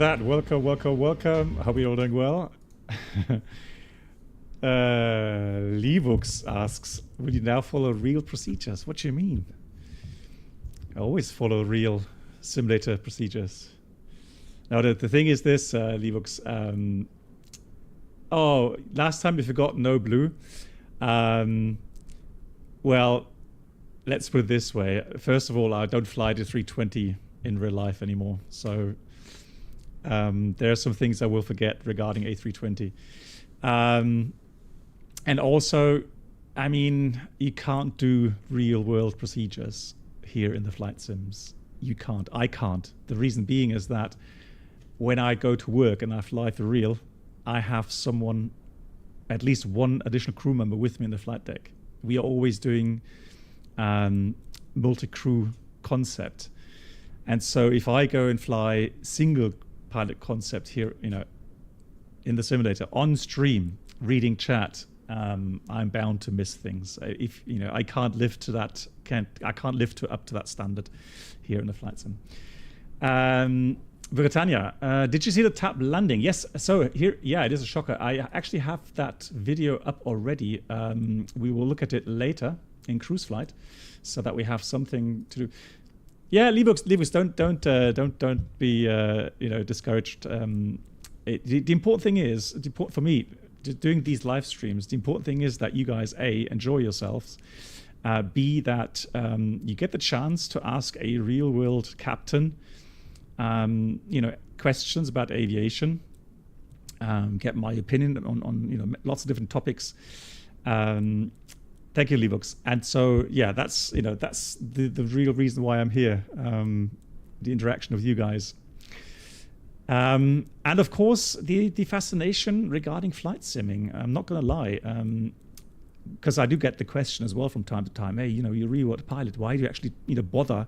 that, welcome. I hope you're all doing well. Livux asks, will you now follow real procedures? What do you mean? I always follow real simulator procedures. Now, the thing is this, Livux. Oh, last time you forgot no blue. Well, let's put it this way. First of all, I don't fly the 320 in real life anymore. So there are some things I will forget regarding A320. And also, I mean, you can't do real world procedures here in the flight sims. You can't. I can't. The reason being is that when I go to work and I fly for real, I have someone, at least one additional crew member with me in the flight deck. We are always doing multi-crew concept. And so if I go and fly single pilot concept here, you know, in the simulator on stream, reading chat, I'm bound to miss things. If you know, I can't live to that. I can't live up to that standard here in the flight sim. Britannia, did you see the TAP landing? Yes. So here, yeah, it is a shocker. I actually have that video up already. We will look at it later in cruise flight, so that we have something to do. Yeah, Libux, don't be you know, discouraged. The important thing is, for me, doing these live streams, the important thing is that you guys, A, enjoy yourselves, B, that you get the chance to ask a real world captain, you know, questions about aviation, get my opinion on you know, lots of different topics. Thank you, Libux. And so, yeah, that's, you know, that's the real reason why I'm here, the interaction with you guys. And of course, the fascination regarding flight simming. I'm not going to lie, because I do get the question as well from time to time. Hey, you know, you're a real world pilot. Why do you actually, you know, bother?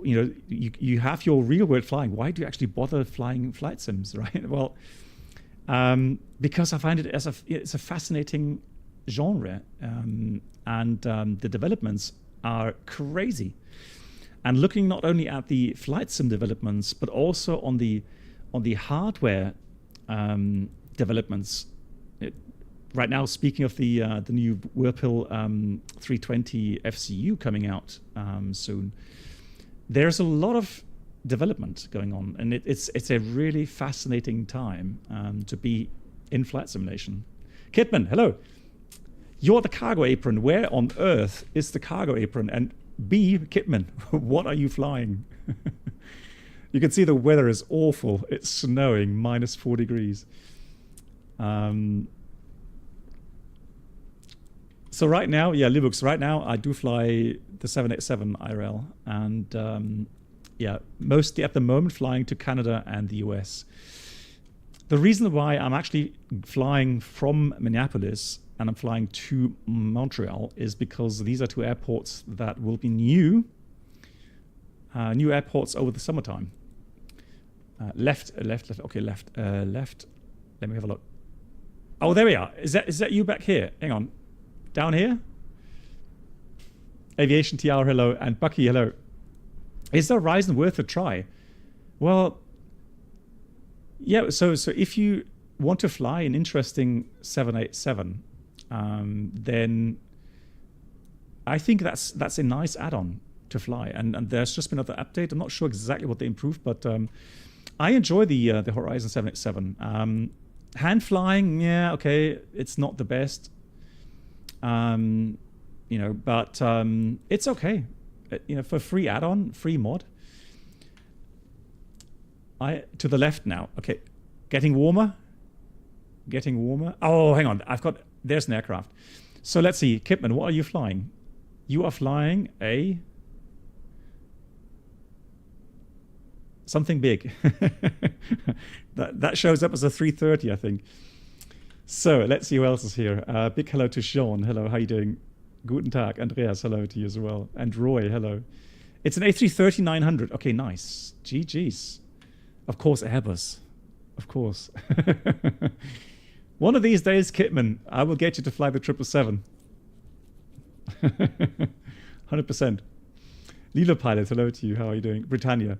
You know, you have your real world flying. Why do you actually bother flying flight sims, right? Well, because I find it it's a fascinating genre, and the developments are crazy. And looking not only at the flight sim developments, but also on the hardware developments. Right now, speaking of the new Whirlpool 320 FCU coming out soon, there's a lot of development going on, and it's a really fascinating time to be in flight simulation. Kidman, hello. You're the cargo apron. Where on earth is the cargo apron? And B, Kidman, what are you flying? You can see the weather is awful. It's snowing, -4 degrees. So right now, yeah, Libux, right now I do fly the 787 IRL, and yeah, mostly at the moment flying to Canada and the US. The reason why I'm actually flying from Minneapolis and I'm flying to Montreal is because these are two airports that will be new airports over the summertime. Left. Okay, left. Let me have a look. Oh, there we are. Is that you back here? Hang on. Down here? Aviation TR, hello. And Bucky, hello. Is the Horizon worth a try? Well, yeah, so if you want to fly an interesting 787, then I think that's a nice add-on to fly. And there's just been another update. I'm not sure exactly what they improved, but I enjoy the Horizon 787. Hand flying, yeah, okay, it's not the best. You know, but it's okay. You know, for free add-on, free mod. To the left now. Okay, getting warmer. Getting warmer. Oh, hang on. There's an aircraft. So let's see, Kipman, what are you flying? You are flying a something big. that shows up as a 330, I think. So let's see who else is here. Big hello to Sean. Hello, how you doing? Guten Tag. Andreas, hello to you as well. And Roy, hello. It's an A330-900. Okay, nice. GG's. Of course, Airbus. Of course. One of these days, Kitman, I will get you to fly the 777. 100%. Lilo Pilot, hello to you. How are you doing? Britannia.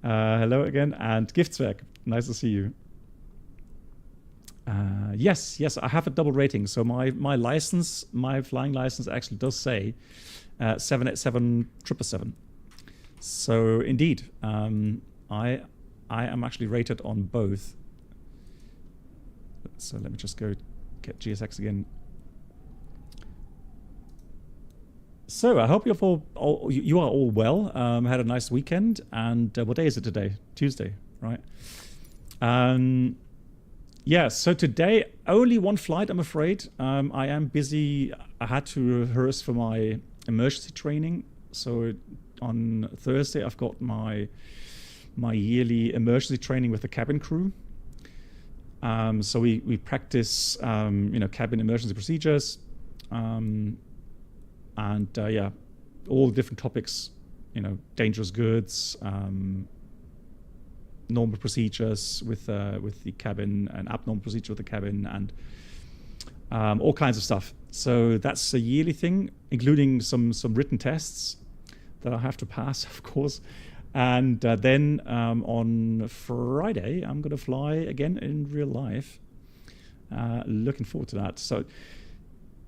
Hello again, and Giftswerk. Nice to see you. Yes, I have a double rating. So my license, my flying license actually does say 787-777. So indeed, I am actually rated on both. So let me just go get GSX again. So I hope you are all well. Had a nice weekend. And what day is it today? Tuesday, right? Yeah, so today, only one flight, I'm afraid. I am busy. I had to rehearse for my emergency training. So on Thursday, I've got my yearly emergency training with the cabin crew. So we practice, cabin emergency procedures. Yeah, all different topics, dangerous goods, normal procedures with the cabin, and abnormal procedure with the cabin, and all kinds of stuff. So that's a yearly thing, including some written tests that I have to pass, of course. And then on Friday, I'm going to fly again in real life. Looking forward to that. So,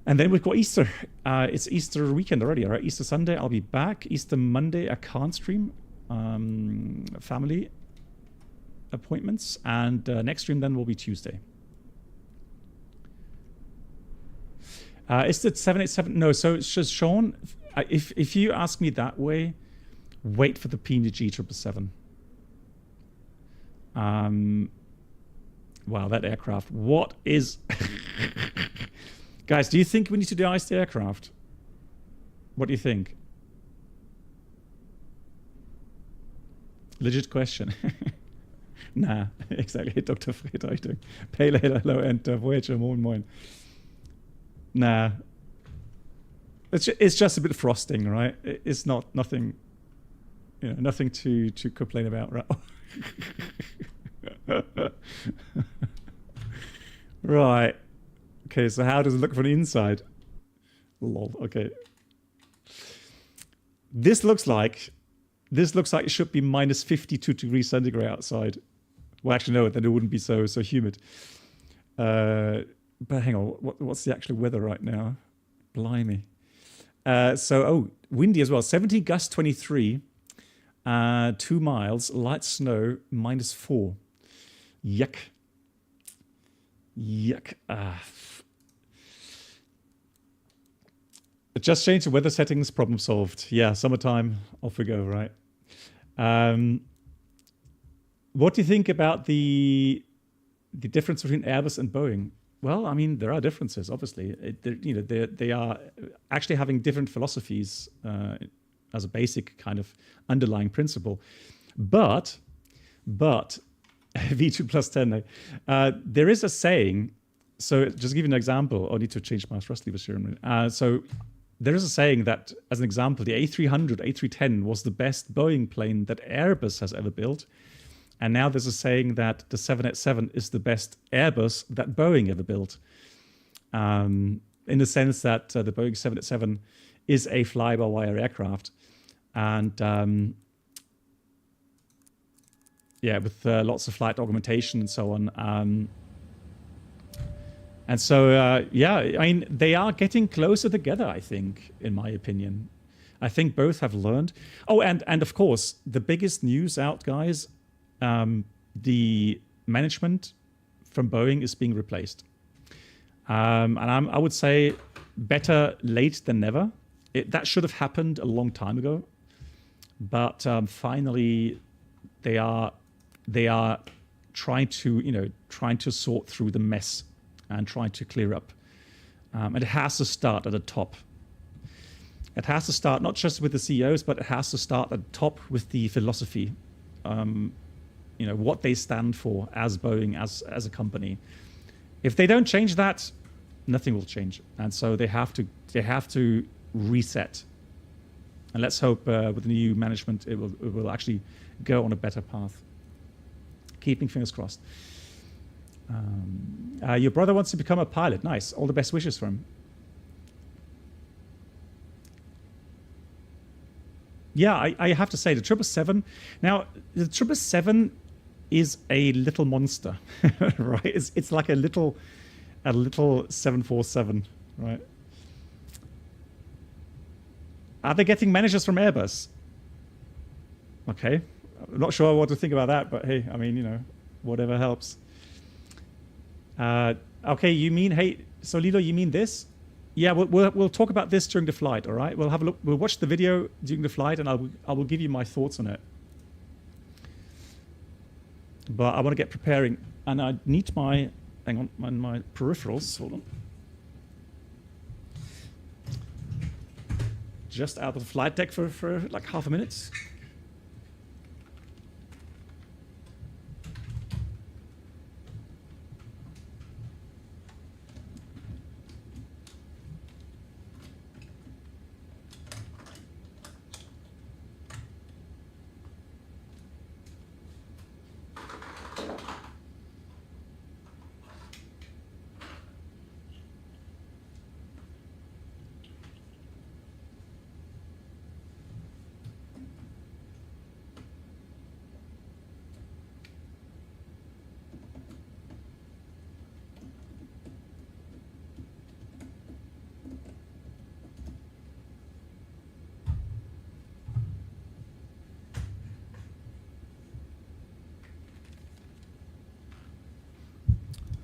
and then we've got Easter. It's Easter weekend already, all right? Easter Sunday, I'll be back. Easter Monday, I can't stream. Family appointments. And next stream then will be Tuesday. Is it 787? No, so it's just Sean. If you ask me that way, wait for the PNG 777. Wow, that aircraft. What is... Guys, do you think we need to de-ice the aircraft? What do you think? Legit question. Nah, exactly. Dr. Fred Richtung. Pay later, hello, and Voyager, moin moin. Nah. It's just a bit of frosting, right? It's nothing, nothing to complain about, right? Right. Okay, so how does it look from the inside? Lol, okay. This looks like it should be minus 52 degrees centigrade outside. Well, actually, no, then it wouldn't be so humid. But hang on, what's the actual weather right now? Blimey. Windy as well. 17 gust 23, 2 miles, light snow, -4. Yuck. Yuck. Just change the weather settings, problem solved. Yeah, summertime, off we go, right? What do you think about the difference between Airbus and Boeing? Well, I mean, there are differences, obviously. They are actually having different philosophies as a basic kind of underlying principle. But V2 plus 10, there is a saying. So just to give you an example, I need to change my thrust levers here. So there is a saying that, as an example, the A300, A310 was the best Boeing plane that Airbus has ever built. And now there's a saying that the 787 is the best Airbus that Boeing ever built. In the sense that the Boeing 787 is a fly-by-wire aircraft. And with lots of flight augmentation and so on. And so, I mean, they are getting closer together, I think, in my opinion. I think both have learned. Oh, and of course, the biggest news out, guys, the management from Boeing is being replaced. And I would say better late than never. That should have happened a long time ago. But finally, they are trying to sort through the mess and trying to clear up. And it has to start at the top. It has to start not just with the CEOs, but it has to start at the top with the philosophy. What they stand for as Boeing, as a company. If they don't change that, nothing will change. And so they have to reset. And let's hope with the new management, it will actually go on a better path. Keeping fingers crossed. Your brother wants to become a pilot. Nice. All the best wishes for him. Yeah, I have to say the 777. Now the 777 is a little monster, right? It's like a little 747, right? Are they getting managers from Airbus? Okay, I'm not sure what to think about that, but hey, I mean, you know, whatever helps. Okay, you mean, hey, so Lilo, you mean this? Yeah, we'll talk about this during the flight, all right? We'll have a look. We'll watch the video during the flight, and I will give you my thoughts on it. But I want to get preparing, and I need my, hang on, my peripherals. Hold on. Just out of the flight deck for like half a minute.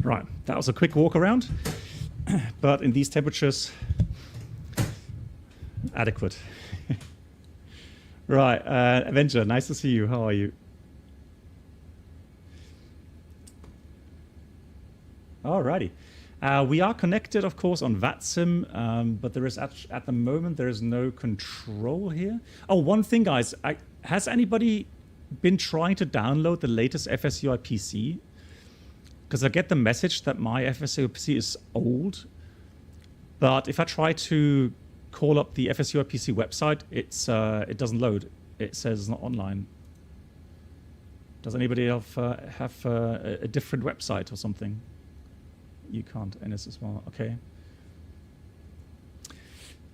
Right, that was a quick walk around, but in these temperatures, adequate. Right, Avenger, nice to see you. How are you? Alrighty. We are connected, of course, on VATSIM, but there is at the moment there is no control here. Oh, one thing, guys, has anybody been trying to download the latest FSUI PC? Because I get the message that my FSUI PC is old, but if I try to call up the FSUI PC website, it doesn't load. It says it's not online. Does anybody have a different website or something? You can't, NS as well. Okay.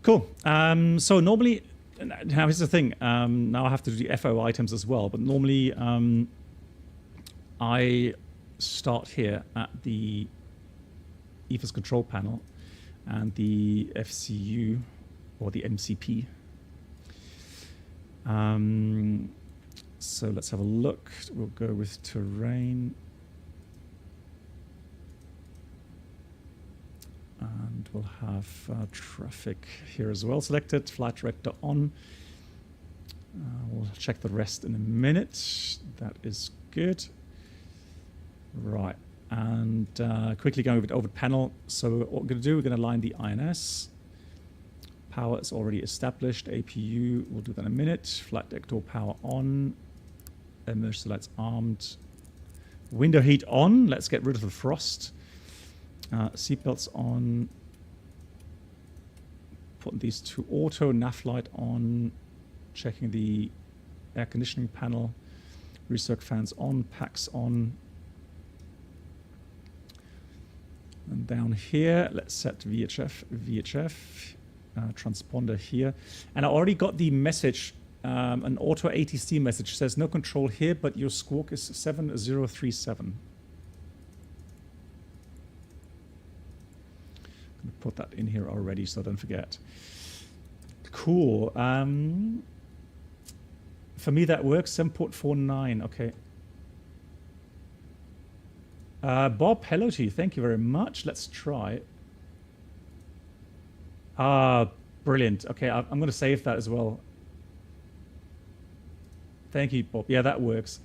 Cool. So normally, now here's the thing. Now I have to do the FO items as well, but normally I start here at the EFIS control panel and the FCU or the MCP. So let's have a look. We'll go with terrain. And we'll have traffic here as well selected, flight director on. We'll check the rest in a minute. That is good. Right, and quickly going over the panel. So what we're going to do, we're going to align the INS. Power is already established. APU, we'll do that in a minute. Flight deck door power on. Emergency lights armed. Window heat on. Let's get rid of the frost. Seatbelts on. Put these to auto. nav light on. Checking the air conditioning panel. Recirc fans on. Packs on. And down here, let's set VHF, transponder here. And I already got the message, an auto ATC message. Says no control here, but your squawk is 7037. I'm going to put that in here already so I don't forget. Cool. For me, that works. 7.49. Okay. Bob, hello to you. Thank you very much. Let's try. Brilliant. Okay, I'm going to save that as well. Thank you, Bob. Yeah, that works.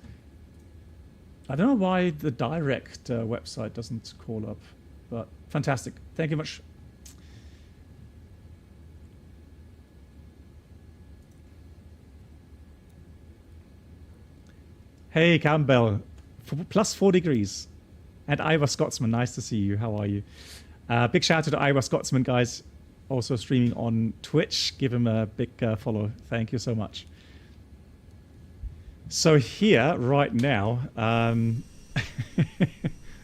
I don't know why the direct website doesn't call up, but fantastic. Thank you much. Hey, Campbell. +4 degrees. And Iowa Scotsman, nice to see you. How are you? Big shout out to the Iowa Scotsman, guys. Also streaming on Twitch. Give him a big follow. Thank you so much. So here, right now,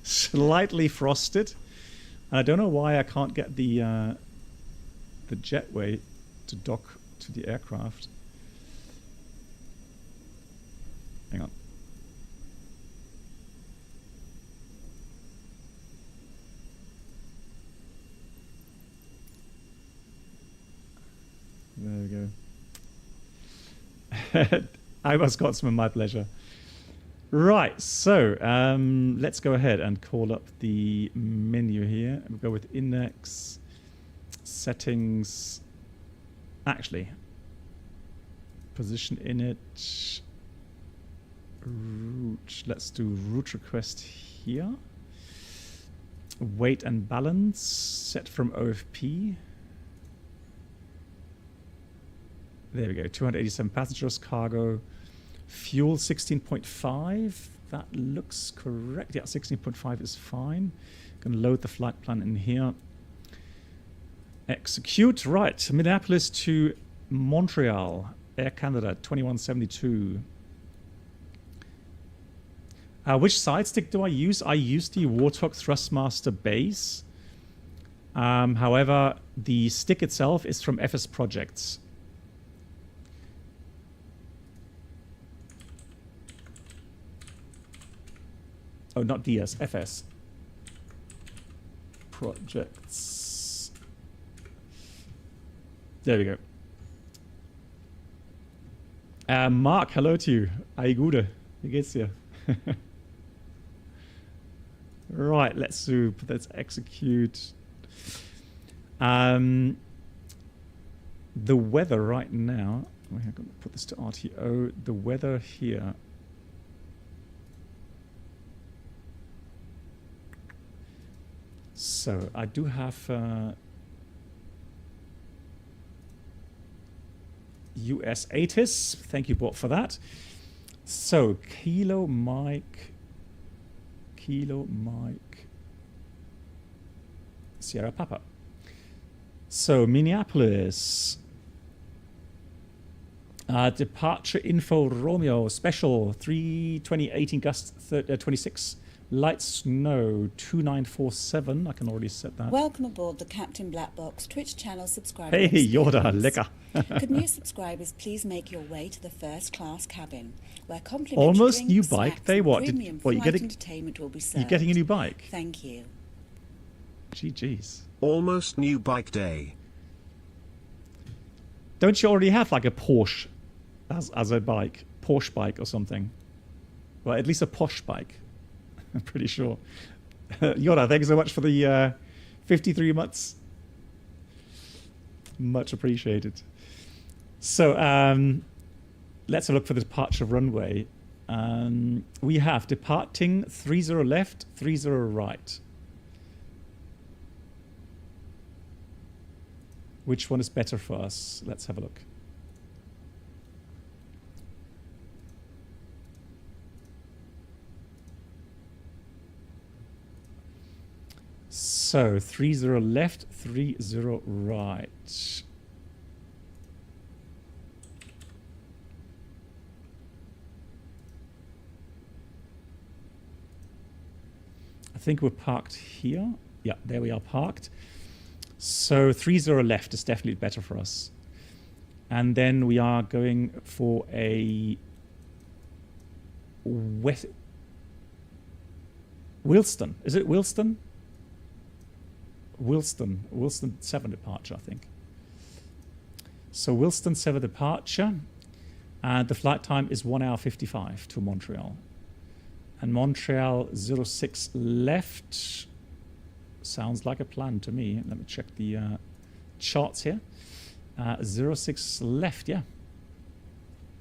slightly frosted. And I don't know why I can't get the jetway to dock to the aircraft. Hang on. There we go. I was Scotsman, my pleasure. Right, so let's go ahead and call up the menu here. We'll go with index, settings, actually, position init, route. Let's do route request here. Weight and balance, set from OFP. There we go, 287 passengers, cargo. Fuel 16.5, that looks correct. Yeah, 16.5 is fine. Gonna load the flight plan in here. Execute, right, Minneapolis to Montreal, Air Canada, 2172. Which side stick do I use? I use the Warthog Thrustmaster base. However, the stick itself is from FS Projects. Oh, not DS, FS. Projects. There we go. Mark, hello to you. Ei Gude. Wie geht's dir? Right, let's execute. The weather right now, we're going to put this to RTO. The weather here. So I do have US ATIS. Thank you, Bob, for that. So Kilo Mike, Sierra Papa. So Minneapolis. Departure info Romeo special 3/20/18 gust 26. Light snow 2947. I can already set that. Welcome aboard the Captain Black Box Twitch channel subscriber. Hey, Yoda, lecker. Could new subscribers please make your way to the first class cabin, where complimentary almost drinks, new bike. snacks, They and what? premium What, flight entertainment will be served. You're getting a new bike. Thank you. GG's. Almost new bike day. Don't you already have like a Porsche as a bike? Porsche bike or something? Well, at least a Porsche bike. I'm pretty sure. Yoda, thank you so much for the 53 months. Much appreciated. So let's have a look for the departure runway. We have departing 30 left, 30 right. Which one is better for us? Let's have a look. So 30 left, 30 right. I think we're parked here. Yeah, there we are parked. So 30 left is definitely better for us. And then we are going for a Wilston. Is it Wilston? Wilston 7 departure, I think. So Wilston 7 departure, and the flight time is 1 hour 55 to Montreal. And Montreal 06 left sounds like a plan to me. Let me check the charts here. 06 left, yeah.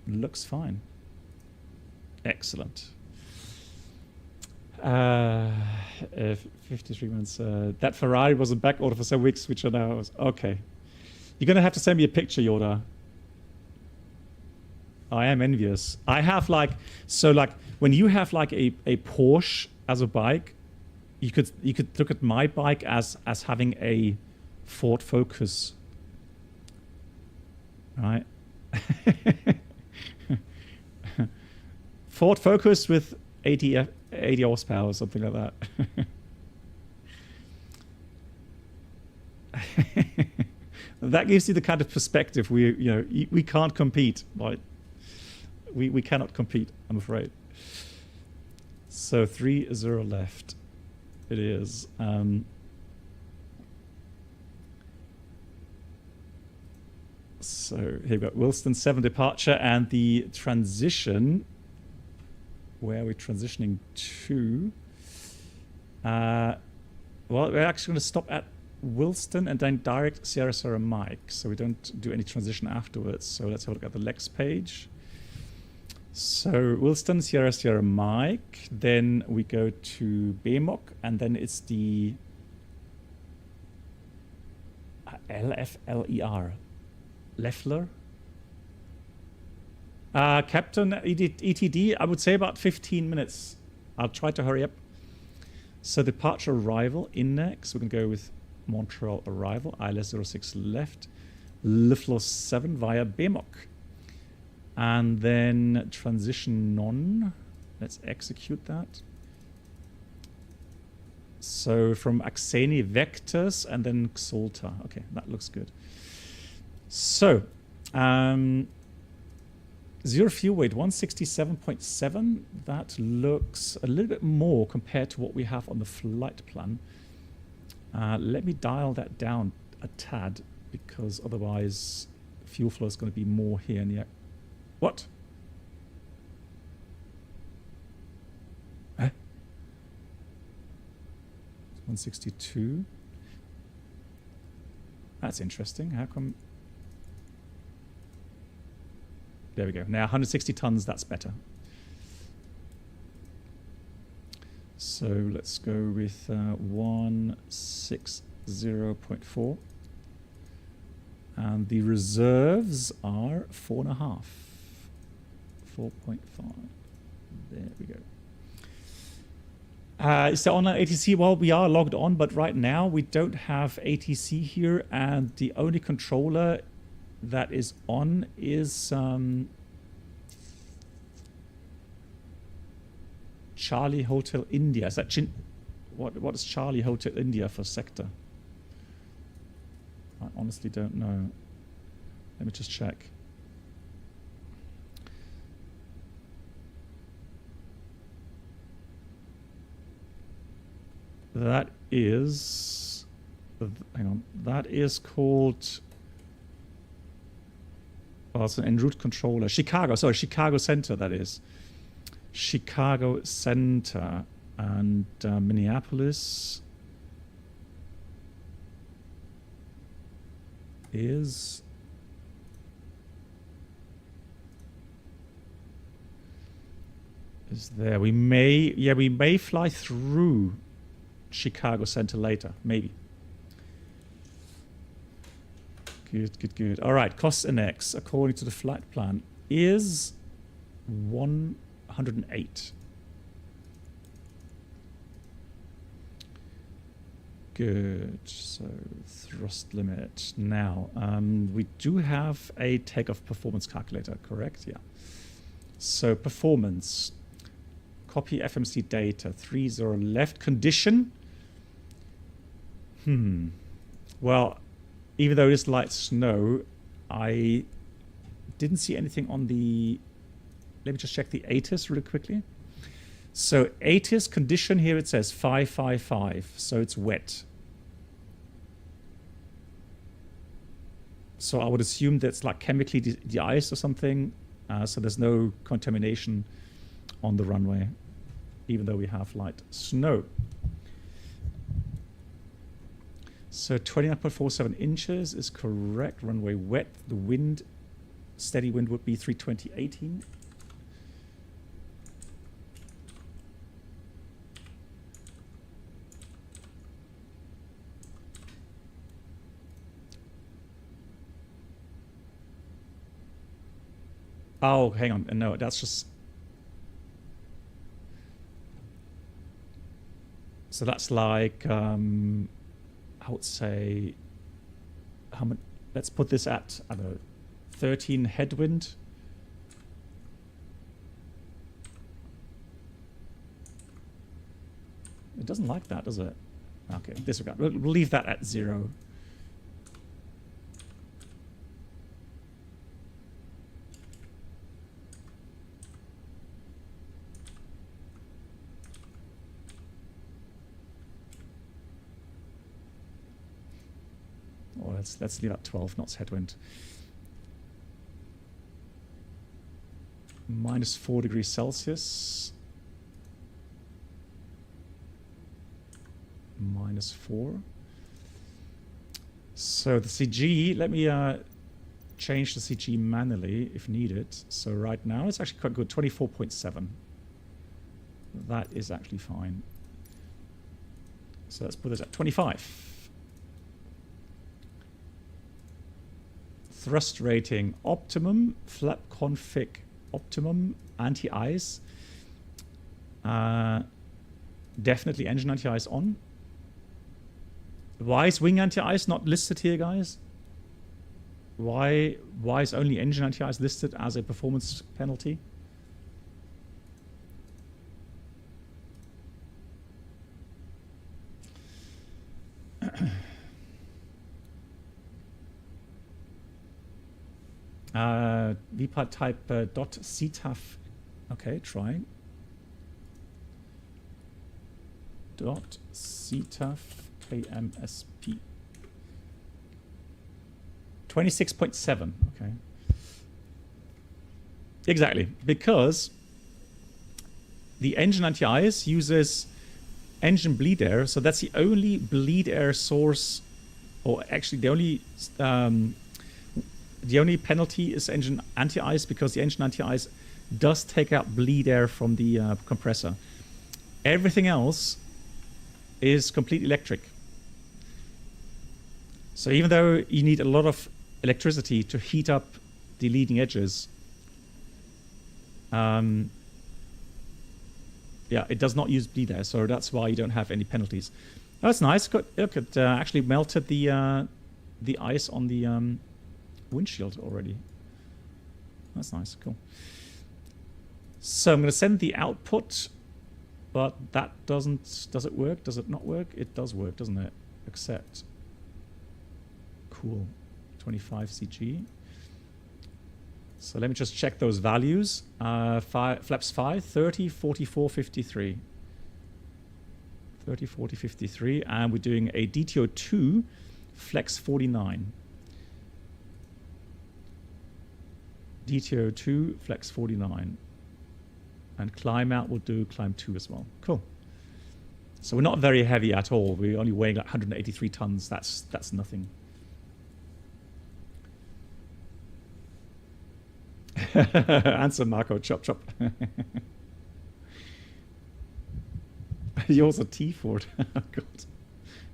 Looks fine. Excellent. 53 months. That Ferrari was in back order for 7 weeks, which I know was okay. You're gonna have to send me a picture, Yoda. I am envious. I have like when you have like a Porsche as a bike, you could look at my bike as having a Ford Focus, right? Ford Focus with 80 horsepower or something like that. That gives you the kind of perspective we can't compete, right? we cannot compete, I'm afraid. So 3-0 left. It is. So here we go. Wilston 7 departure and the transition. Where are we transitioning to? Well, we're actually going to stop at Wilston and then direct Sierra Sierra Mike. So we don't do any transition afterwards. So let's have a look at the Lex page. So Wilston, Sierra Sierra Mike. Then we go to BMOC and then it's the LFLER. Leffler. Captain ETD, I would say about 15 minutes. I'll try to hurry up. So departure arrival index, we can go with Montreal arrival, ILS 06 left, LFLO 7 via BMOC. And then transition none. Let's execute that. So from Axeni Vectors and then Xolta. Okay, that looks good. So, zero fuel weight, 167.7. That looks a little bit more compared to what we have on the flight plan. Let me dial that down a tad, because otherwise fuel flow is going to be more here in the air. What? Huh? 162. That's interesting. How come? There we go. Now 160 tons, that's better. So let's go with 160.4. And the reserves are 4.5. 4.5. There we go. Is there online ATC? Well, we are logged on, but right now we don't have ATC here, and the only controller that is on is Charlie Hotel India. Is that what is Charlie Hotel India for sector? I honestly don't know. Let me just check. That is, hang on, that is called, oh, it's an en route controller. Chicago, sorry, Chicago Center, that is. Chicago Center and Minneapolis is there. We may fly through Chicago Center later, maybe. Good. All right, cost index according to the flight plan is 108. Good. So thrust limit. Now we do have a takeoff performance calculator, correct? Yeah. So performance. Copy FMC data. 30 left. Condition. Well, even though it is light snow, I didn't see anything on the. Let me just check the ATIS really quickly. So ATIS condition here, it says 555, so it's wet. So I would assume that's like chemically de-iced or something. So there's no contamination on the runway, even though we have light snow. So 29.47 inches is correct. Runway wet. The wind, steady wind would be 320/18. Oh, hang on. No, that's just... So that's like, I would say, how much? Let's put this at, I don't know, 13 headwind. It doesn't like that, does it? Okay, disregard. We'll leave that at 0. Or let's leave at 12 knots headwind. -4 degrees Celsius. -4. So the CG, let me change the CG manually if needed. So right now it's actually quite good, 24.7. That is actually fine. So let's put this at 25. Thrust rating optimum, flap config optimum, anti-ice. Definitely engine anti-ice on. Why is wing anti-ice not listed here, guys? Why is only engine anti-ice listed as a performance penalty? VPAD type .ctaf. Okay, trying. .ctaf KMSP. 26.7. Okay. Exactly, because the engine anti-ice uses engine bleed air, so that's the only bleed air source, or actually the only penalty is engine anti-ice, because the engine anti-ice does take out bleed air from the compressor. Everything else is completely electric. So even though you need a lot of electricity to heat up the leading edges, yeah, it does not use bleed air, so that's why you don't have any penalties. Oh, that's nice. Look, it actually melted the ice on the windshield already. That's nice. Cool. So I'm going to send the output, but that doesn't. Does it work? Does it not work? It does work, doesn't it? Accept. Cool. 25 CG. So let me just check those values. Flaps 5, 30, 44, 53. 30, 40, 53. And we're doing a DTO2 flex 49. DTO2 flex 49. And climb out will do climb 2 as well. Cool. So we're not very heavy at all. We're only weighing like 183 tons. That's nothing. Answer, Marco. Chop, chop. Yours a T Ford. Oh, God.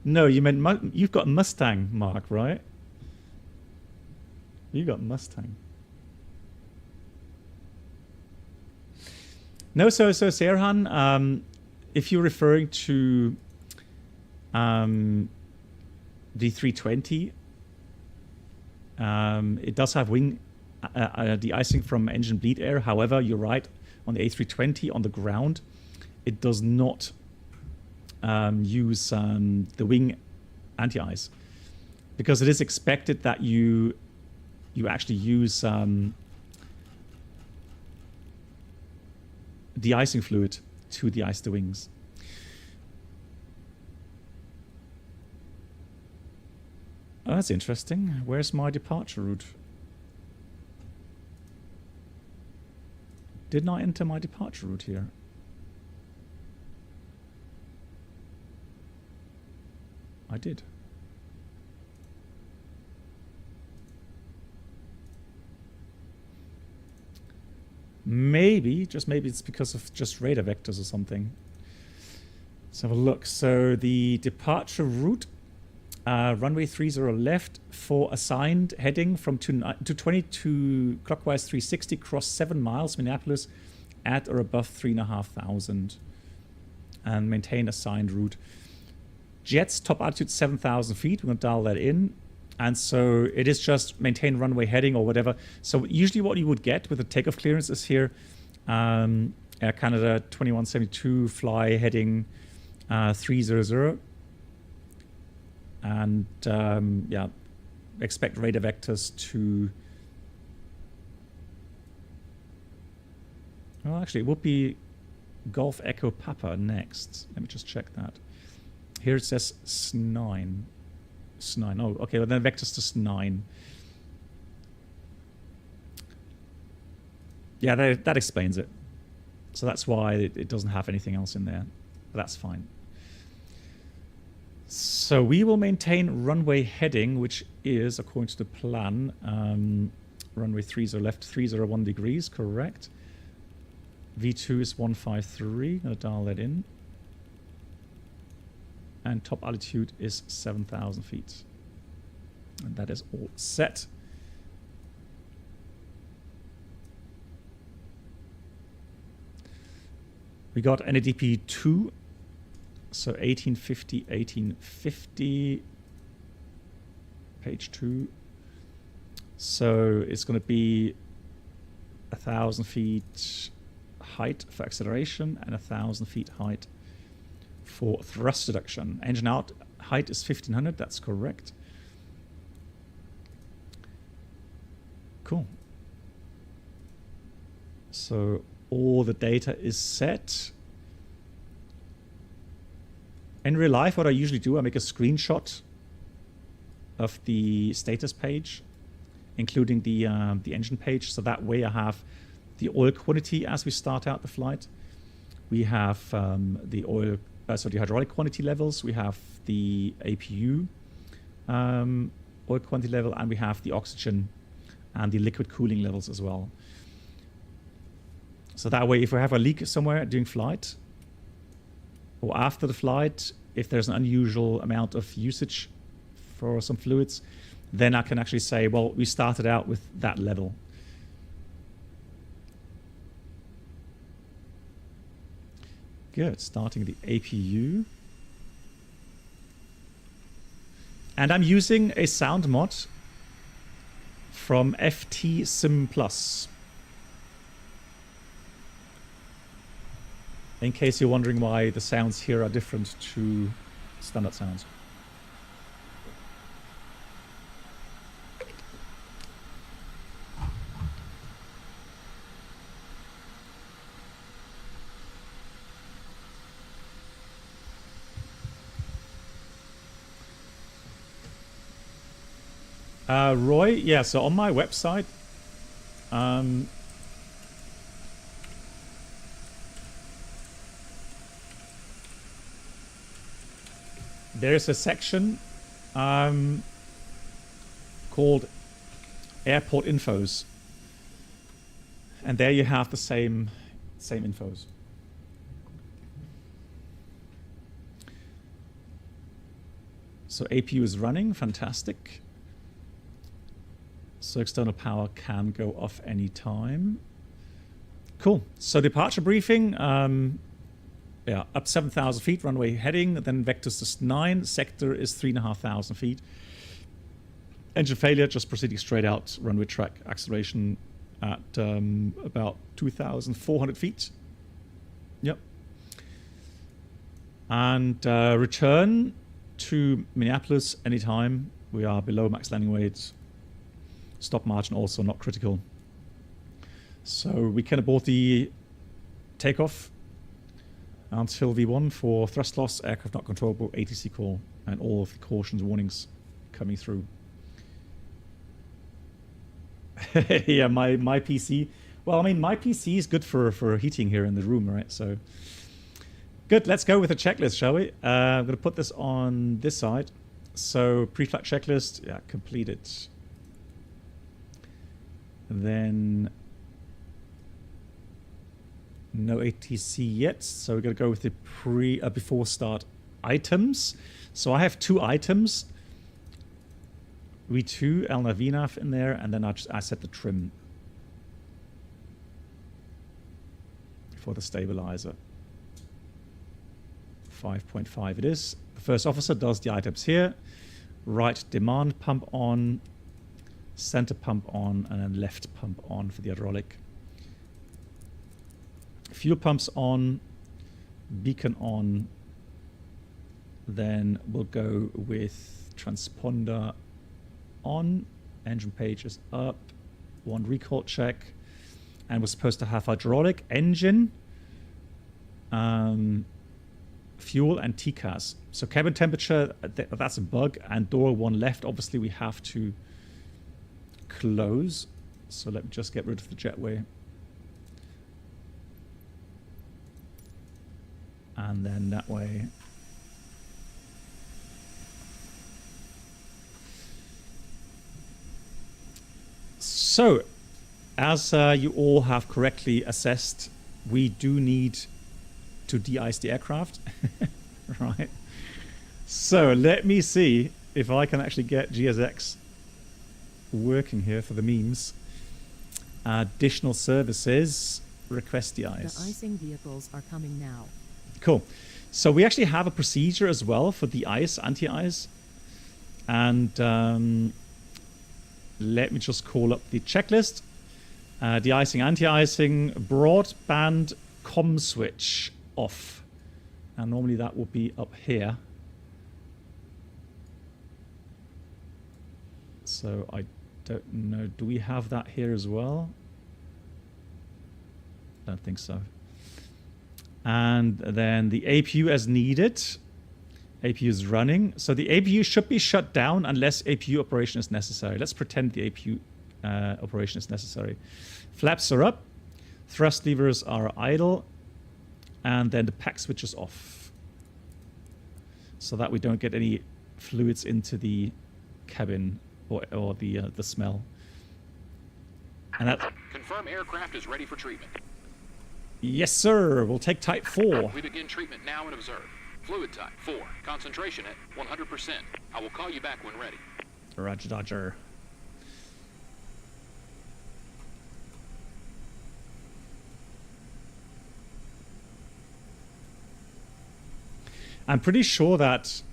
No, you meant you've got Mustang, Mark, right? You got Mustang. No, so Serhan, if you're referring to the 320, it does have wing de-icing from engine bleed air. However, you're right, on the A320 on the ground, it does not use the wing anti-ice, because it is expected that you actually use de-icing fluid to de-ice the wings. Oh, that's interesting. Where's my departure route? Didn't I enter my departure route here? I did. Maybe, just maybe it's because of just radar vectors or something. Let's have a look. So the departure route, runway 30 left for assigned heading from 220 to clockwise 360, cross 7 miles, Minneapolis, at or above 3,500, and maintain assigned route. Jets, top altitude 7,000 feet. We're going to dial that in. And so it is just maintain runway heading or whatever. So usually what you would get with the takeoff clearance is here, Air Canada 2172, fly heading 300. And yeah, expect radar vectors to... Well, actually, it would be Golf Echo Papa next. Let me just check that. Here it says S9. S9. Oh, okay, well then vectors to S9. Yeah, that explains it. So that's why it doesn't have anything else in there. But that's fine. So we will maintain runway heading, which is, according to the plan, runway 30 left, 301 degrees, correct. V2 is 153, gonna dial that in. And top altitude is 7,000 feet. And that is all set. We got NADP 2, so 1850, 1850, page 2. So it's going to be 1,000 feet height for acceleration and 1,000 feet height for thrust reduction. Engine out height is 1,500, that's correct. Cool. So all the data is set. In real life, what I usually do, I make a screenshot of the status page, including the engine page. So that way I have the oil quantity as we start out the flight. We have the hydraulic quantity levels. We have the APU oil quantity level, and we have the oxygen and the liquid cooling levels as well. So that way, if we have a leak somewhere during flight or after the flight, if there's an unusual amount of usage for some fluids, then I can actually say, well, we started out with that level. Good, starting the APU. And I'm using a sound mod from FT Sim+. In case you're wondering why the sounds here are different to standard sounds. Roy, yeah, so on my website, there's a section called Airport Infos, and there you have the same infos. So APU is running, fantastic. So external power can go off any time. Cool. So departure briefing. Yeah, up 7,000 feet, runway heading, then vectors is 9, sector is 3,500 feet. Engine failure, just proceeding straight out, runway track, acceleration at about 2,400 feet. Yep. And return to Minneapolis anytime. We are below max landing weight. Stop margin also not critical. So we can abort the takeoff until V1 for thrust loss, aircraft not controllable, ATC call, and all of the cautions warnings coming through. Yeah, my PC. Well, I mean, my PC is good for heating here in the room, right? So good. Let's go with a checklist, shall we? I'm going to put this on this side. So pre-flight checklist, yeah, completed. Then no ATC yet, so we're going to go with the before start items. So I have 2 items, V2, LNAV, VNAV in there, and then I set the trim for the stabilizer. 5.5 it is. The first officer does the items here. Right demand pump on, center pump on, and then left pump on for the hydraulic. Fuel pumps on, beacon on, then we'll go with transponder on, engine page is up, 1 recall check, and we're supposed to have hydraulic engine fuel and TCAS. So cabin temperature, that's a bug, and door 1 left, obviously we have to close. So let me just get rid of the jetway. And then that way. So, as you all have correctly assessed, we do need to de-ice the aircraft. Right. So, let me see if I can actually get GSX working here for the memes. Additional services, request de-ice. The icing vehicles are coming now. Cool. So we actually have a procedure as well for the ice, anti-ice. And let me just call up the checklist. De-icing, anti-icing, broadband comm switch off. And normally that would be up here. So I don't know. Do we have that here as well? Don't think so. And then the APU as needed. APU is running. So the APU should be shut down unless APU operation is necessary. Let's pretend the APU operation is necessary. Flaps are up. Thrust levers are idle. And then the pack switch is off. So that we don't get any fluids into the cabin or the smell. And that. Confirm aircraft is ready for treatment. Yes, sir. We'll take type 4. We begin treatment now and observe. Fluid type 4. Concentration at 100%. I will call you back when ready. Roger, Dodger. I'm pretty sure that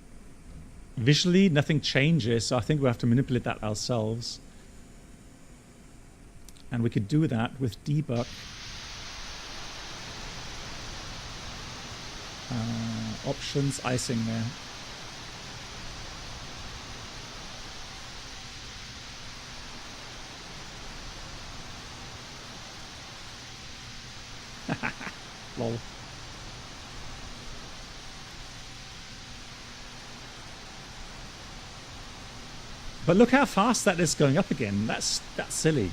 visually nothing changes, so I think we have to manipulate that ourselves. And we could do that with debug. Options, icing there. Lol. But look how fast that is going up again. That's silly.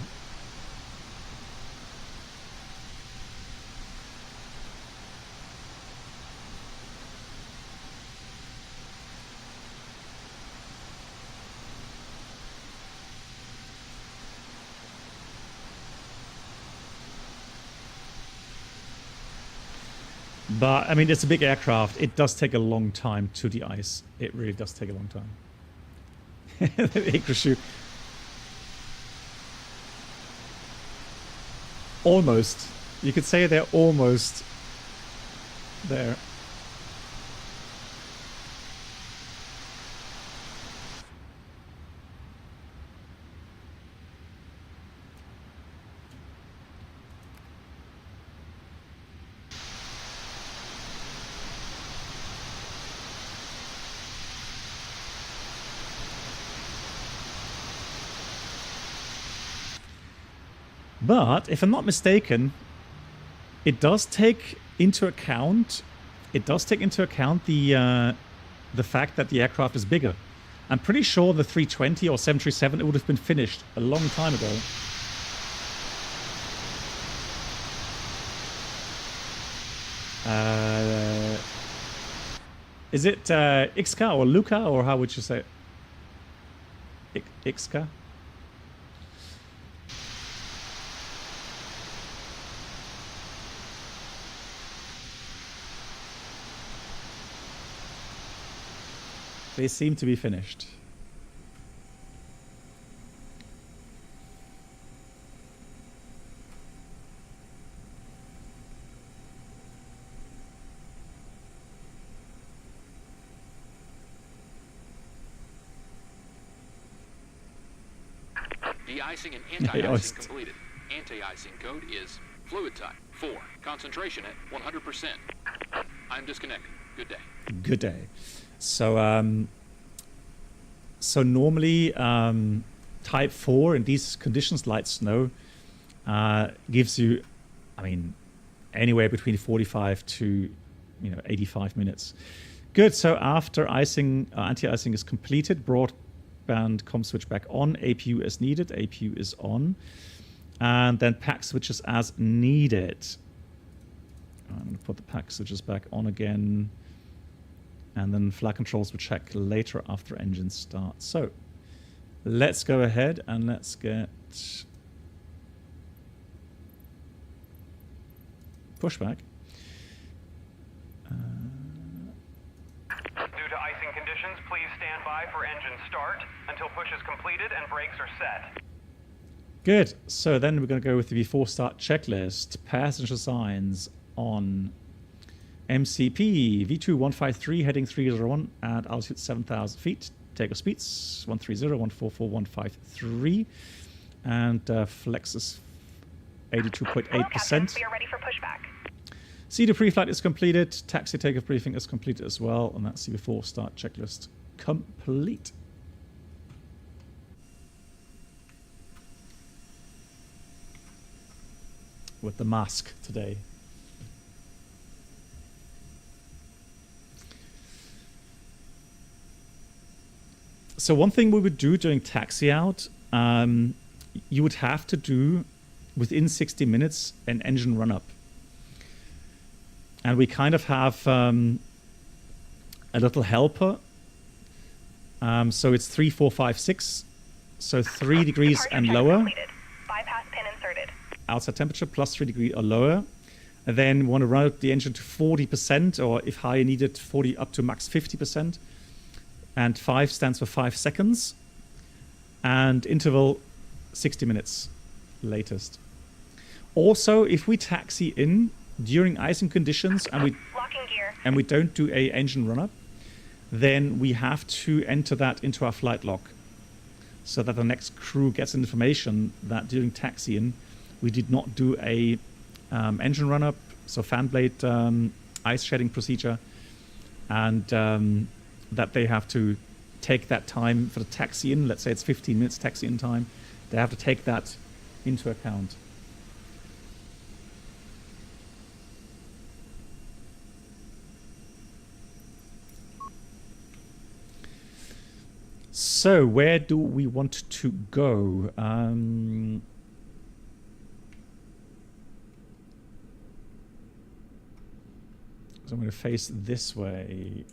But, I mean, it's a big aircraft. It does take a long time to de-ice. It really does take a long time. Ikrashu. Almost. You could say they're almost there. But if I'm not mistaken, it does take into account the fact that the aircraft is bigger. I'm pretty sure the 320 or 737 it would have been finished a long time ago. Is it Ixka or Luca, or how would you say it? Ixka? They seem to be finished. De-icing and anti-icing completed. Anti-icing code is fluid type 4. Concentration at 100%. I'm disconnected. Good day. Good day. So, so normally type 4 in these conditions, light snow, gives you, I mean, anywhere between 45 to 85 minutes. Good. So after icing, anti-icing is completed, broadband comm switch back on, APU as needed, APU is on, and then pack switches as needed. I'm going to put the pack switches back on again, and then flight controls will check later after engine start. So let's go ahead and let's get pushback. Due to icing conditions, please stand by for engine start until push is completed and brakes are set. Good. So then we're going to go with the before start checklist. Passenger signs on. MCP V2153 heading 301 at altitude 7,000 feet. Takeoff speeds 130, 144, 153, and flex is 82.8%. We are ready for pushback. CD pre-flight is completed. Taxi takeoff briefing is completed as well, and that's the before start checklist complete. With the mask today. So one thing we would do during taxi out, you would have to do within 60 minutes an engine run up. And we kind of have a little helper. So it's 3, 4, 5, 6. So 3 degrees and lower. Completed. Bypass pin inserted. Outside temperature plus 3 degrees or lower. And then want to run out the engine to 40%, or if higher needed, 40 up to max 50%. And 5 stands for 5 seconds. And interval 60 minutes latest. Also, if we taxi in during icing conditions and we don't do a engine run up, then we have to enter that into our flight log, so that the next crew gets information that during taxi in we did not do a engine run up, so fan blade ice shedding procedure, and that they have to take that time for the taxi in. Let's say it's 15 minutes taxi in time. They have to take that into account. So where do we want to go? So I'm going to face this way.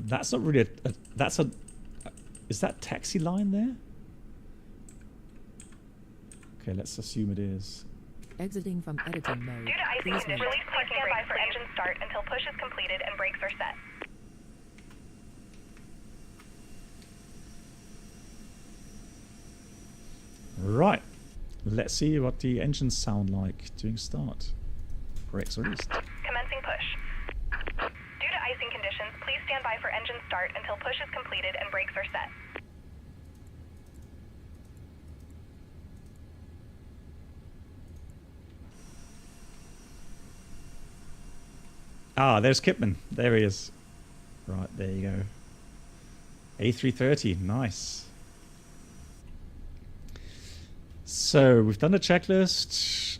That's not really that's a... Is that taxi line there? Okay, let's assume it is. Exiting from editing mode. Due to icing conditions, please stand by for engine start until push is completed and brakes are set. Right. Let's see what the engines sound like during start. Brakes released. Commencing push. Due to icing conditions, please stand by for engine start until push is completed and brakes are set. Ah, there's Kipman. There he is. Right, there you go. A330, nice. So we've done the checklist.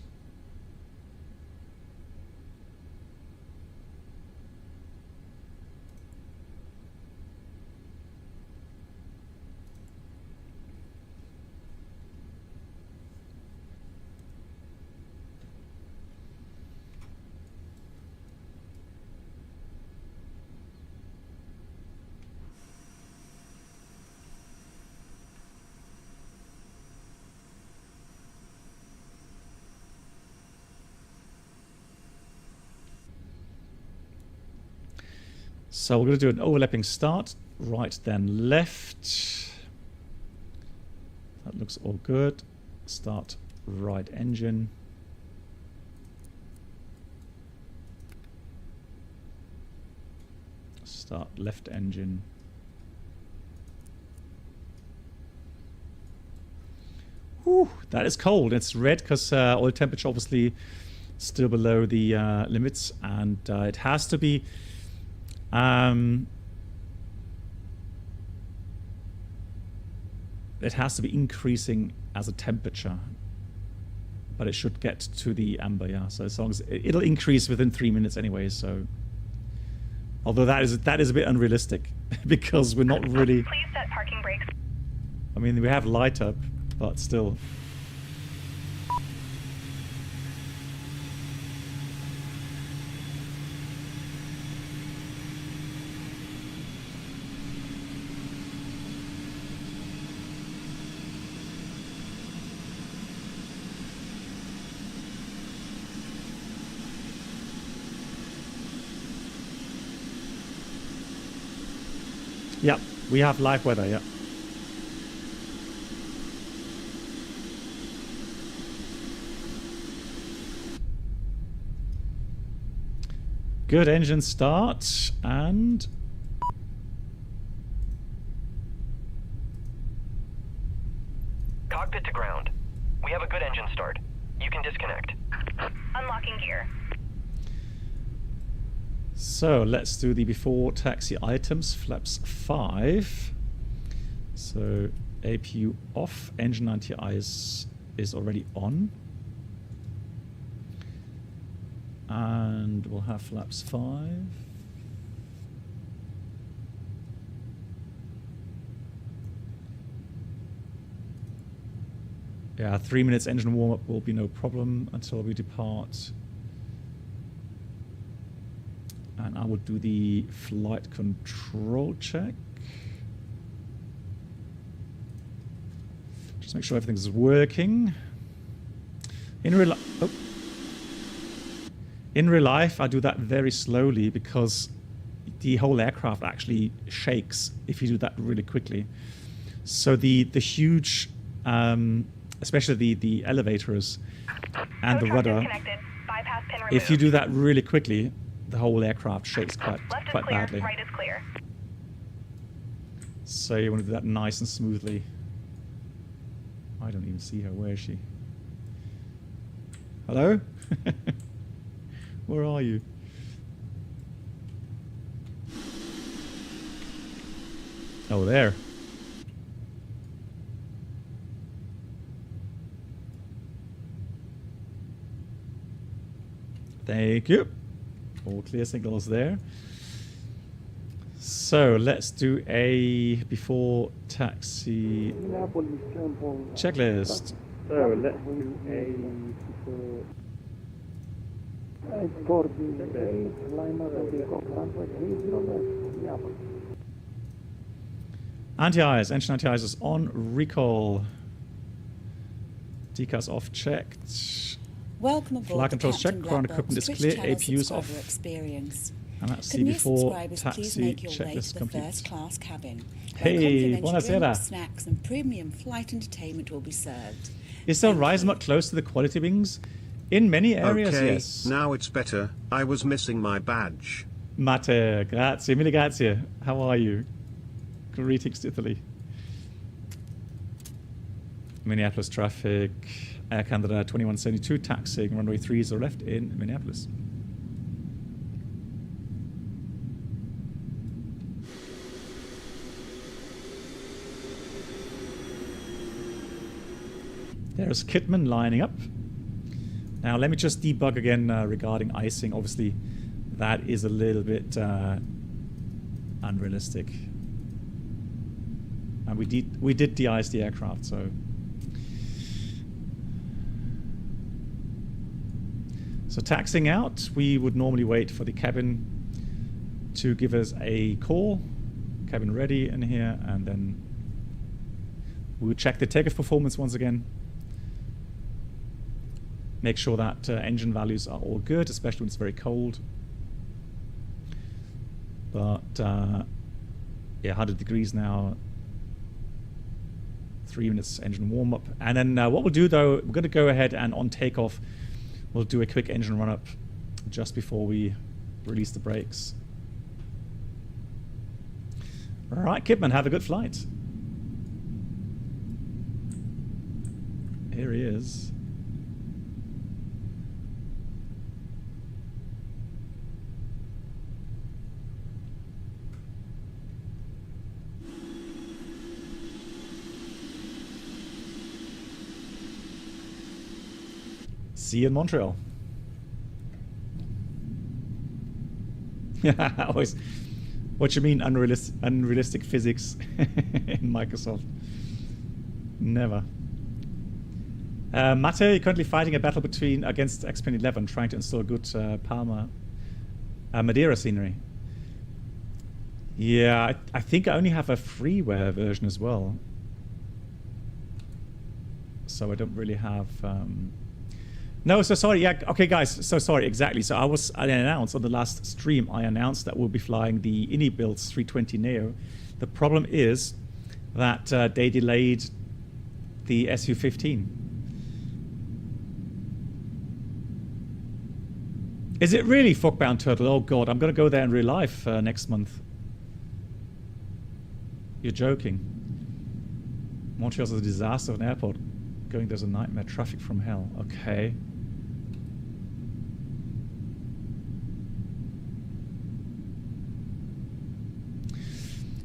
So we're going to do an overlapping start, right then left. That looks all good. Start right engine. Start left engine. Whew. Whew, that is cold. It's red because oil temperature obviously still below the limits, and it has to be increasing as a temperature, but it should get to the amber, yeah. So as long as it'll increase within 3 minutes anyway. So, although that is a bit unrealistic because we're not really. Please set parking brakes. I mean, we have light up, but still. Yeah, we have live weather, yeah. Good engine start, and Cockpit to ground. We have a good engine start. You can disconnect. Unlocking gear. so let's do the before taxi items, flaps 5. So APU off, engine anti-ice is already on. And we'll have flaps 5. Yeah, 3 minutes engine warm-up will be no problem until we depart. And I will do the flight control check. Just make sure everything's working. In real life, I do that very slowly because the whole aircraft actually shakes if you do that really quickly. So the huge, especially the elevators and the rudder, Bypass pin removed. if you do that really quickly, the whole aircraft shakes quite Left is clear, badly. right is clear. So you want to do that nice and smoothly. I don't even see her. Where is she? Hello? Where are you? Oh, there. Thank you. All clear signals there. So let's do a before taxi checklist. So let's do a before. Anti-ice, engine anti-ice is on, recall. Decals off, checked. Welcome aboard. Flight controls Captain checked, ground Blackbox equipment is Swiss clear, Channel APU's off. subscriber Experience. And that's Could the new before subscribers please taxi make your way to checklist the complete. first class cabin? Hey, Where complimentary buonasera. drinks, snacks and premium flight entertainment will be served. Is there Thank rise you. much close to the quality wings? In many areas, Okay, yes. now it's better. I was missing my badge. Matte, grazie, mille grazie. How are you? Greetings to Italy. Minneapolis traffic. Air Canada 2172 taxiing runway 30 left in Minneapolis. There's Kidman lining up. Now let me just debug again regarding icing. Obviously, that is a little bit unrealistic. And we did de-ice the aircraft, so. So taxiing out, we would normally wait for the cabin to give us a call. Cabin ready in here, and then we would check the takeoff performance once again. Make sure that engine values are all good, especially when it's very cold. But yeah, 100 degrees now. 3 minutes engine warm up. And then what we'll do though, we're going to go ahead and on takeoff, we'll do a quick engine run up just before we release the brakes. All right, Kidman, have a good flight. Here he is. See you in Montreal. Yeah, always. What you mean unrealistic physics in Microsoft? Never. Mate, you're currently fighting a battle against X-Plane 11, trying to install good Palma Madeira scenery. Yeah, I think I only have a freeware version as well. So I don't really have... No, so sorry. Yeah, okay, guys. So sorry. Exactly. So I announced on the last stream. I announced that we'll be flying the InniBuilds 320 Neo. The problem is that they delayed the SU-15. Is it really Fogbound Turtle? Oh God, I'm gonna go there in real life next month. You're joking. Montreal's a disaster of an airport. Going there's a nightmare. Traffic from hell. Okay.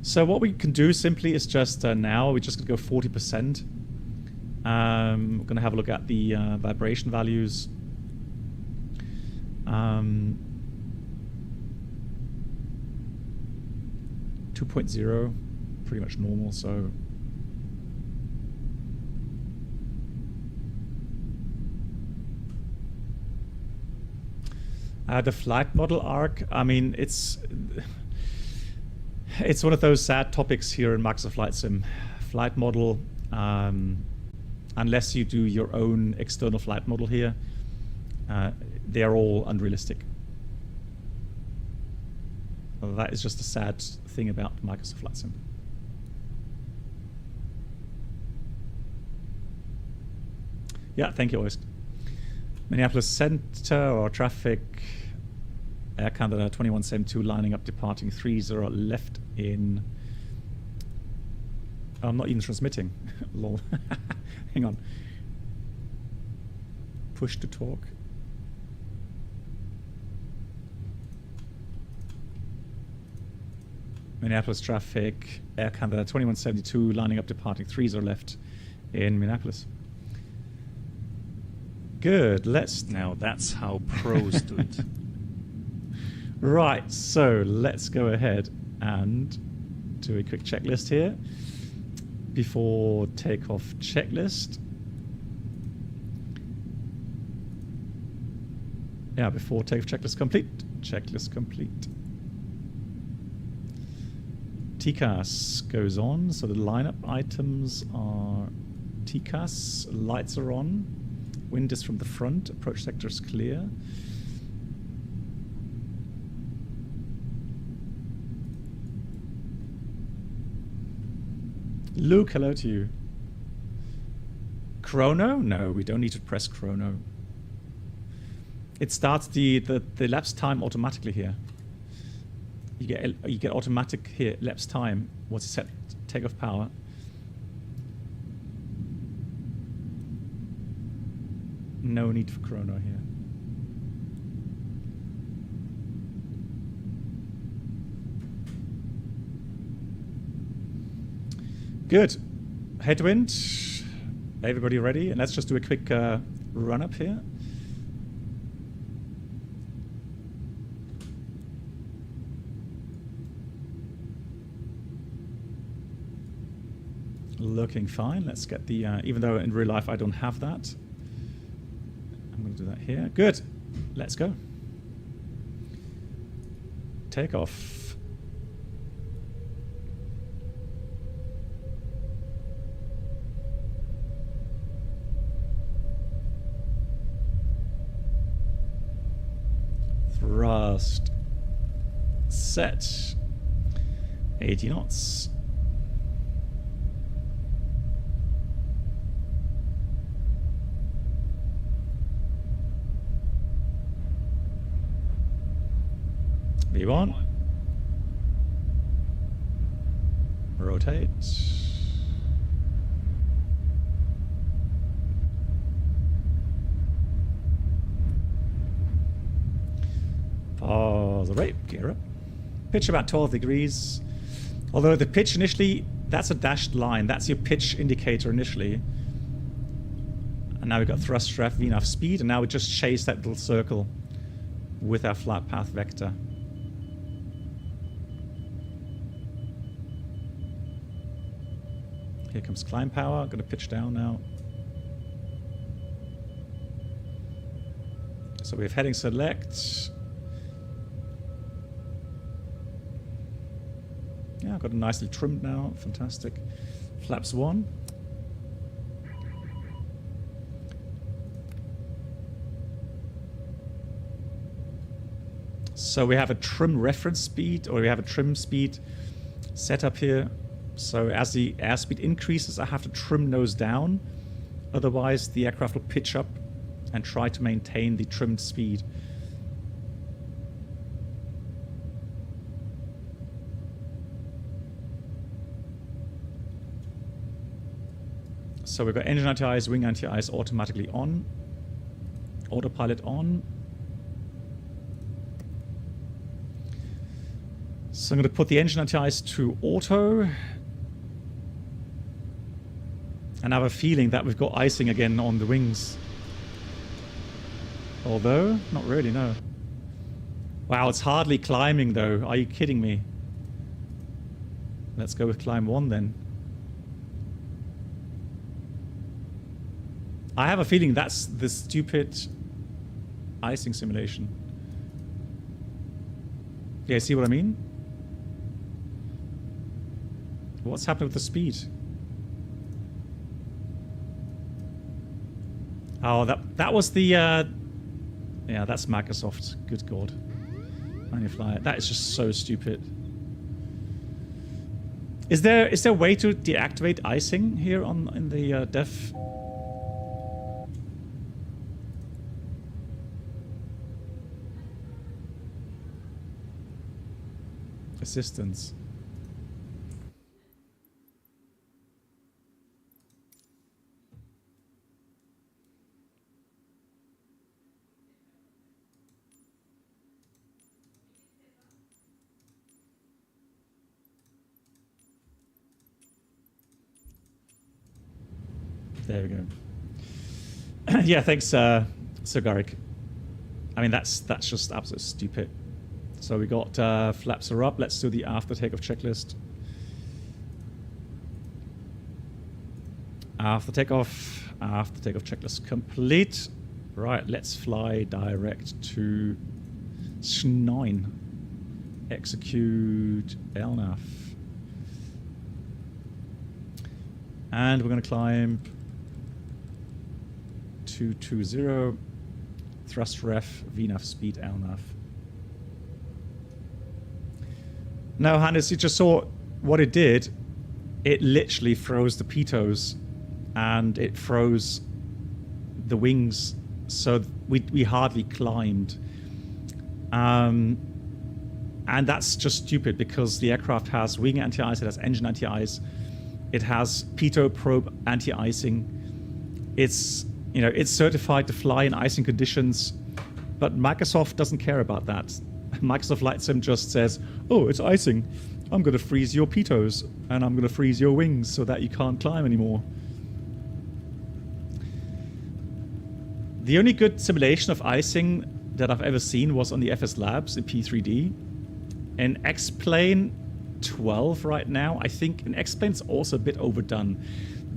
So what we can do simply is just now we're just gonna go 40%. We're gonna have a look at the vibration values. 2.0, pretty much normal. So the flight model arc. I mean, it's one of those sad topics here in Microsoft Flight Sim. Flight model, unless you do your own external flight model here, they're all unrealistic. Well, that is just a sad thing about Microsoft Flight Sim. Yeah, thank you, Oyst. Minneapolis Center or traffic. Air Canada 2172 lining up, departing 30 left in... Oh, I'm not even transmitting. Lol. Hang on. Push to talk. Minneapolis traffic. Air Canada 2172 lining up, departing 30 left in Minneapolis. Good. Now that's how pros do it. Right, so let's go ahead and do a quick checklist here. Before takeoff checklist. Yeah, before takeoff checklist complete. Checklist complete. TCAS goes on, so the lineup items are TCAS, lights are on, wind is from the front, approach sector is clear. Luke, hello to you. Chrono? No, we don't need to press chrono. It starts the lapse time automatically here. You get automatic here lapse time once you set takeoff power. No need for chrono here. Good. Headwind. Everybody ready? And let's just do a quick run up here. Looking fine. Let's get the, even though in real life I don't have that. I'm going to do that here. Good. Let's go. Takeoff. Thrust. Set. 80 knots. V1. Rotate. miles of rate. Gear up. Pitch about 12 degrees. Although the pitch initially, that's a dashed line. That's your pitch indicator initially. And now we've got thrust ref, VNAV speed, and now we just chase that little circle with our flat path vector. Here comes climb power. I'm going to pitch down now. So we have heading select. Yeah, I've got a nicely trimmed now. Fantastic. Flaps 1. So we have a trim reference speed, or we have a trim speed set up here. So as the airspeed increases, I have to trim nose down. Otherwise, the aircraft will pitch up and try to maintain the trimmed speed. So we've got engine anti-ice, wing anti-ice automatically on. Autopilot on. So I'm going to put the engine anti-ice to auto. And I have a feeling that we've got icing again on the wings. Although, not really, no. Wow, it's hardly climbing though. Are you kidding me? Let's go with climb 1 then. I have a feeling that's the stupid icing simulation. Yeah, see what I mean? What's happening with the speed? Oh, that was the... yeah, that's Microsoft. Good God. Fly. That is just so stupid. Is there a way to deactivate icing here in the dev? Assistance. There we go. Yeah, thanks, Sir Garrick. I mean, that's just absolutely stupid. So we got flaps are up. Let's do the after takeoff checklist. After takeoff checklist complete. Right, let's fly direct to 9. Execute LNAV. And we're going to climb 220, thrust ref, VNAV speed, LNAV. Now, Hannes, you just saw what it did. It literally froze the pitos and it froze the wings, so we hardly climbed. And that's just stupid because the aircraft has wing anti-ice, it has engine anti-ice, it has pitot probe anti-icing. It's certified to fly in icing conditions, but Microsoft doesn't care about that. Microsoft Flight Sim just says, oh, it's icing. I'm going to freeze your pitos and I'm going to freeze your wings so that you can't climb anymore. The only good simulation of icing that I've ever seen was on the FS Labs in P3D. In X-Plane 12 right now, I think in X-Plane's also a bit overdone.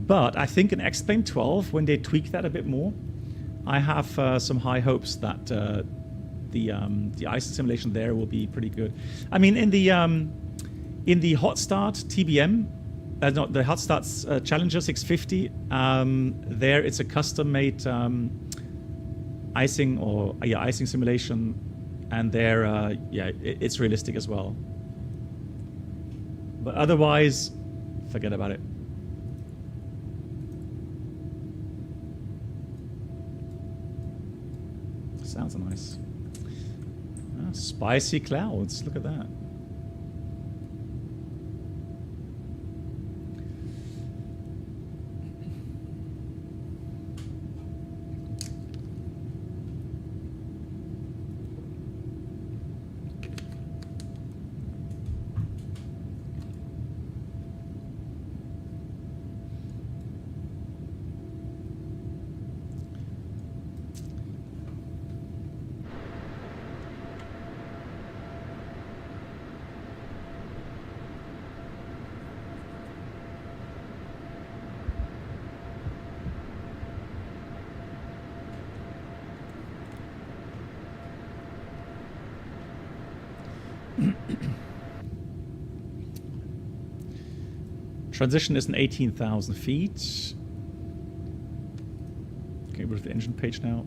But I think in X-Plane 12, when they tweak that a bit more, I have some high hopes that the icing simulation there will be pretty good. I mean, in the Hot Start TBM, the Hot Start's Challenger 650, there it's a custom-made icing or icing simulation, and there, it's realistic as well. But otherwise, forget about it. Sounds nice. Spicy clouds. Look at that. Transition is in 18,000 feet. Okay, we're at the engine page now.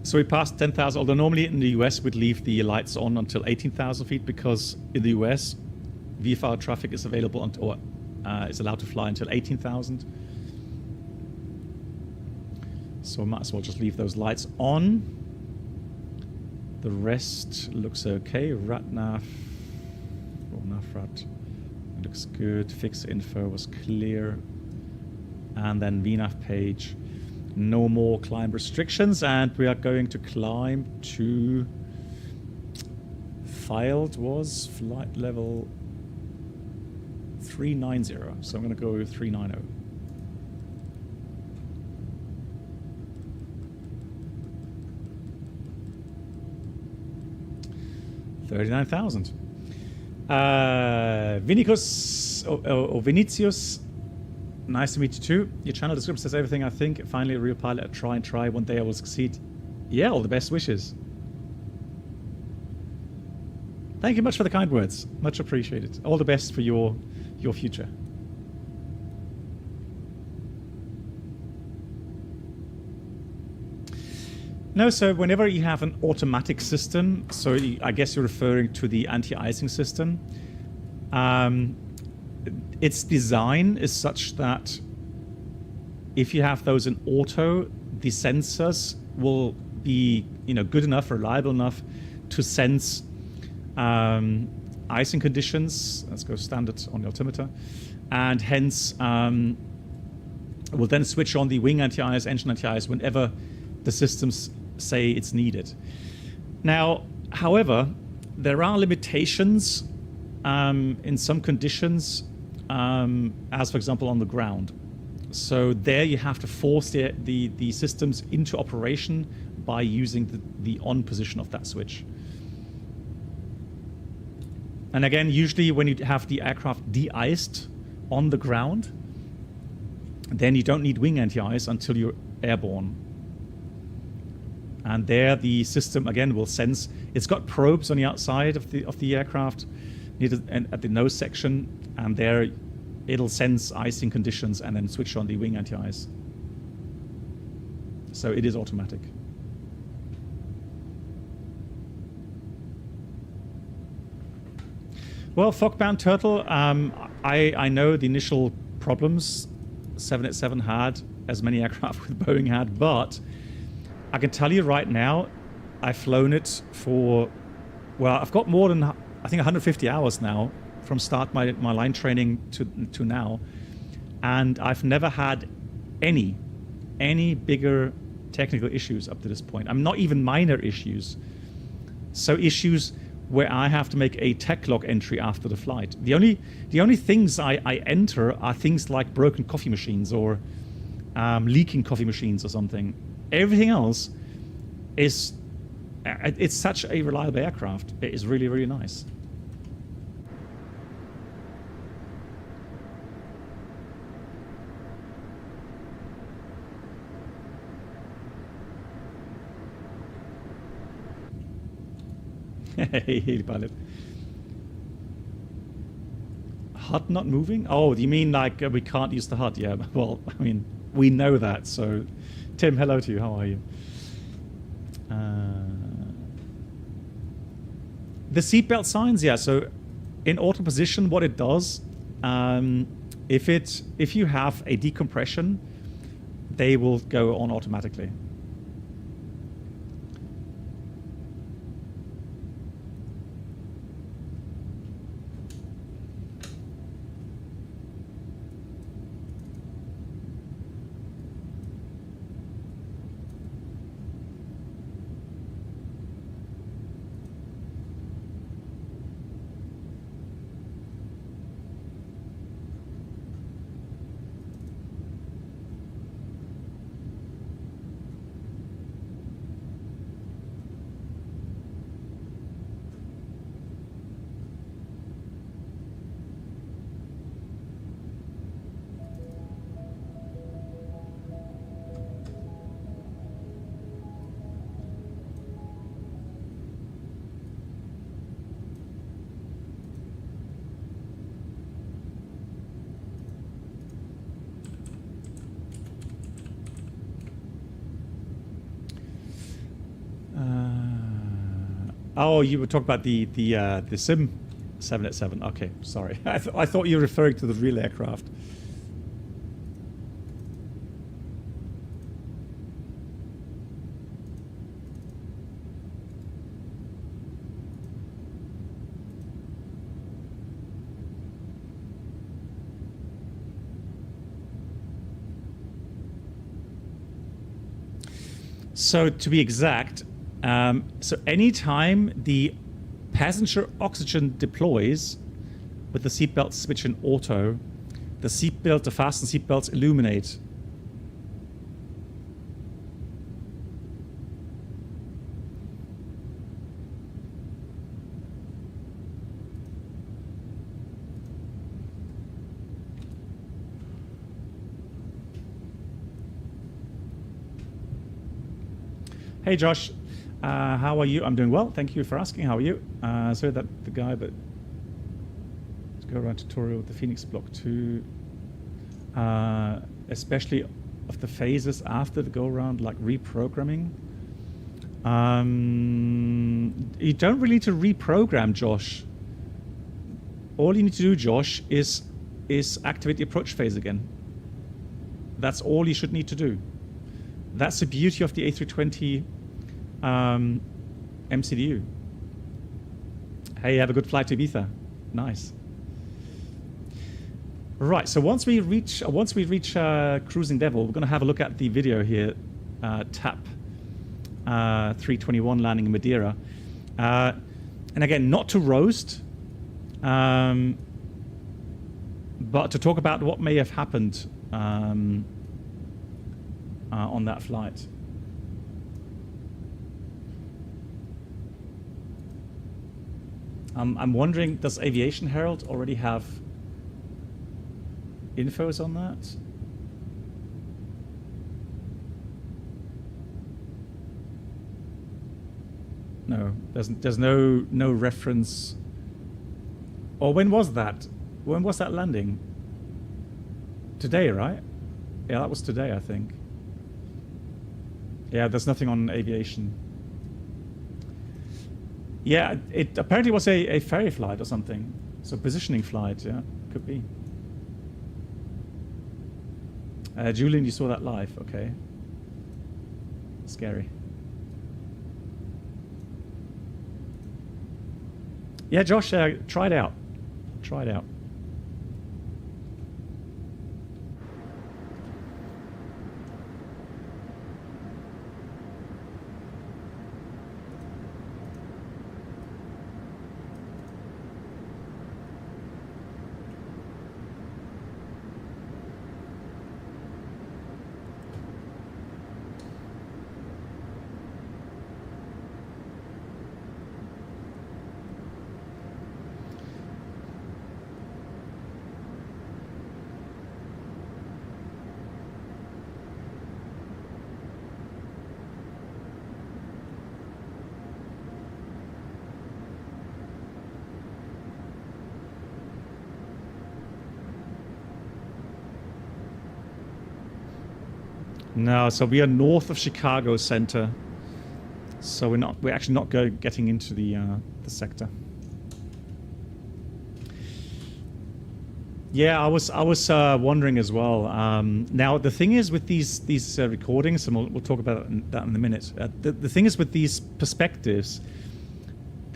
So we passed 10,000, although normally in the US we'd leave the lights on until 18,000 feet because in the US VFR traffic is available or is allowed to fly until 18,000. So I might as well just leave those lights on. The rest looks okay. RATNAV, or NAVRAT, looks good. Fix info was clear. And then VNAV page. No more climb restrictions, and we are going to climb to filed was flight level 390. So I'm going to go with 390. $39,000. Vinicius. Nice to meet you too. Your channel description says everything I think. Finally, a real pilot. Try and try. One day I will succeed. Yeah, all the best wishes. Thank you much for the kind words. Much appreciated. All the best for your future. No, so whenever you have an automatic system, so I guess you're referring to the anti-icing system. Its design is such that if you have those in auto, the sensors will be, good enough, reliable enough to sense icing conditions. Let's go standard on the altimeter, and hence will then switch on the wing anti-ice, engine anti-ice whenever the systems say it's needed. Now, however, there are limitations in some conditions. As for example on the ground. So there you have to force the systems into operation by using the on position of that switch. And again, usually when you have the aircraft de-iced on the ground, then you don't need wing anti-ice until you're airborne. And there the system again will sense. It's got probes on the outside of the aircraft at the nose section, and there it'll sense icing conditions and then switch on the wing anti-ice. So it is automatic. Well, fog-bound turtle, I know the initial problems 787 had, as many aircraft with Boeing had, but I can tell you right now, I've flown it for, well, I've got more than, I think 150 hours now from start my line training to now, and I've never had any bigger technical issues up to this point. I'm not even minor issues. So issues where I have to make a tech log entry after the flight. The only things I enter are things like broken coffee machines or leaking coffee machines or something. Everything else is, it's such a reliable aircraft. It is really, really nice. Hey, pilot. HUD not moving? Oh, you mean like we can't use the HUD? Yeah, well, I mean, we know that. So, Tim, hello to you. How are you? The seatbelt signs, yeah. So, in auto position, what it does, if you have a decompression, they will go on automatically. Oh, you were talking about the Sim 787. Okay, sorry. I thought you were referring to the real aircraft. So to be exact, so anytime the passenger oxygen deploys with the seatbelt switch in auto, the fasten seatbelts illuminate. Hey Josh, how are you? I'm doing well, thank you for asking. How are you? So that the guy, but let's go around tutorial with the Phoenix Block 2, especially of the phases after the go around, like reprogramming. You don't really need to reprogram, Josh. All you need to do, Josh, is activate the approach phase again. That's all you should need to do. That's the beauty of the A320 MCDU. Hey, have a good flight to Ibiza. Nice. Right. So once we reach cruising level, we're going to have a look at the video here. TAP 321 landing in Madeira, and again, not to roast, but to talk about what may have happened on that flight. I'm wondering, does Aviation Herald already have infos on that? No, there's no reference. Or when was that? When was that landing? Today, right? Yeah, that was today, I think. Yeah, there's nothing on aviation. Yeah, it apparently was a ferry flight or something. So positioning flight, yeah, could be. Julian, you saw that live, okay. Scary. Yeah, Josh, try it out. Try it out. No, so we are north of Chicago Center. So we're actually not getting into the sector. Yeah, I was wondering as well. Now the thing is with these recordings, and we'll talk about that in a minute. The thing is with these perspectives,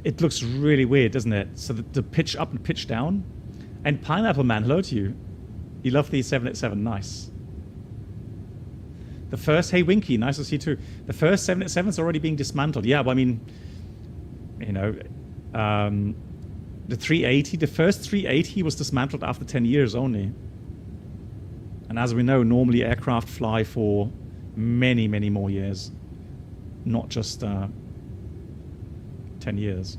it looks really weird, doesn't it? So the pitch up and pitch down. And Pineapple Man, hello to you. You love the 787, nice. The first, hey Winky, nice to see you too. The first 787 is already being dismantled. Yeah, well, I mean, you know, the 380, the first 380 was dismantled after 10 years only. And as we know, normally aircraft fly for many, many more years, not just 10 years.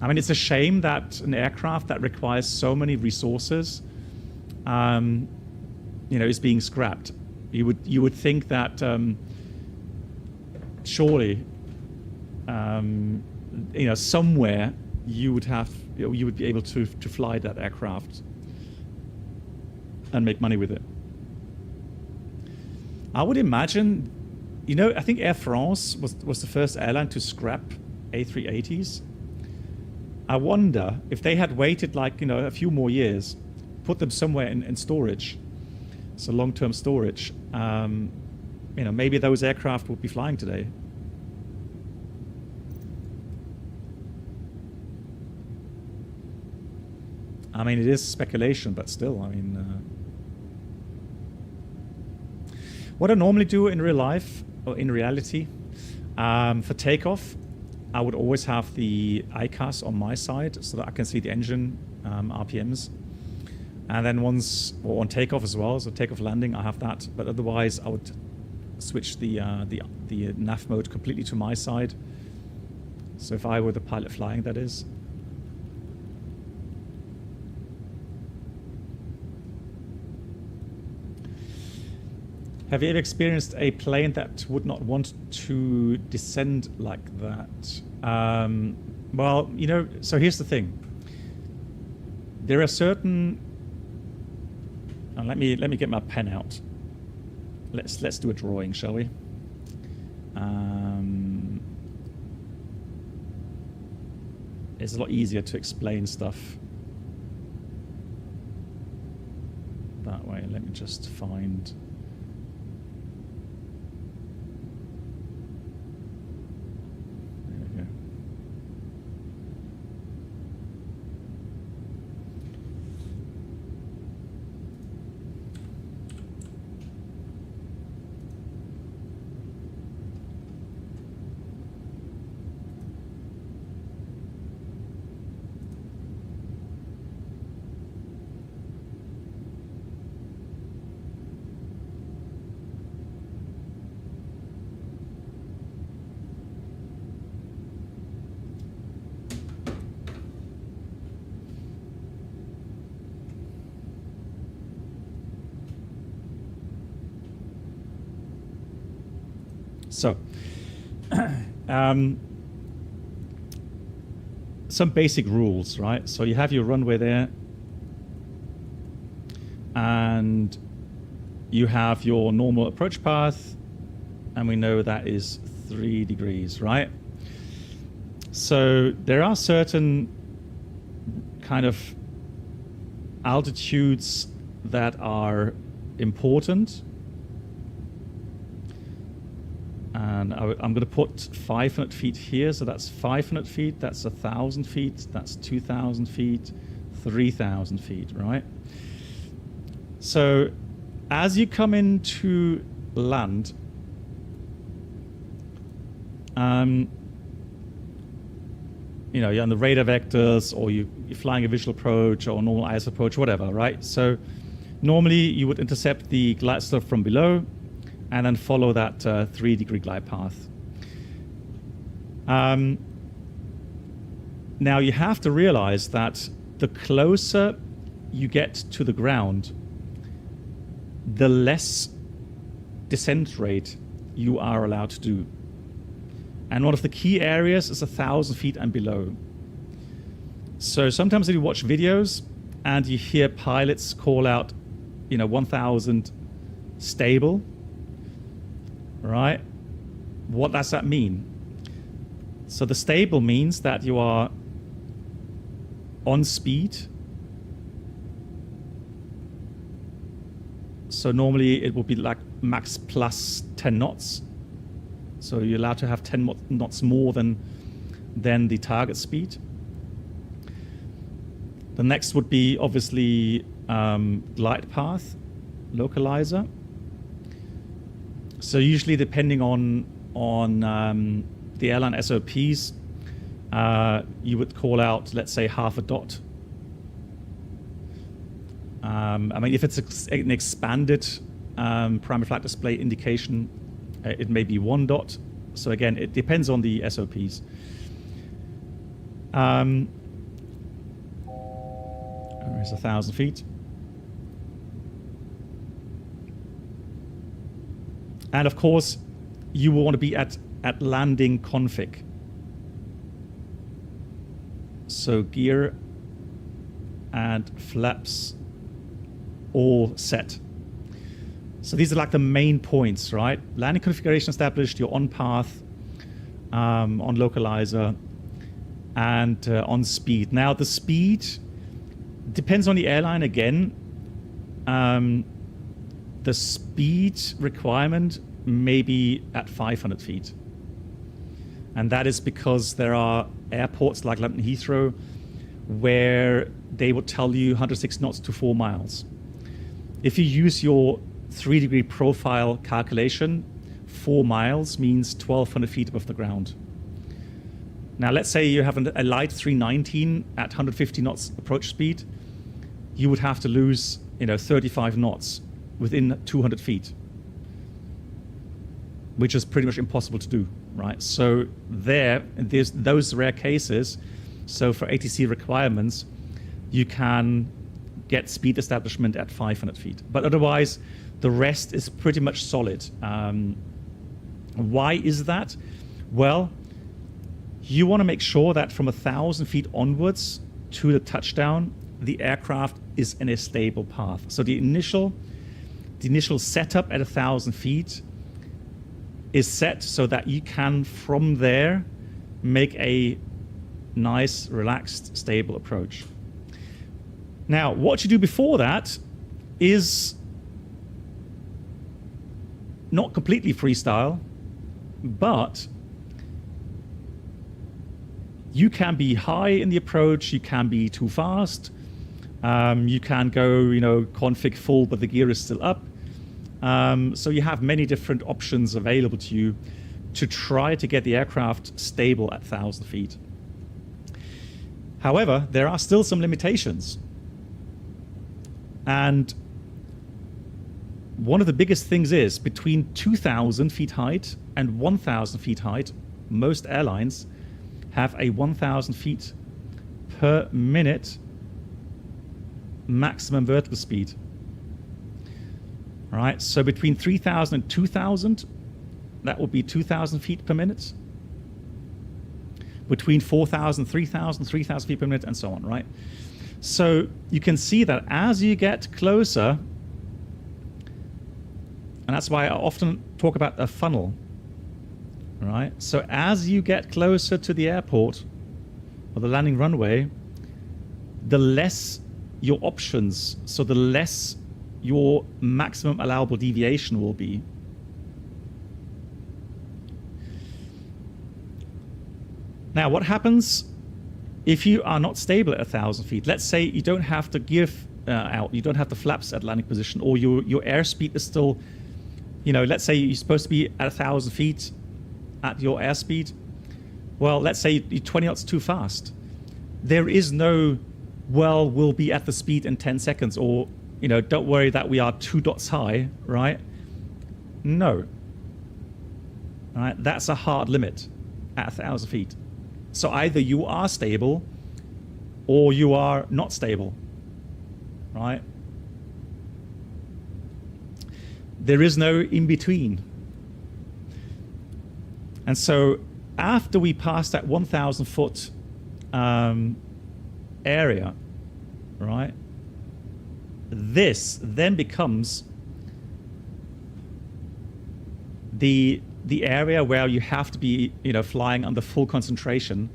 I mean, it's a shame that an aircraft that requires so many resources, you know, is being scrapped. You would think that surely, you know, somewhere you would be able to fly that aircraft and make money with it. I would imagine You know, I think Air France was the first airline to scrap A380s. I wonder if they had waited like, you know, a few more years, put them somewhere in storage, so long-term storage, you know, maybe those aircraft would be flying today. I mean, it is speculation, but still, I mean, what I normally do in real life, or in reality, for takeoff, I would always have the ICAS on my side so that I can see the engine RPMs. And then once, or on takeoff as well, so takeoff landing, I have that. But otherwise, I would switch the nav mode completely to my side. So if I were the pilot flying, that is. Have you ever experienced a plane that would not want to descend like that? Well, you know, so here's the thing. There are certain. Let me get my pen out. Let's do a drawing, shall we? It's a lot easier to explain stuff that way. Let me just find. So, some basic rules, right? So you have your runway there, and you have your normal approach path, and we know that is 3 degrees, right? So there are certain kind of altitudes that are important. And I'm going to put 500 feet here, so that's 500 feet, that's 1,000 feet, that's 2,000 feet, 3,000 feet, right? So as you come into land, you know, you're on the radar vectors, or you're flying a visual approach or normal IS approach, whatever, right? So normally you would intercept the glide slope from below, and then follow that 3-degree glide path. Now you have to realize that the closer you get to the ground, the less descent rate you are allowed to do. And one of the key areas is 1,000 feet and below. So sometimes if you watch videos and you hear pilots call out, you know, 1,000 stable, right? What does that mean? So the stable means that you are on speed. So normally it will be like max plus 10 knots. So you're allowed to have 10 knots more than the target speed. The next would be obviously glide path localizer. So usually, depending on the airline SOPs, you would call out, let's say, half a dot. I mean, if it's an expanded primary flight display indication, it may be 1 dot. So again, it depends on the SOPs. There's 1,000 feet. And of course, you will want to be at landing config. So gear and flaps all set. So these are like the main points, right? Landing configuration established, you're on path, on localizer, and on speed. Now the speed depends on the airline again. The speed requirement may be at 500 feet. And that is because there are airports like London Heathrow where they will tell you 106 knots to 4 miles. If you use your 3-degree profile calculation, 4 miles means 1,200 feet above the ground. Now, let's say you have a light 319 at 150 knots approach speed. You would have to lose, 35 knots within 200 feet, which is pretty much impossible to do, right? So there's those rare cases. So for ATC requirements, you can get speed establishment at 500 feet. But otherwise, the rest is pretty much solid. Why is that? Well, you want to make sure that from 1,000 feet onwards to the touchdown, the aircraft is in a stable path. So the initial setup at 1,000 feet is set so that you can, from there, make a nice, relaxed, stable approach. Now, what you do before that is not completely freestyle, but you can be high in the approach, you can be too fast, you can go, config full, but the gear is still up. So you have many different options available to you to try to get the aircraft stable at 1,000 feet. However, there are still some limitations. And one of the biggest things is between 2,000 feet height and 1,000 feet height, most airlines have a 1,000 feet per minute maximum vertical speed. All right, so between 3,000 and 2,000, that will be 2,000 feet per minute. Between 4,000, 3,000, 3,000 feet per minute, and so on, right? So you can see that as you get closer, and that's why I often talk about a funnel, right? So as you get closer to the airport or the landing runway, the less your options, so the less your maximum allowable deviation will be. Now, what happens if you are not stable at 1,000 feet? Let's say you don't have to give out, you don't have the flaps at landing position, or your airspeed is still, let's say you're supposed to be at 1,000 feet at your airspeed. Well, let's say you're 20 knots too fast. There is no, well, we'll be at the speed in 10 seconds, or, don't worry that we are 2 dots high, right? No. All right, that's a hard limit at 1,000 feet. So either you are stable or you are not stable, right? There is no in between. And so after we pass that 1,000 foot area, right, this then becomes the area where you have to be, flying under full concentration,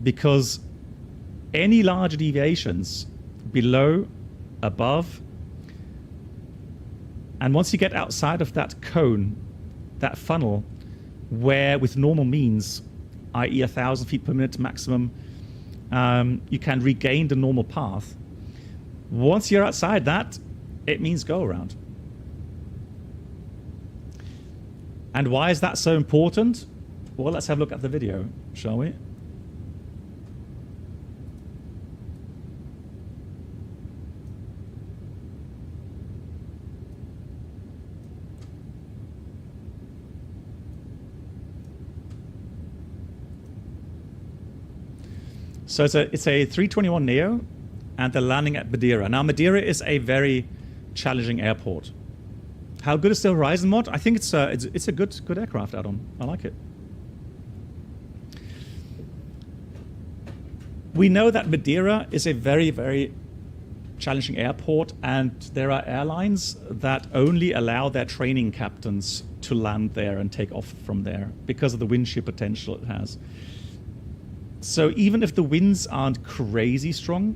because any larger deviations below, above, and once you get outside of that cone, that funnel, where with normal means, i.e. 1,000 feet per minute maximum, you can regain the normal path. Once you're outside that, it means go around. And why is that so important? Well, let's have a look at the video, shall we? So it's a 321neo, and they're landing at Madeira. Now, Madeira is a very challenging airport. How good is the Horizon mod? I think it's a good aircraft add-on. I like it. We know that Madeira is a very, very challenging airport, and there are airlines that only allow their training captains to land there and take off from there because of the wind shear potential it has. So even if the winds aren't crazy strong,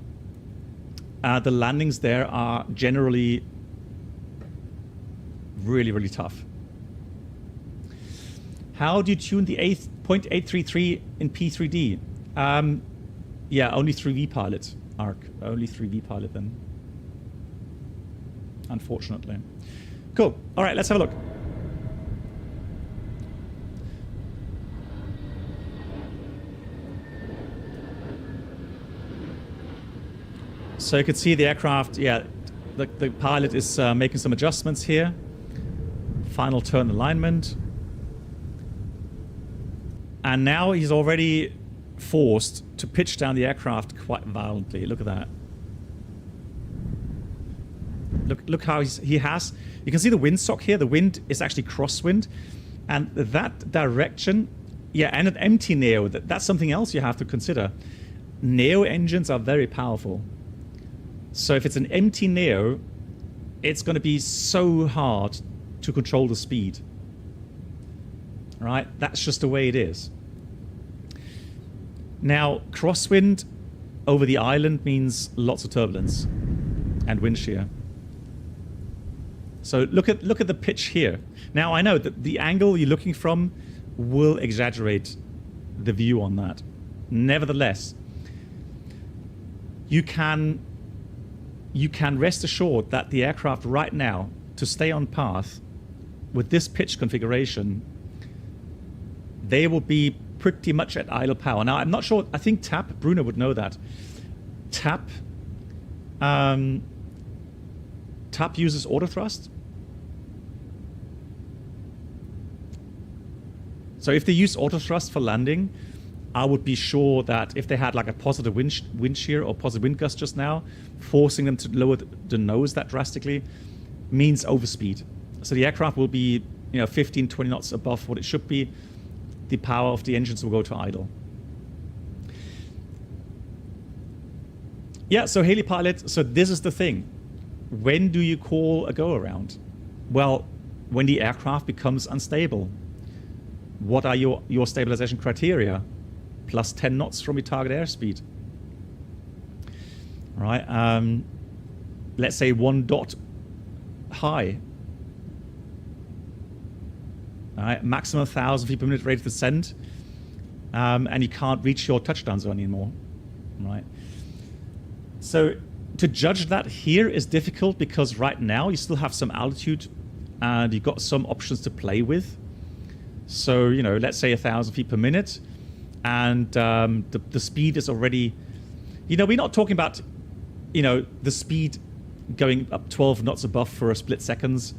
the landings there are generally really, really tough. How do you tune the 0.833 in P3D? Yeah, only 3V pilot, ARC. Only 3V pilot then. Unfortunately. Cool. All right, let's have a look. So you can see the aircraft, yeah, the pilot is making some adjustments here. Final turn alignment. And now he's already forced to pitch down the aircraft quite violently. Look at that. Look how he has. You can see the windsock here. The wind is actually crosswind. And that direction, yeah, and an empty neo, that's something else you have to consider. Neo engines are very powerful. So if it's an empty neo, it's going to be so hard to control the speed. Right? That's just the way it is. Now, crosswind over the island means lots of turbulence and wind shear. So look at the pitch here. Now, I know that the angle you're looking from will exaggerate the view on that. Nevertheless, you can rest assured that the aircraft right now, to stay on path with this pitch configuration, they will be pretty much at idle power. Now, I'm not sure. I think TAP, Bruno would know that. TAP uses autothrust. So if they use autothrust for landing, I would be sure that if they had like a positive wind shear or positive wind gust just now, forcing them to lower the nose that drastically means overspeed. So the aircraft will be, 15, 20 knots above what it should be. The power of the engines will go to idle. Yeah, so heli pilot, so this is the thing. When do you call a go around? Well, when the aircraft becomes unstable. What are your stabilization criteria? Plus 10 knots from your target airspeed. All right, let's say 1 dot high. All right, maximum 1,000 feet per minute rate of descent, and you can't reach your touchdown zone anymore. All right. So to judge that here is difficult because right now you still have some altitude and you've got some options to play with. So, let's say 1,000 feet per minute, and the speed is already, we're not talking about, the speed going up 12 knots above for a split seconds.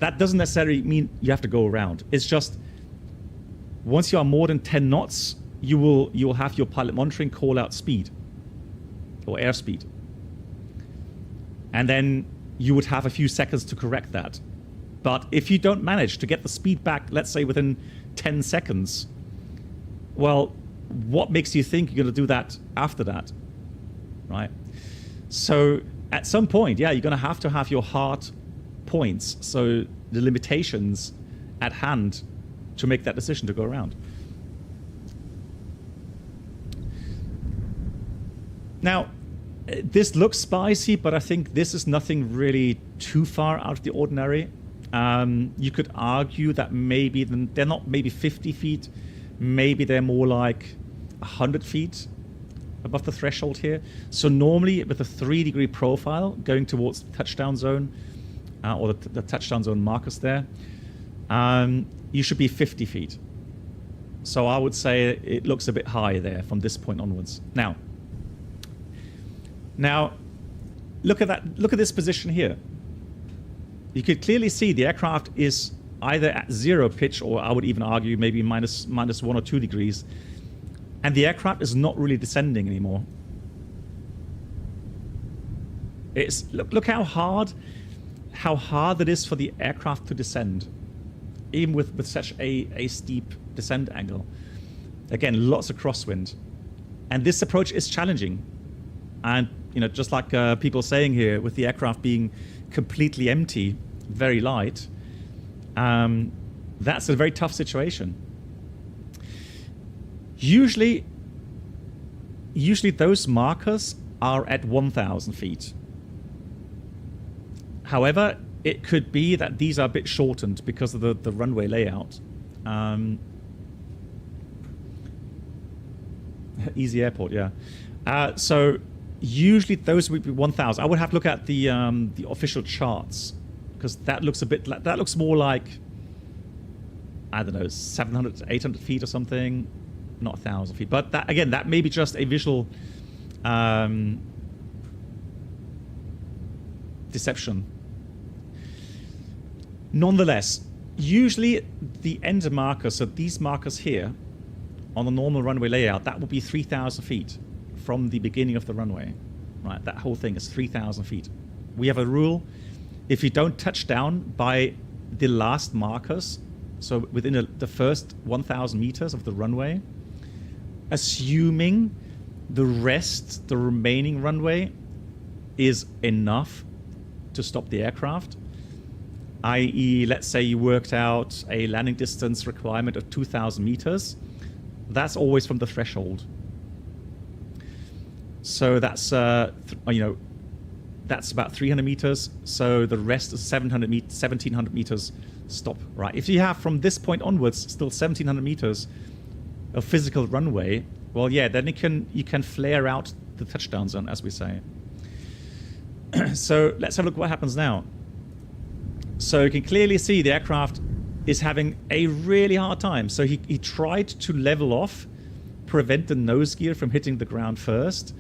That doesn't necessarily mean you have to go around. It's just once you are more than 10 knots, you will have your pilot monitoring call out speed or airspeed. And then you would have a few seconds to correct that. But if you don't manage to get the speed back, let's say within 10 seconds, well, what makes you think you're going to do that after that, right? So at some point, yeah, you're going to have your hard points, so the limitations at hand to make that decision to go around. Now, this looks spicy, but I think this is nothing really too far out of the ordinary. You could argue that maybe they're not maybe 50 feet, maybe they're more like 100 feet above the threshold here. So normally with a 3-degree profile going towards the touchdown zone, or the touchdown zone markers there, you should be 50 feet. So I would say it looks a bit high there from this point onwards. Now, look at that. Look at this position here. You could clearly see the aircraft is either at 0 pitch, or I would even argue maybe minus 1 or 2 degrees, and the aircraft is not really descending anymore. It's look how hard it is for the aircraft to descend, even with such a steep descent angle. Again, lots of crosswind, and this approach is challenging, and you know, just like people saying here, with the aircraft being completely empty, very light, that's a very tough situation. Usually those markers are at 1,000 feet. However, it could be that these are a bit shortened because of the runway layout. Easy airport, yeah. So usually those would be 1,000. I would have to look at the official charts, because that looks a bit like, that looks more like, I don't know, 700 to 800 feet or something, not 1,000 feet. But that, again, that may be just a visual deception. Nonetheless, usually the end marker, so these markers here on the normal runway layout, that will be 3,000 feet from the beginning of the runway. Right, that whole thing is 3,000 feet. We have a rule: if you don't touch down by the last markers, so within the first 1,000 meters of the runway, assuming the rest, the remaining runway, is enough to stop the aircraft, i.e., let's say you worked out a landing distance requirement of 2,000 meters, that's always from the threshold. So that's, you know, that's about 300 meters. So the rest is 1,700 meters stop, right? If you have from this point onwards still 1,700 meters of physical runway, well, yeah, then you can flare out the touchdown zone, as we say. So let's have a look what happens now. So you can clearly see the aircraft is having a really hard time. So he tried to level off, prevent the nose gear from hitting the ground first,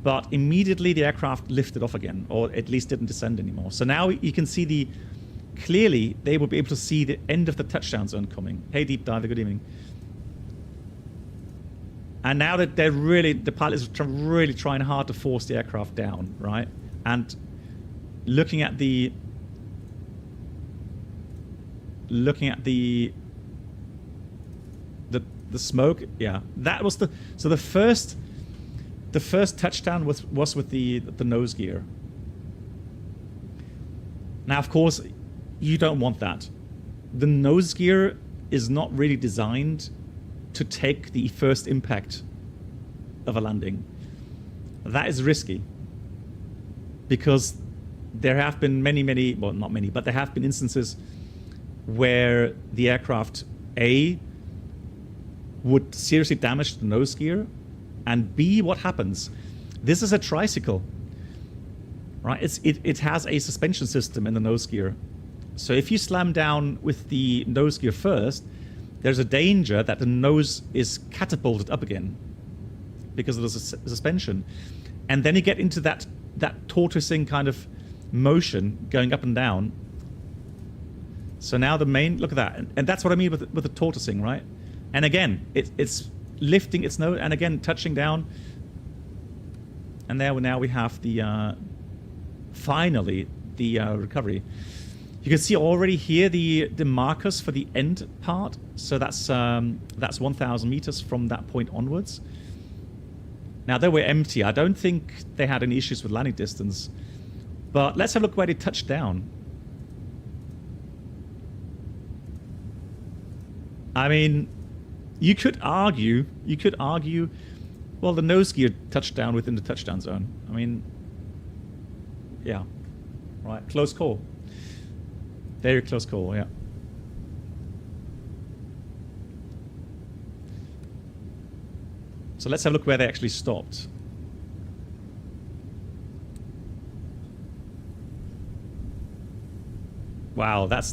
but immediately the aircraft lifted off again, or at least didn't descend anymore. So now you can see clearly they will be able to see the end of the touchdown zone coming. Hey, deep diver, good evening. And now that they're really, the pilots are really trying hard to force the aircraft down, right? And looking at the smoke, yeah, that was the first touchdown was with the nose gear. Now, of course, you don't want that. The nose gear is not really designed to take the first impact of a landing. That is risky, because there have been many, well, not many, but there have been instances where the aircraft A would seriously damage the nose gear, and B, what happens? This is a tricycle, right? It has a suspension system in the nose gear. So if you slam down with the nose gear first, there's a danger that the nose is catapulted up again because of the suspension. And then you get into that tortoising kind of motion going up and down. So now the main, look at that. And that's what I mean with the tortoising, right? And again, it's lifting its nose and again touching down. And there now we have the, finally, the recovery. You can see already here the markers for the end part. So that's 1,000 meters from that point onwards. Now they were empty. I don't think they had any issues with landing distance. But let's have a look where they touched down. I mean, you could argue, well, the nose gear touched down within the touchdown zone. I mean, yeah, right, close call. Very close call, yeah. So let's have a look where they actually stopped. Wow, that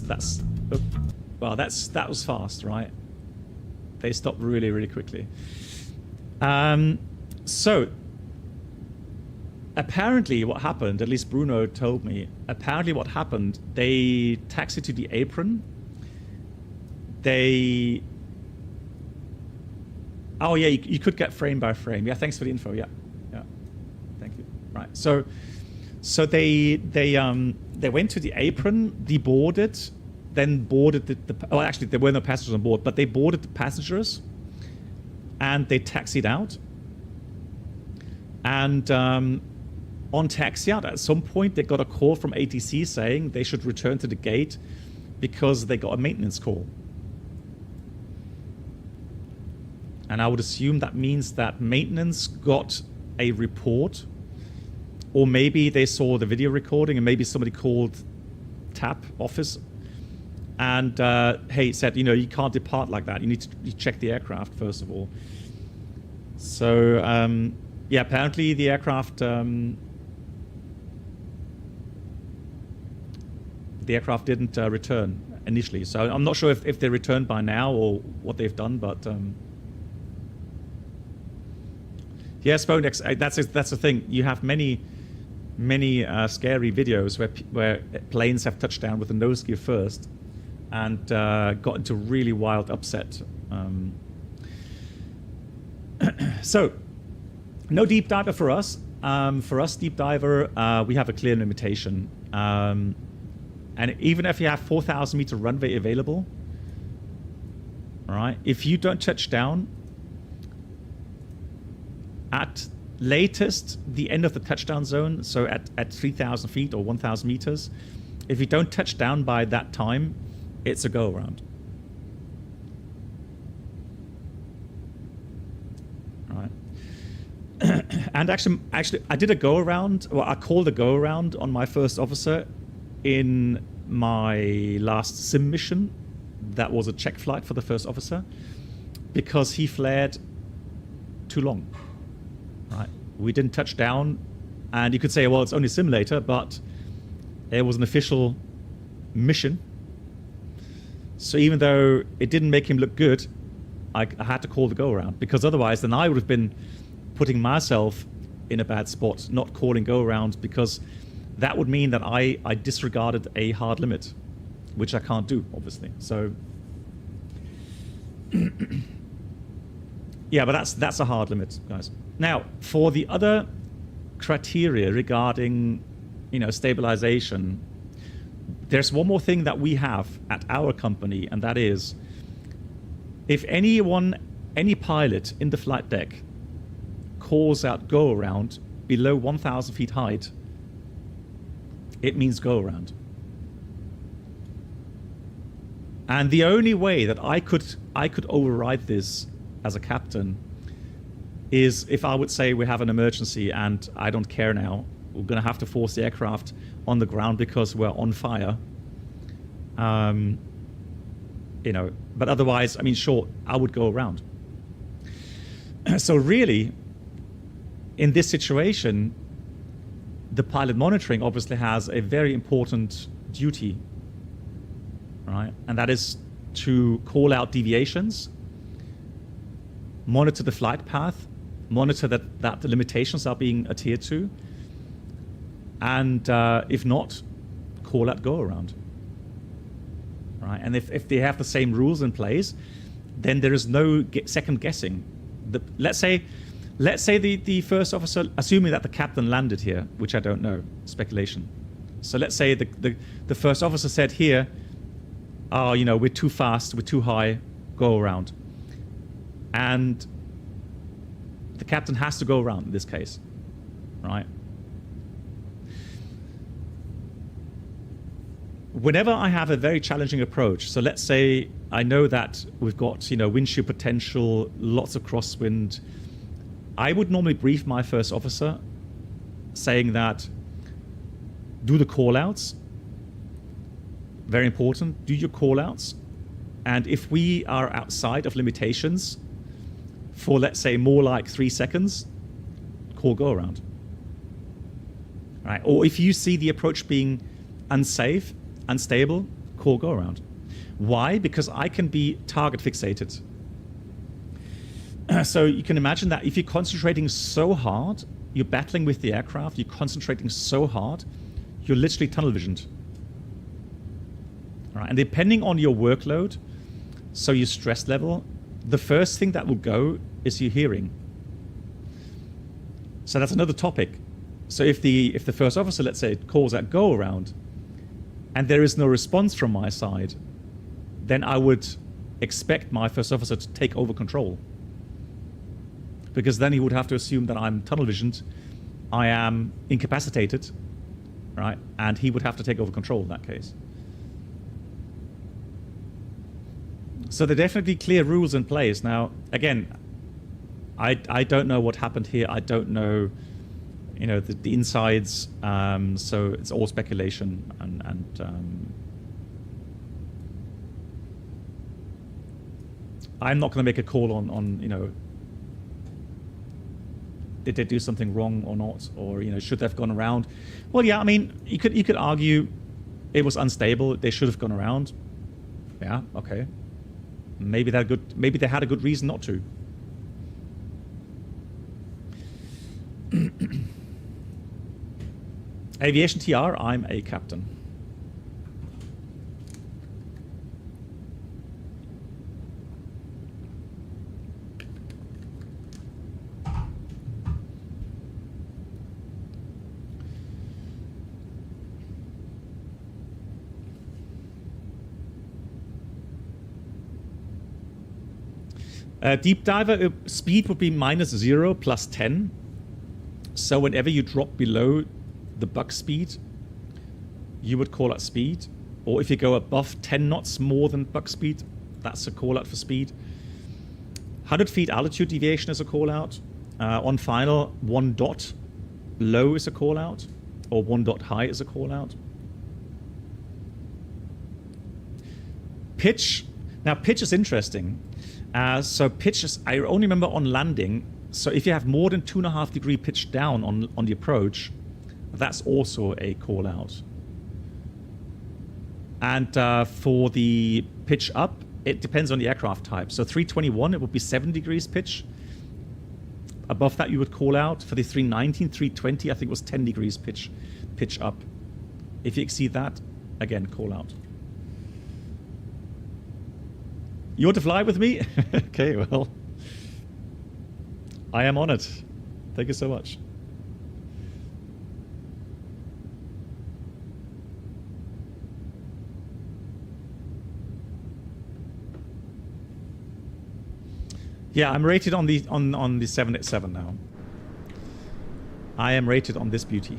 was fast, right? They stopped really, really quickly. So apparently what happened, at least Bruno told me, apparently what happened, they taxied to the apron. Oh yeah, you could get frame by frame. Yeah, thanks for the info. Yeah, thank you. Right, so they went to the apron, deboarded, then boarded well, actually there were no passengers on board, but they boarded the passengers and they taxied out. And on taxi out, at some point they got a call from ATC saying they should return to the gate because they got a maintenance call. And I would assume that means that maintenance got a report, or maybe they saw the video recording and maybe somebody called TAP office and hey, said, you know, you can't depart like that. You need to check the aircraft first of all. So yeah, apparently the aircraft didn't return initially. So I'm not sure if they returned by now or what they've done, but yeah, Sponex, that's the thing. You have many scary videos where planes have touched down with a nose gear first and got into really wild upset. So, no deep diver for us. For us, deep diver, we have a clear limitation. And even if you have 4,000 meter runway available, all right, if you don't touch down, at latest, the end of the touchdown zone, so at 3,000 feet or 1,000 meters, if you don't touch down by that time, it's a go-around. All right. And actually, I did a go-around, well, I called a go-around on my first officer in my last sim mission. That was a check flight for the first officer because he flared too long. Right. We didn't touch down, and you could say, well, it's only a simulator, but it was an official mission. So even though it didn't make him look good, I had to call the go-around, because otherwise then I would have been putting myself in a bad spot, not calling go-around, because that would mean that I disregarded a hard limit, which I can't do, obviously. So yeah, but that's a hard limit, guys. Now, for the other criteria regarding, you know, stabilization, there's one more thing that we have at our company, and that is, if any pilot in the flight deck calls out go around below 1,000 feet height, it means go around. And the only way that I could override this as a captain is if I would say we have an emergency and I don't care now, we're going to have to force the aircraft on the ground because we're on fire. You know, but otherwise, I mean, sure, I would go around. So really, in this situation, the pilot monitoring obviously has a very important duty, right? And that is to call out deviations, monitor the flight path, monitor that the limitations are being adhered to, and if not, call out go around. Right? And if they have the same rules in place, then there is no second guessing. Let's say the first officer, assuming that the captain landed here, which I don't know, speculation. So let's say the first officer said here, oh, you know, we're too fast, we're too high, go around. And the captain has to go around in this case, right? Whenever I have a very challenging approach, so let's say I know that we've got, you know, wind shear potential, lots of crosswind, I would normally brief my first officer saying that do the call-outs, very important, do your call-outs, and if we are outside of limitations for, let's say, more like 3 seconds, call go around. Right? Or if you see the approach being unsafe, unstable, call go around. Why? Because I can be target fixated. So you can imagine that if you're concentrating so hard, you're battling with the aircraft, you're concentrating so hard, you're literally tunnel visioned. Right? And depending on your workload, so your stress level, the first thing that will go is your hearing. So that's another topic. So if the first officer, let's say, calls out go around, and there is no response from my side, then I would expect my first officer to take over control. Because then he would have to assume that I'm tunnel visioned, I am incapacitated, right? And he would have to take over control in that case. So there are definitely clear rules in place. Now, again, I don't know what happened here. I don't know, you know, the insides. So it's all speculation. And I'm not going to make a call on, you know, did they do something wrong or not? Or, you know, should they have gone around? Well, yeah, I mean, you could argue it was unstable. They should have gone around. Yeah, okay. Maybe they had a good reason not to. Aviation TR, I'm a captain. Deep diver speed would be -0 plus 10. So whenever you drop below the buck speed, you would call out speed. Or if you go above 10 knots more than buck speed, that's a call out for speed. 100 feet altitude deviation is a call out. On final, 1 dot low is a call out, or 1 dot high is a call out. Pitch. Now pitch is interesting. So pitch is, I only remember on landing. So if you have more than 2.5 degree pitch down on the approach, that's also a call out. And for the pitch up, it depends on the aircraft type. So 321, it would be 7 degrees pitch. Above that, you would call out. For the 319, 320, I think it was 10 degrees pitch up. If you exceed that, again, call out. You want to fly with me? Okay, well, I am on it. Thank you so much. Yeah, I'm rated on the 787 now. I am rated on this beauty.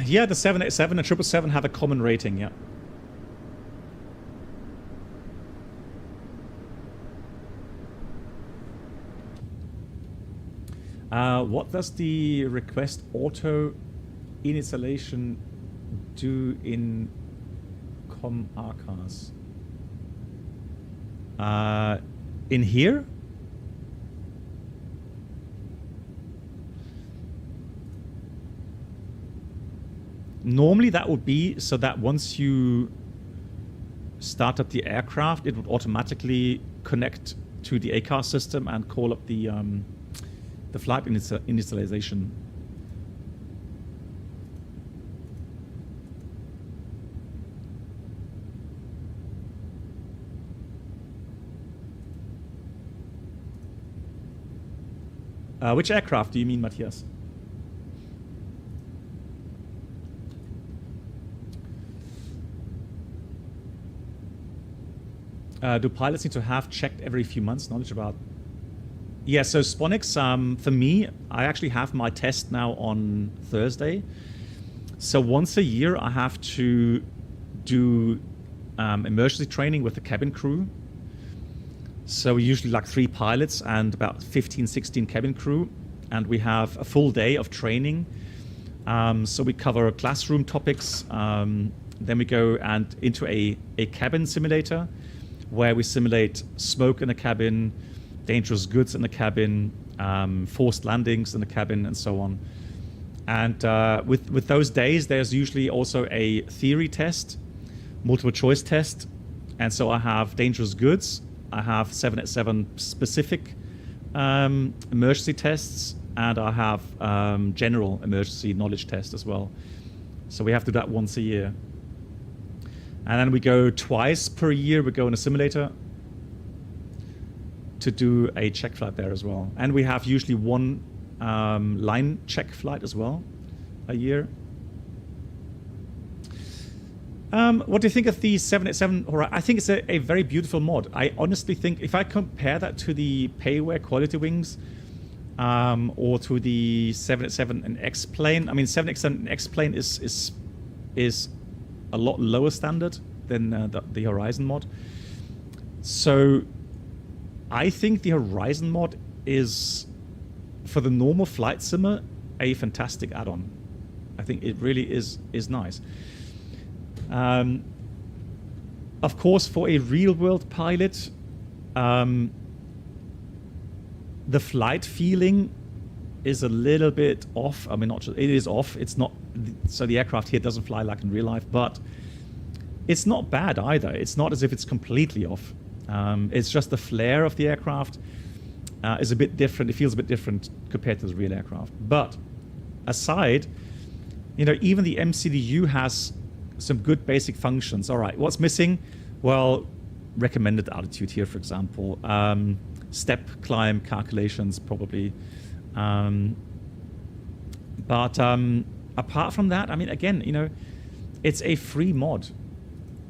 Yeah, the 787 and 777 have a common rating, yeah. What does the request auto initialization do in COM ARCAS? In here? Normally that would be so that once you start up the aircraft, it would automatically connect to the ACARS system and call up the flight initialization. Which aircraft do you mean, Matthias? Do pilots need to have checked every few months knowledge about? Yeah, so Sponics, for me, I actually have my test now on Thursday. So once a year, I have to do emergency training with the cabin crew. So usually like 3 pilots and about 15, 16 cabin crew. And we have a full day of training. So we cover classroom topics. Then we go and into a cabin simulator where we simulate smoke in the cabin, dangerous goods in the cabin, forced landings in the cabin, and so on. And with those days, there's usually also a theory test, multiple choice test. And so I have dangerous goods. I have 787 specific emergency tests, and I have general emergency knowledge test as well. So we have to do that once a year. And then we go twice per year, we go in a simulator to do a check flight there as well. And we have usually 1 line check flight as well a year. What do you think of the 787 Horizon? I think it's a very beautiful mod. I honestly think if I compare that to the Payware Quality Wings or to the 787 and X-Plane, I mean 787 and X-Plane is a lot lower standard than the Horizon mod. So I think the Horizon mod is, for the normal flight simmer, a fantastic add-on. I think it really is nice. Of course, for a real-world pilot, the flight feeling is a little bit off. I mean, not just, it is off. It's not, so the aircraft here doesn't fly like in real life, but it's not bad either. It's not as if it's completely off. It's just the flair of the aircraft is a bit different. It feels a bit different compared to the real aircraft. But aside, you know, even the MCDU has some good basic functions. All right, what's missing? Well, recommended altitude here, for example. Step climb calculations, probably. But apart from that, I mean, again, you know, it's a free mod.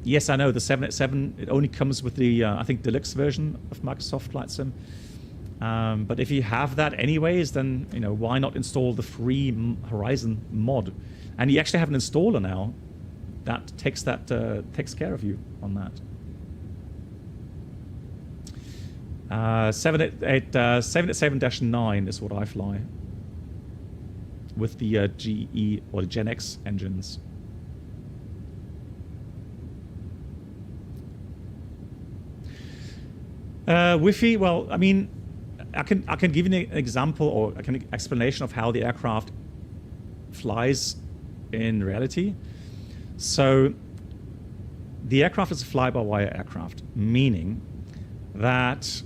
Yes, I know the 787, it only comes with the, I think, deluxe version of Microsoft Flight Sim. But if you have that anyways, then, you know, why not install the free Horizon mod? And you actually have an installer now that takes care of you on that. 787-9 is what I fly with the GE or the Gen X engines. Wi-Fi, well, I mean, I can give you an example or an explanation of how the aircraft flies in reality. So the aircraft is a fly-by-wire aircraft, meaning that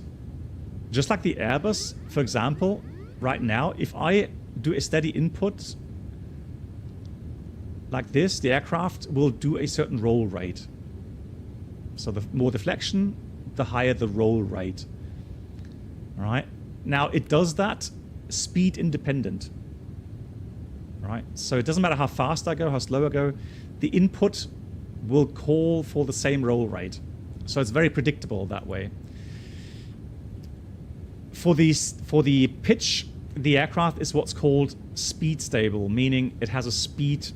just like the Airbus, for example, right now, if I do a steady input like this, the aircraft will do a certain roll rate. So the more deflection, the higher the roll rate. All right. Now it does that speed independent. Right. So it doesn't matter how fast I go, how slow I go, the input will call for the same roll rate. So it's very predictable that way. For the pitch, the aircraft is what's called speed stable, meaning it has a speed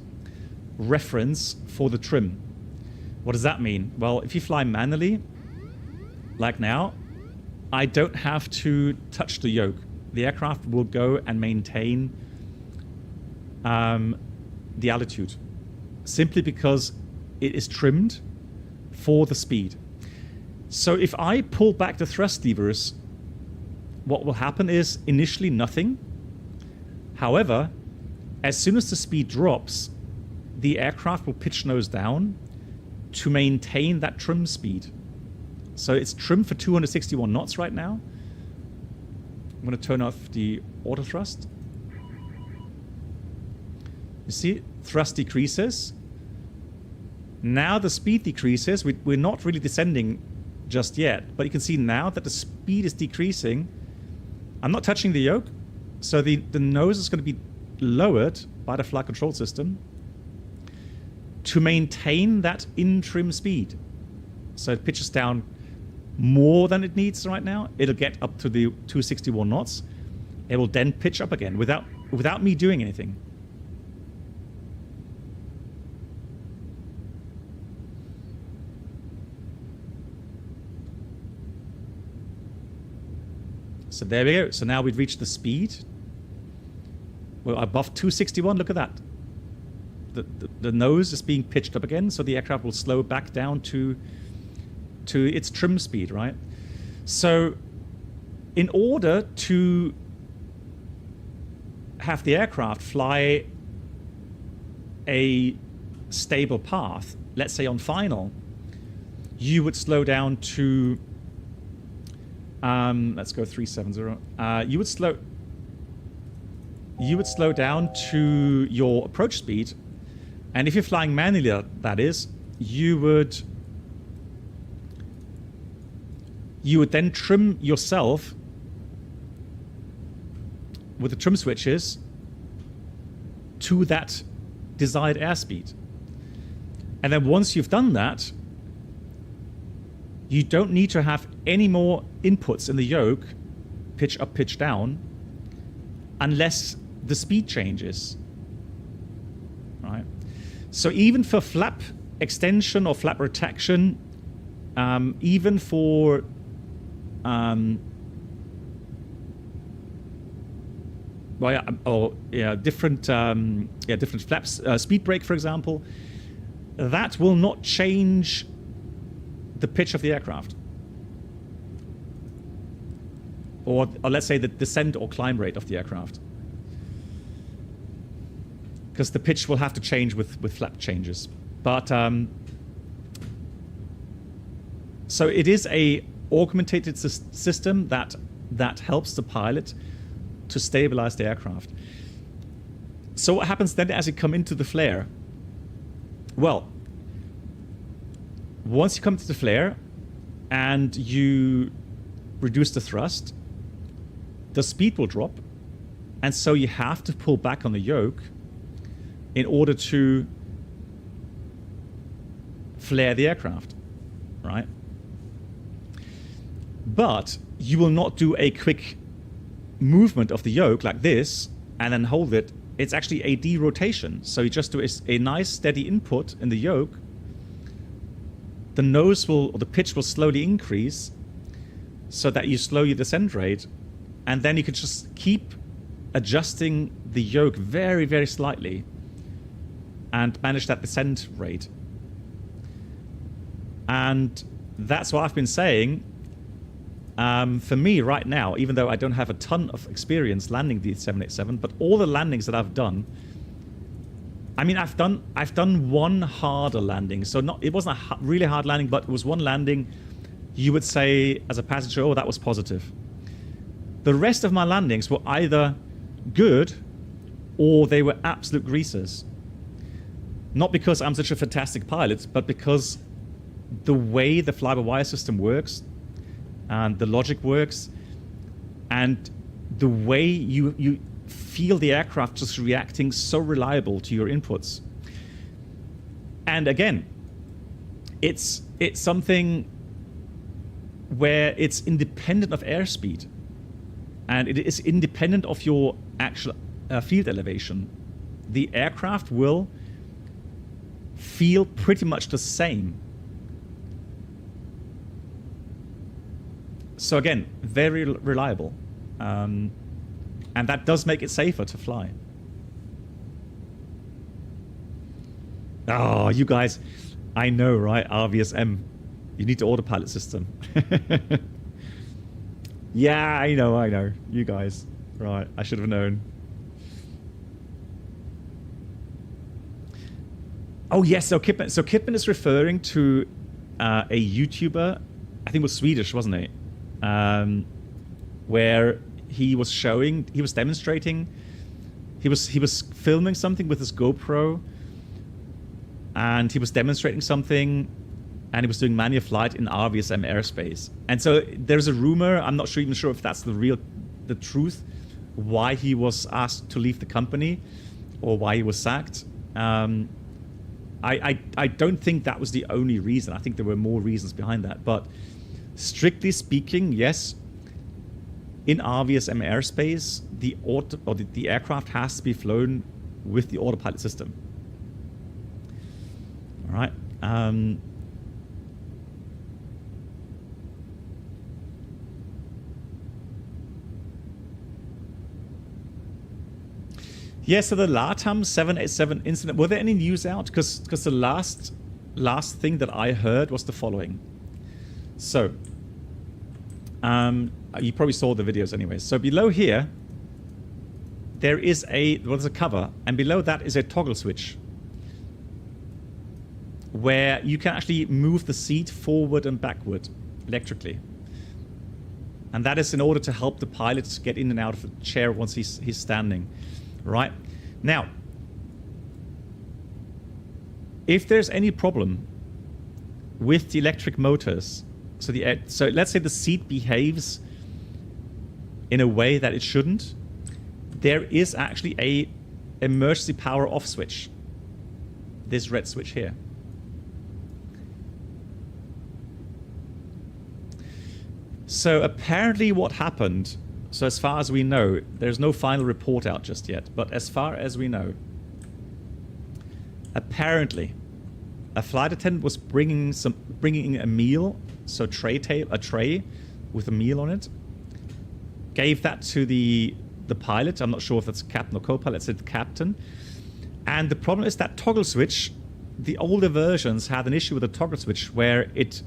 reference for the trim. What does that mean? Well, if you fly manually, like now, I don't have to touch the yoke. The aircraft will go and maintain the altitude, simply because it is trimmed for the speed. So if I pull back the thrust levers, what will happen is initially nothing. However, as soon as the speed drops, the aircraft will pitch nose down to maintain that trim speed. So it's trimmed for 261 knots right now. I'm going to turn off the auto thrust. You see, thrust decreases. Now the speed decreases. We're not really descending just yet, but you can see now that the speed is decreasing. I'm not touching the yoke, so the nose is going to be lowered by the flight control system to maintain that in-trim speed. So it pitches down more than it needs right now. It'll get up to the 261 knots. It will then pitch up again without me doing anything. So there we go. So now we've reached the speed. We're above 261. Look at that. The nose is being pitched up again, so the aircraft will slow back down to its trim speed, right? So in order to have the aircraft fly a stable path, let's say on final, you would slow down to let's go 370. You would slow down to your approach speed, and if you're flying manually, that is, you would then trim yourself with the trim switches to that desired airspeed. And then once you've done that, you don't need to have any more inputs in the yoke, pitch up, pitch down, unless the speed changes. Right? So even for flap extension or flap retraction, even for different flaps, speed brake, for example, that will not change the pitch of the aircraft, or let's say the descent or climb rate of the aircraft, because the pitch will have to change with flap changes. But so it is a augmented system that helps the pilot to stabilize the aircraft. So what happens then as you come into the flare? Well, once you come to the flare and you reduce the thrust, the speed will drop, and so you have to pull back on the yoke in order to flare the aircraft, right? But you will not do a quick movement of the yoke like this and then hold it. It's actually a derotation. So you just do a nice steady input in the yoke. The nose will, or the pitch will slowly increase so that you slow your descent rate, and then you can just keep adjusting the yoke very, very slightly and manage that descent rate. And that's what I've been saying. For me right now, even though I don't have a ton of experience landing the 787, but all the landings that I've done, I mean, I've done one harder landing. So it wasn't a really hard landing, but it was one landing you would say as a passenger, oh, that was positive. The rest of my landings were either good or they were absolute greasers. Not because I'm such a fantastic pilot, but because the way the fly-by-wire system works and the logic works and the way you feel the aircraft just reacting so reliable to your inputs. And again, it's something where it's independent of airspeed, and it is independent of your actual field elevation. The aircraft will feel pretty much the same. So again, very reliable. And that does make it safer to fly. Oh, you guys, I know, right? RVSM, you need to autopilot system. Yeah, I know. You guys, right? I should have known. Oh yes, so Kipman is referring to a YouTuber, I think it was Swedish, wasn't he? Where he was demonstrating, he was filming something with his GoPro, and he was demonstrating something, and he was doing manual flight in RVSM airspace. And so there's a rumor, I'm not even sure if that's the truth, why he was asked to leave the company or why he was sacked. I don't think that was the only reason. I think there were more reasons behind that. But strictly speaking, yes, in RVSM airspace, the aircraft has to be flown with the autopilot system. All right. Yeah, so the LATAM 787 incident, were there any news out? Because the last thing that I heard was the following. So, you probably saw the videos anyway. So below here, there's a cover, and below that is a toggle switch where you can actually move the seat forward and backward electrically. And that is in order to help the pilot get in and out of the chair once he's standing. Right? Now, if there's any problem with the electric motors, so let's say the seat behaves in a way that it shouldn't, there is actually a emergency power off switch. This red switch here. So apparently what happened, so as far as we know, there's no final report out just yet, but as far as we know, apparently a flight attendant was bringing a meal, so a tray with a meal on it, gave that to the pilot. I'm not sure if that's captain or co-pilot. It said captain. And the problem is that toggle switch, the older versions had an issue with the toggle switch where it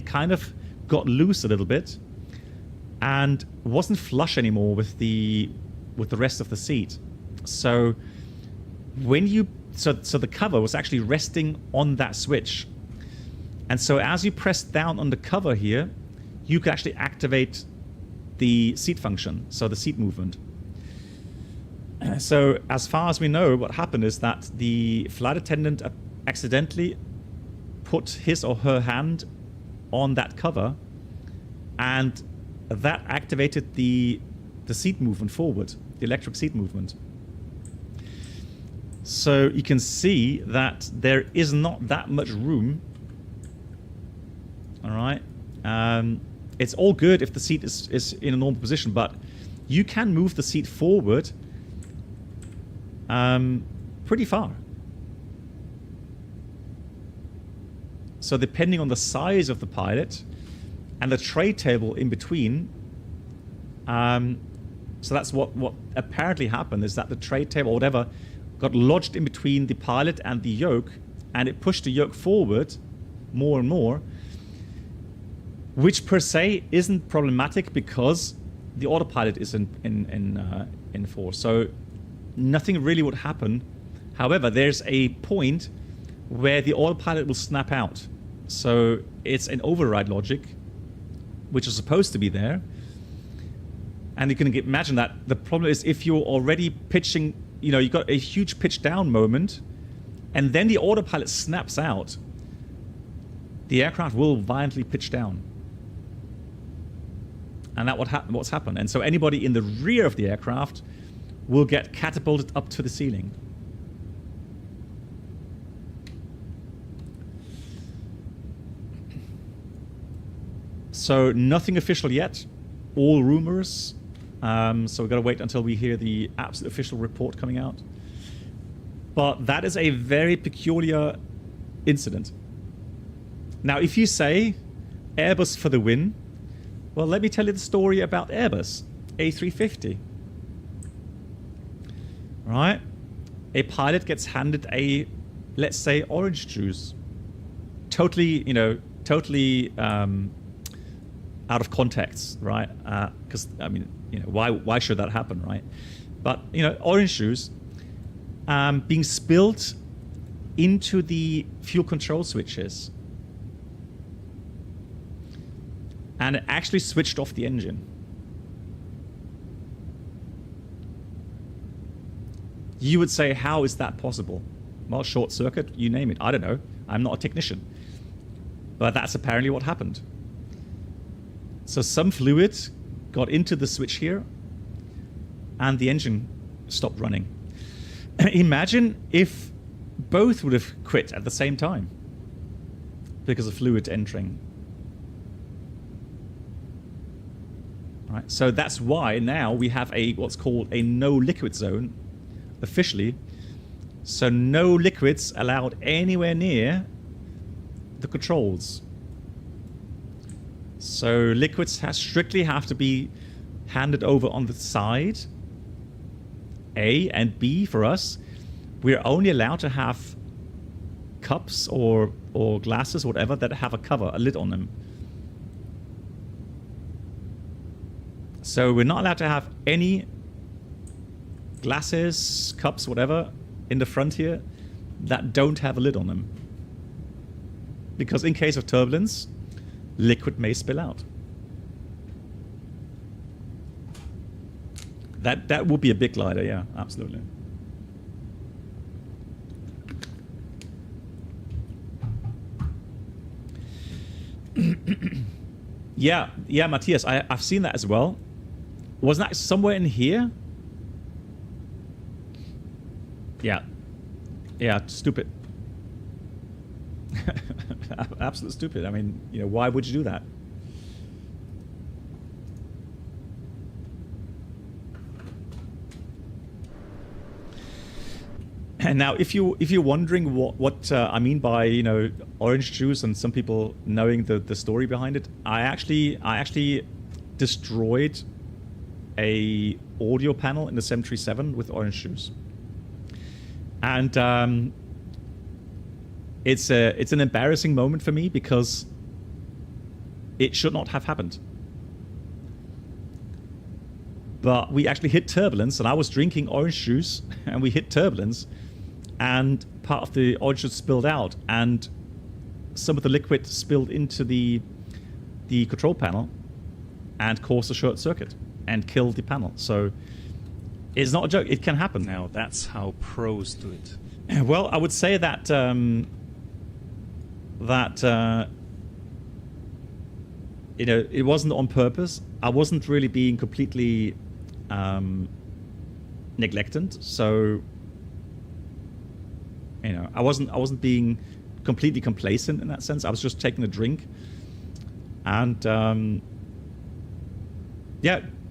kind of got loose a little bit and wasn't flush anymore with the rest of the seat. So when you so the cover was actually resting on that switch. And so as you press down on the cover here, you could actually activate the seat function, so the seat movement. So as far as we know, what happened is that the flight attendant accidentally put his or her hand on that cover, and that activated the seat movement forward, the electric seat movement. So you can see that there is not that much room. All right. It's all good if the seat is in a normal position, but you can move the seat forward pretty far. So depending on the size of the pilot and the tray table in between, so that's what apparently happened, is that the tray table or whatever got lodged in between the pilot and the yoke, and it pushed the yoke forward more and more, which per se isn't problematic because the autopilot is in force. So nothing really would happen. However, there's a point where the autopilot will snap out. So it's an override logic, which is supposed to be there. And you can imagine that the problem is if you're already pitching, you know, you've got a huge pitch down moment, and then the autopilot snaps out, the aircraft will violently pitch down. And that's what's happened. And so anybody in the rear of the aircraft will get catapulted up to the ceiling. So nothing official yet. All rumors. So we've got to wait until we hear the absolute official report coming out. But that is a very peculiar incident. Now, if you say Airbus for the win, well, let me tell you the story about Airbus A350. Right? A pilot gets handed a, let's say, orange juice. Totally, you know, totally out of context, right? Because, I mean, you know, why should that happen, right? But, you know, orange juice being spilled into the fuel control switches. And it actually switched off the engine. You would say, how is that possible? Well, short circuit, you name it. I don't know. I'm not a technician. But that's apparently what happened. So some fluid got into the switch here, and the engine stopped running. Imagine if both would have quit at the same time because of fluid entering. Right, so that's why now we have a what's called a no liquid zone officially. So no liquids allowed anywhere near the controls. So liquids strictly have to be handed over on the side. A and B for us, we're only allowed to have cups or glasses, whatever, that have a cover, a lid on them. So we're not allowed to have any glasses, cups, whatever, in the front here that don't have a lid on them. Because in case of turbulence, liquid may spill out. That would be a big glider, yeah, absolutely. yeah, Matthias, I've seen that as well. Wasn't that somewhere in here? Yeah, stupid. Absolute stupid. I mean, you know, why would you do that? And now, if you're wondering what I mean by orange juice and some people knowing the story behind it, I actually destroyed a audio panel in the 737 with orange juice, and it's an embarrassing moment for me because it should not have happened. But we actually hit turbulence, and I was drinking orange juice, and we hit turbulence, and part of the orange juice spilled out, and some of the liquid spilled into the control panel and caused a short circuit and killed the panel. So it's not a joke. It can happen. Now that's how pros do it. Well, I would say that it wasn't on purpose. I wasn't really being completely neglectant. So I wasn't being completely complacent in that sense. I was just taking a drink, and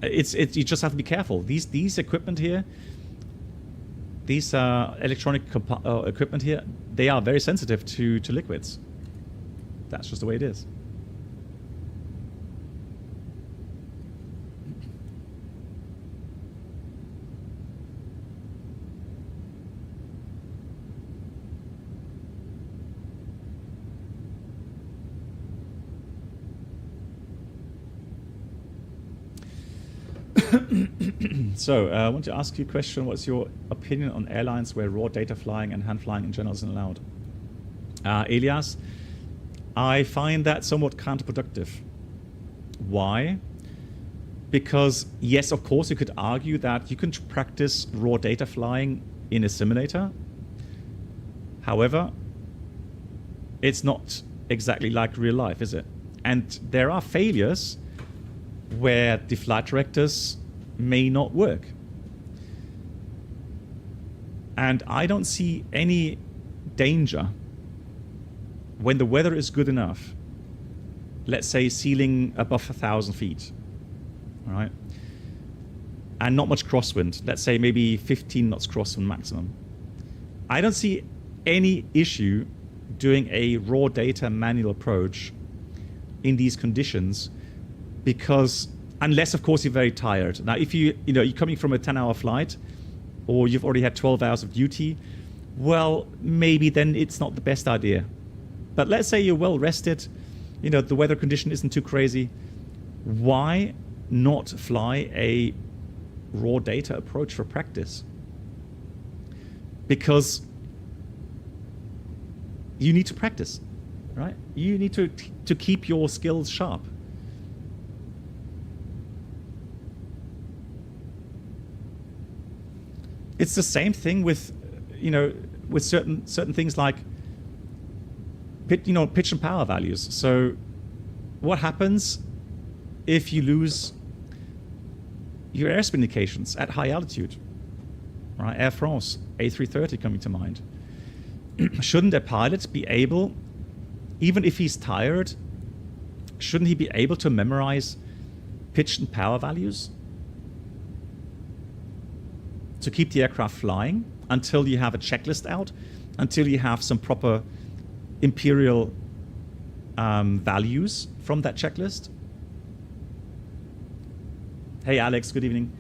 it's you just have to be careful. These equipment here, these electronic equipment here, they are very sensitive to liquids. That's just the way it is. So, I want to ask you a question. What's your opinion on airlines where raw data flying and hand flying in general isn't allowed? Elias, I find that somewhat counterproductive. Why? Because, yes, of course, you could argue that you can practice raw data flying in a simulator. However, it's not exactly like real life, is it? And there are failures where the flight directors may not work. And I don't see any danger when the weather is good enough, let's say ceiling above 1,000 feet, all right, and not much crosswind, let's say maybe 15 knots crosswind maximum. I don't see any issue doing a raw data manual approach in these conditions, because unless of course you're very tired. Now if you're coming from a 10-hour flight, or you've already had 12 hours of duty, well, maybe then it's not the best idea. But let's say you're well rested, the weather condition isn't too crazy, why not fly a raw data approach for practice? Because you need to practice, right? You need to keep your skills sharp. It's the same thing with, with certain things like, pitch and power values. So, what happens if you lose your airspeed indications at high altitude? Right, Air France, A330 coming to mind. Shouldn't a pilot be able, even if he's tired, shouldn't he be able to memorize pitch and power values to keep the aircraft flying until you have a checklist out, until you have some proper imperial values from that checklist? Hey Alex, good evening.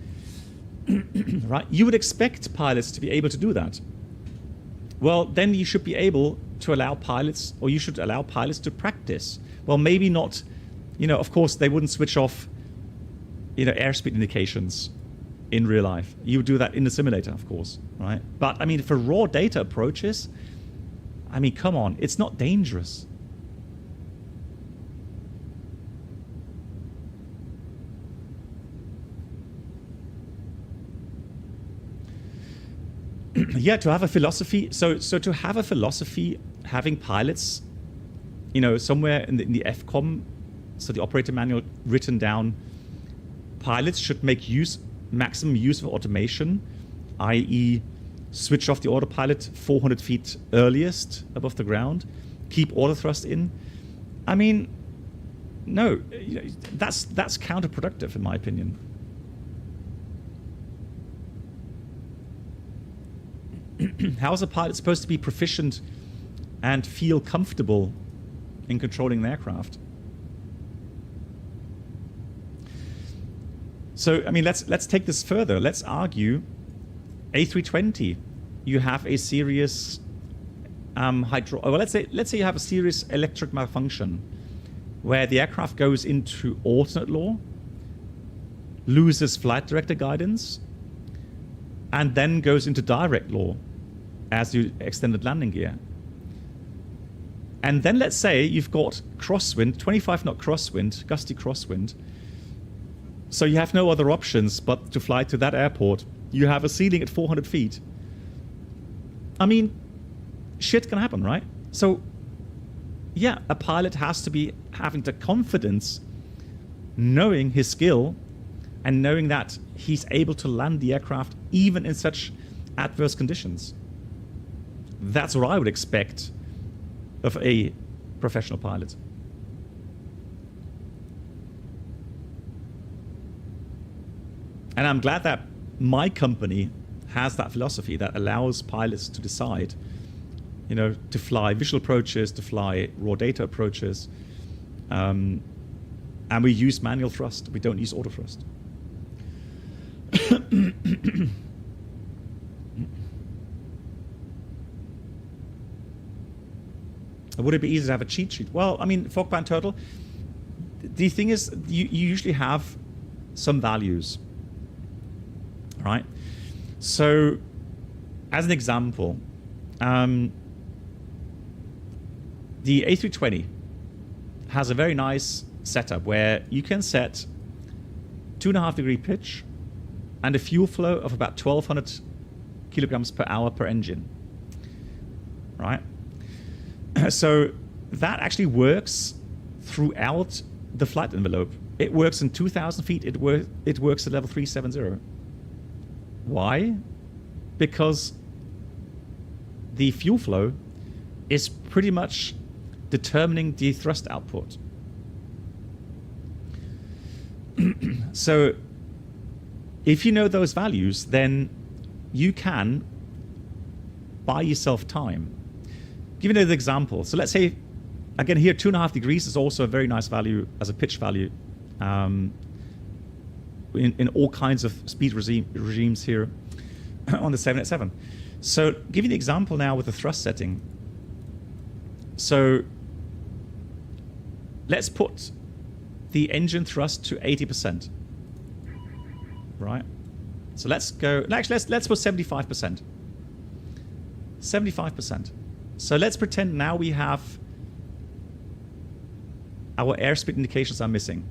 Right, you would expect pilots to be able to do that. Well, then you should be able to allow pilots, or you should allow pilots to practice. Well, maybe not, of course they wouldn't switch off, airspeed indications in real life. You would do that in the simulator, of course, right? But I mean, for raw data approaches, I mean, come on, it's not dangerous. Yeah, to have a philosophy. So to have a philosophy, having pilots, somewhere in the FCOM, so the operator manual written down, pilots should make maximum use of automation, i.e. switch off the autopilot 400 feet earliest above the ground, keep auto thrust in. I mean, no, that's counterproductive in my opinion. how is a pilot supposed to be proficient and feel comfortable in controlling an aircraft? So, I mean, let's take this further. Let's argue A320. You have a serious let's say you have a serious electric malfunction where the aircraft goes into alternate law, loses flight director guidance, and then goes into direct law as you extended landing gear. And then let's say you've got crosswind, 25 knot crosswind, gusty crosswind. So you have no other options but to fly to that airport. You have a ceiling at 400 feet. I mean, shit can happen, right? So, yeah, a pilot has to be having the confidence, knowing his skill, and knowing that he's able to land the aircraft even in such adverse conditions. That's what I would expect of a professional pilot. And I'm glad that my company has that philosophy that allows pilots to decide, you know, to fly visual approaches, to fly raw data approaches. And we use manual thrust. We don't use auto thrust. Would it be easy to have a cheat sheet? Well, I mean, Fogbound Turtle, the thing is, you usually have some values, right? So, as an example, the A320 has a very nice setup where you can set 2.5 degree pitch and a fuel flow of about 1,200 kilograms per hour per engine, right? So that actually works throughout the flight envelope. It works in 2,000 feet. It works at level 370. Why? Because the fuel flow is pretty much determining the thrust output. So if you know those values, then you can buy yourself time. Give you an example. So let's say, again here, 2.5 degrees is also a very nice value as a pitch value in all kinds of speed regimes here on the 787. So give you an example now with the thrust setting. So let's put the engine thrust to 80%, right? So let's go, actually let's put 75%. 75%. So let's pretend now we have our airspeed indications are missing.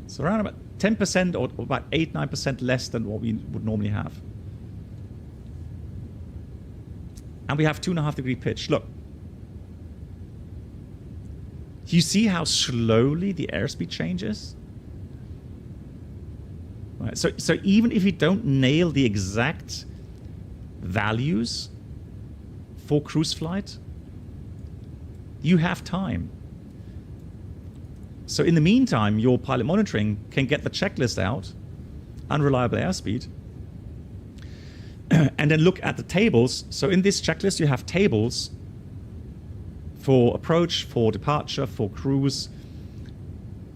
So around about 10% or about 8-9% less than what we would normally have. And we have 2.5 degree pitch. Look. You see how slowly the airspeed changes? Right. So even if you don't nail the exact values for cruise flight, you have time. So in the meantime, your pilot monitoring can get the checklist out, unreliable airspeed, and then look at the tables. So in this checklist, you have tables for approach, for departure, for cruise,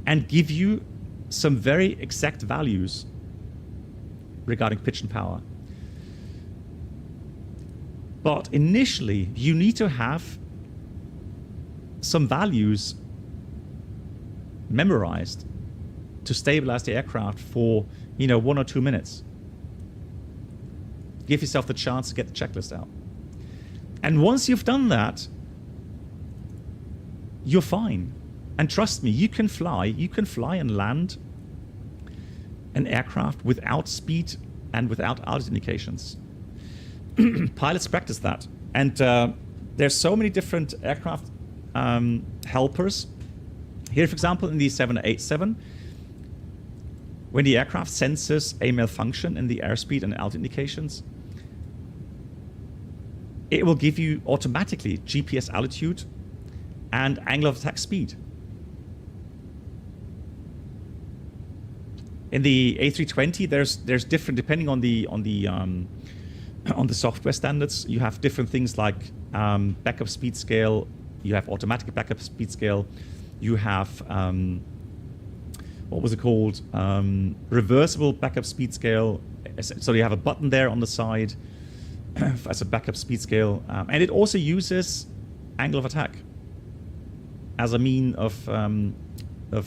and give you some very exact values regarding pitch and power. But initially, you need to have some values memorized to stabilize the aircraft for, 1 or 2 minutes. Give yourself the chance to get the checklist out. And once you've done that, you're fine. And trust me, you can fly and land an aircraft without speed and without altitude indications. Pilots practice that. And there's so many different aircraft helpers. Here, for example, in the 787, when the aircraft senses a malfunction in the airspeed and altitude indications, it will give you automatically GPS altitude and angle of attack speed. In the A320, there's different depending on the software standards. You have different things like backup speed scale. You have automatic backup speed scale. You have what was it called? Reversible backup speed scale. So you have a button there on the side as a backup speed scale, and it also uses angle of attack as a mean of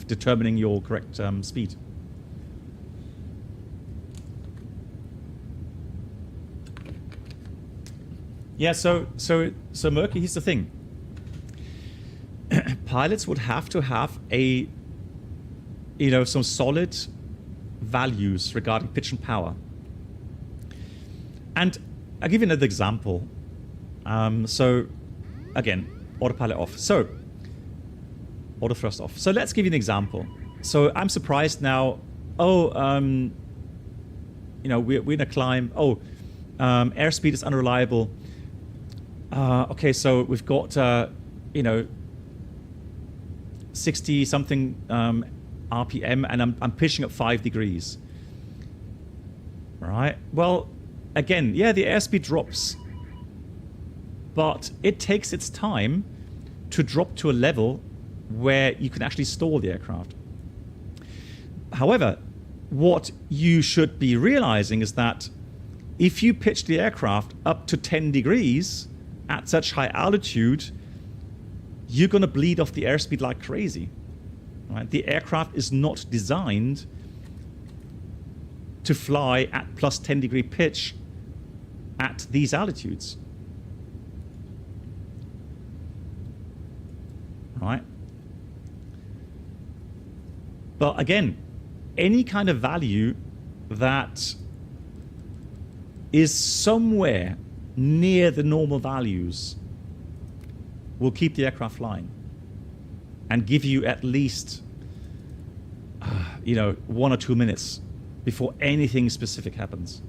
determining your correct speed. Yeah, so Murky, here's the thing. Pilots would have to have some solid values regarding pitch and power. And I'll give you another example. So again, autopilot off. So auto thrust off. So let's give you an example. So I'm surprised now. Oh, we're in a climb. Oh, airspeed is unreliable. Okay, so we've got 60 something RPM, and I'm pitching at 5 degrees. All right. Well, again, yeah, the airspeed drops, but it takes its time to drop to a level where you can actually stall the aircraft. However, what you should be realizing is that if you pitch the aircraft up to 10 degrees at such high altitude, you're going to bleed off the airspeed like crazy. Right? The aircraft is not designed to fly at plus 10 degree pitch at these altitudes. Right? But again, any kind of value that is somewhere near the normal values will keep the aircraft flying and give you at least 1 or 2 minutes before anything specific happens.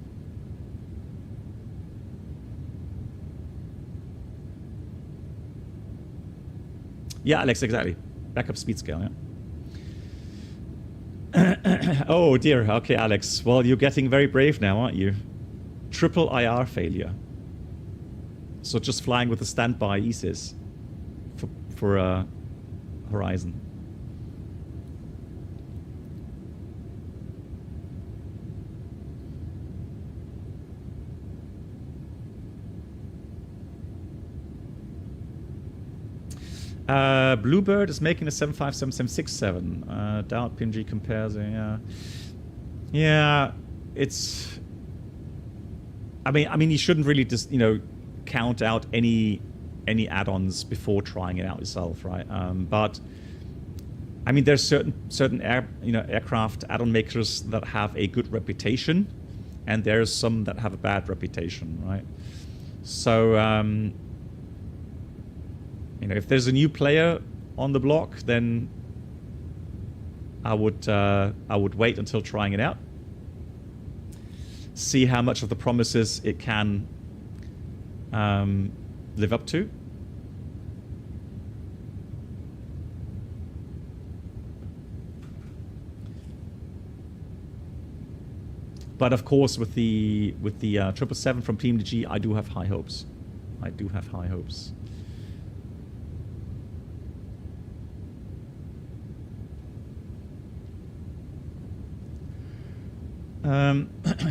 Yeah, Alex, exactly. Backup speed scale, yeah. Oh dear, okay, Alex. Well, you're getting very brave now, aren't you? Triple IR failure. So just flying with a standby ESIS for Horizon. Bluebird is making a 757-767. Doubt PNG compares. Yeah, it's. I mean, you shouldn't really just count out any add-ons before trying it out yourself, right? But I mean, there's certain aircraft add-on makers that have a good reputation, and there's some that have a bad reputation, right? So if there's a new player on the block, then I would wait until trying it out, see how much of the promises it can live up to. But of course, with the 777 from PMDG, I do have high hopes.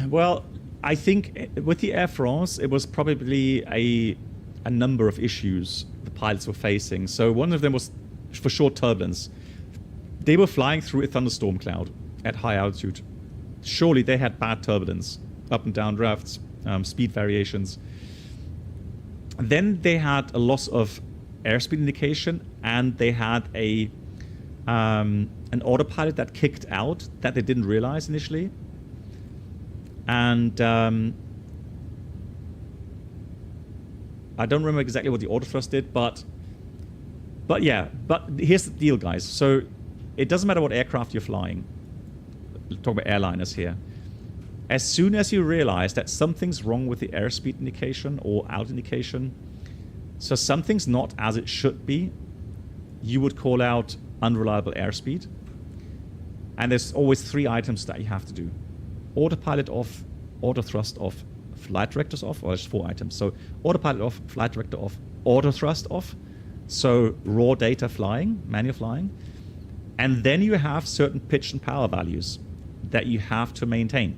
Well, I think with the Air France, it was probably a number of issues the pilots were facing. So one of them was for sure turbulence. They were flying through a thunderstorm cloud at high altitude. Surely they had bad turbulence, up and down drafts, speed variations. Then they had a loss of airspeed indication, and they had an autopilot that kicked out that they didn't realize initially. And I don't remember exactly what the autothrust did, but here's the deal, guys. So it doesn't matter what aircraft you're flying. Talk about airliners here. As soon as you realize that something's wrong with the airspeed indication or out indication, so something's not as it should be, you would call out unreliable airspeed. And there's always 3 items that you have to do. Autopilot off, auto thrust off, flight directors off, or there's 4 items. So autopilot off, flight director off, auto thrust off. So raw data flying, manual flying. And then you have certain pitch and power values that you have to maintain.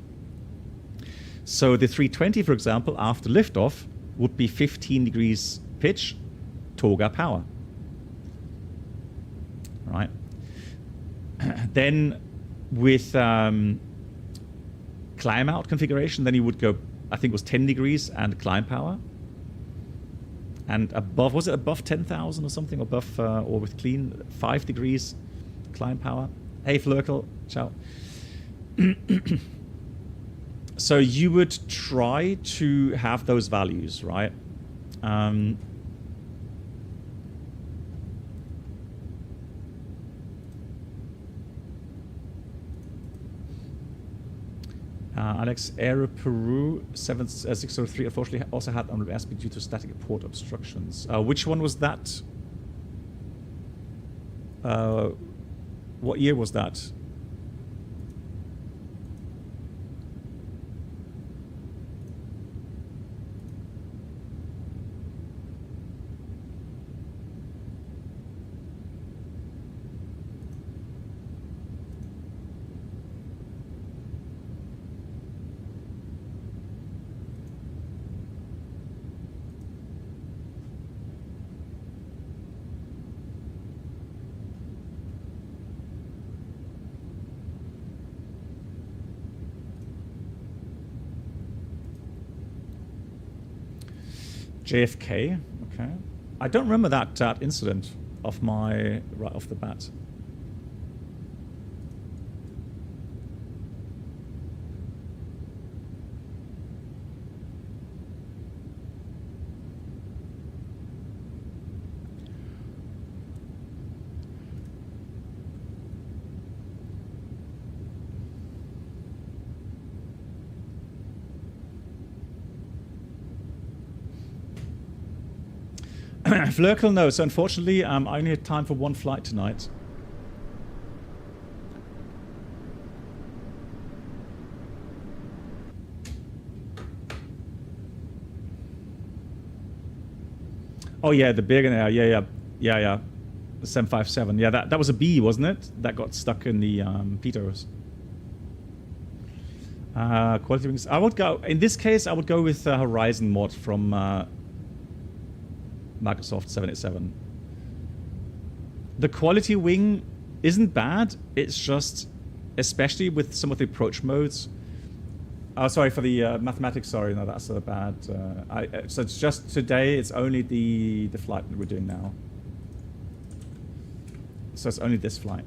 So the 320, for example, after liftoff would be 15 degrees pitch, toga power. Right. Then with climb out configuration, then you would go, I think it was 10 degrees and climb power. And above, was it above 10,000 or something? Above, or with clean, 5 degrees climb power. Hey, Flurkle, ciao. So you would try to have those values, right? Alex, Aero Peru 603 unfortunately also had unreliable airspeed due to static port obstructions. Which one was that? What year was that? JFK, okay. I don't remember that incident of my right off the bat. Flurkle, no. So unfortunately, I only had time for 1 flight tonight. Oh yeah, the big air. Yeah. The 757. Yeah, that was a B, wasn't it? That got stuck in the pitos. Quality wings. I would go. In this case, I would go with Horizon mod from Microsoft 787. The quality wing isn't bad. It's just, especially with some of the approach modes. Oh, sorry for the mathematics. Sorry, no, that's a bad. So it's just today. It's only the flight that we're doing now. So it's only this flight.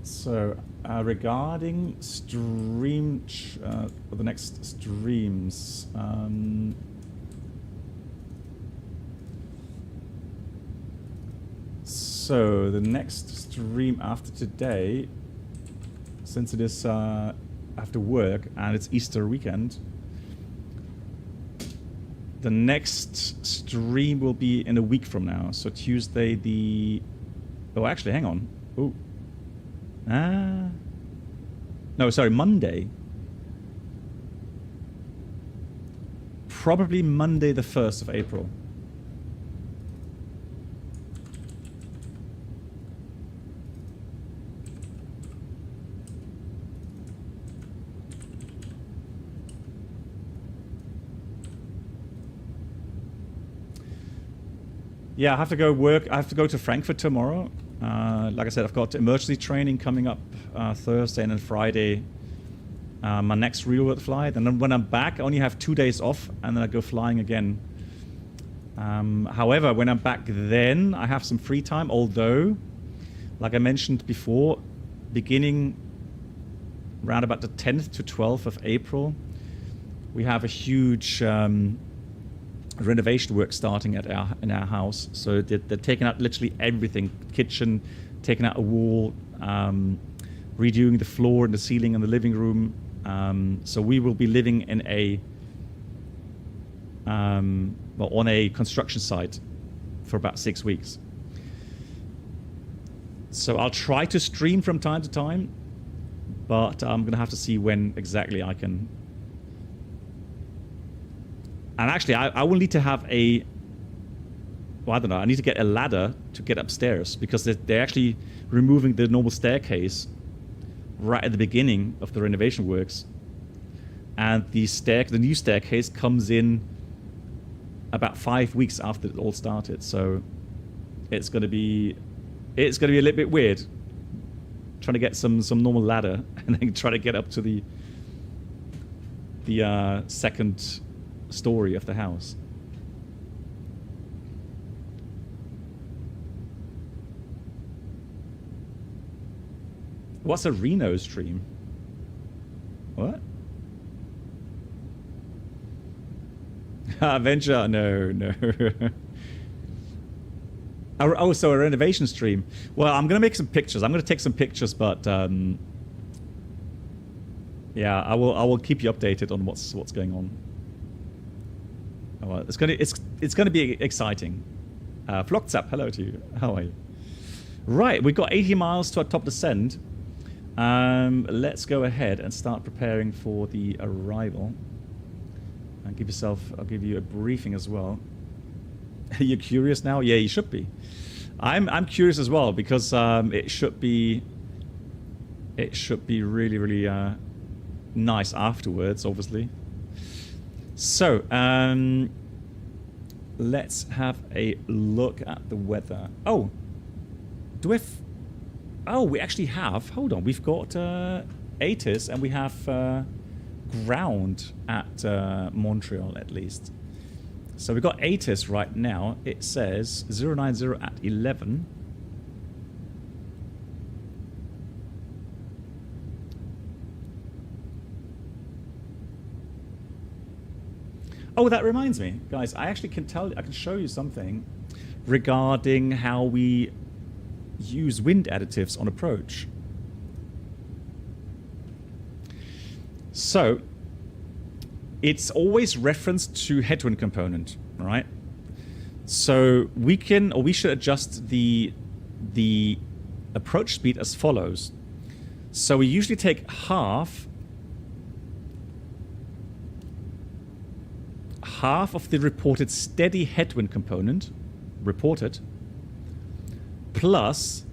So regarding stream, the next streams, so the next stream after today, since it is after work and it's Easter weekend, the next stream will be in a week from now. So Tuesday the, oh actually hang on, oh. No, sorry, Monday. Probably Monday the 1st of April. Yeah, I have to go work. I have to go to Frankfurt tomorrow. Like I said, I've got emergency training coming up Thursday and then Friday. My next real world flight. And then when I'm back, I only have 2 days off and then I go flying again. However, when I'm back then, I have some free time, although, like I mentioned before, beginning around about the 10th to 12th of April, we have a huge renovation work starting at in our house. So they're taking out literally everything, kitchen, taking out a wall, redoing the floor and the ceiling in the living room. So we will be living in a on a construction site for about 6 weeks. So I'll try to stream from time to time, but I'm going to have to see when exactly I can. And actually, I will need to have a... Well, I don't know. I need to get a ladder to get upstairs, because they're actually removing the normal staircase right at the beginning of the renovation works. And the new staircase comes in about 5 weeks after it all started. So it's going to be a little bit weird trying to get some normal ladder and then try to get up to the second story of the house. What's a Reno stream? What? Venture? No. Oh, so a renovation stream. Well, I'm going to make some pictures. I'm going to take some pictures, but yeah, I will keep you updated on what's going on. Oh, well, it's going to be exciting. Flockzap, hello to you. How are you? Right, we've got 80 miles to our top descent. Let's go ahead and start preparing for the arrival. And I'll give you a briefing as well. You're curious now? Yeah, you should be. I'm curious as well, because it should be really, really nice afterwards, obviously. So let's have a look at the weather. Oh, we actually have. Hold on, we've got ATIS and we have ground at Montreal at least. So we've got ATIS right now. It says 090 at 11. Oh, that reminds me, guys. I actually can show you something regarding how we use wind additives on approach. So it's always referenced to headwind component, right? So we should adjust the approach speed as follows. So we usually take half of the reported steady headwind component reported plus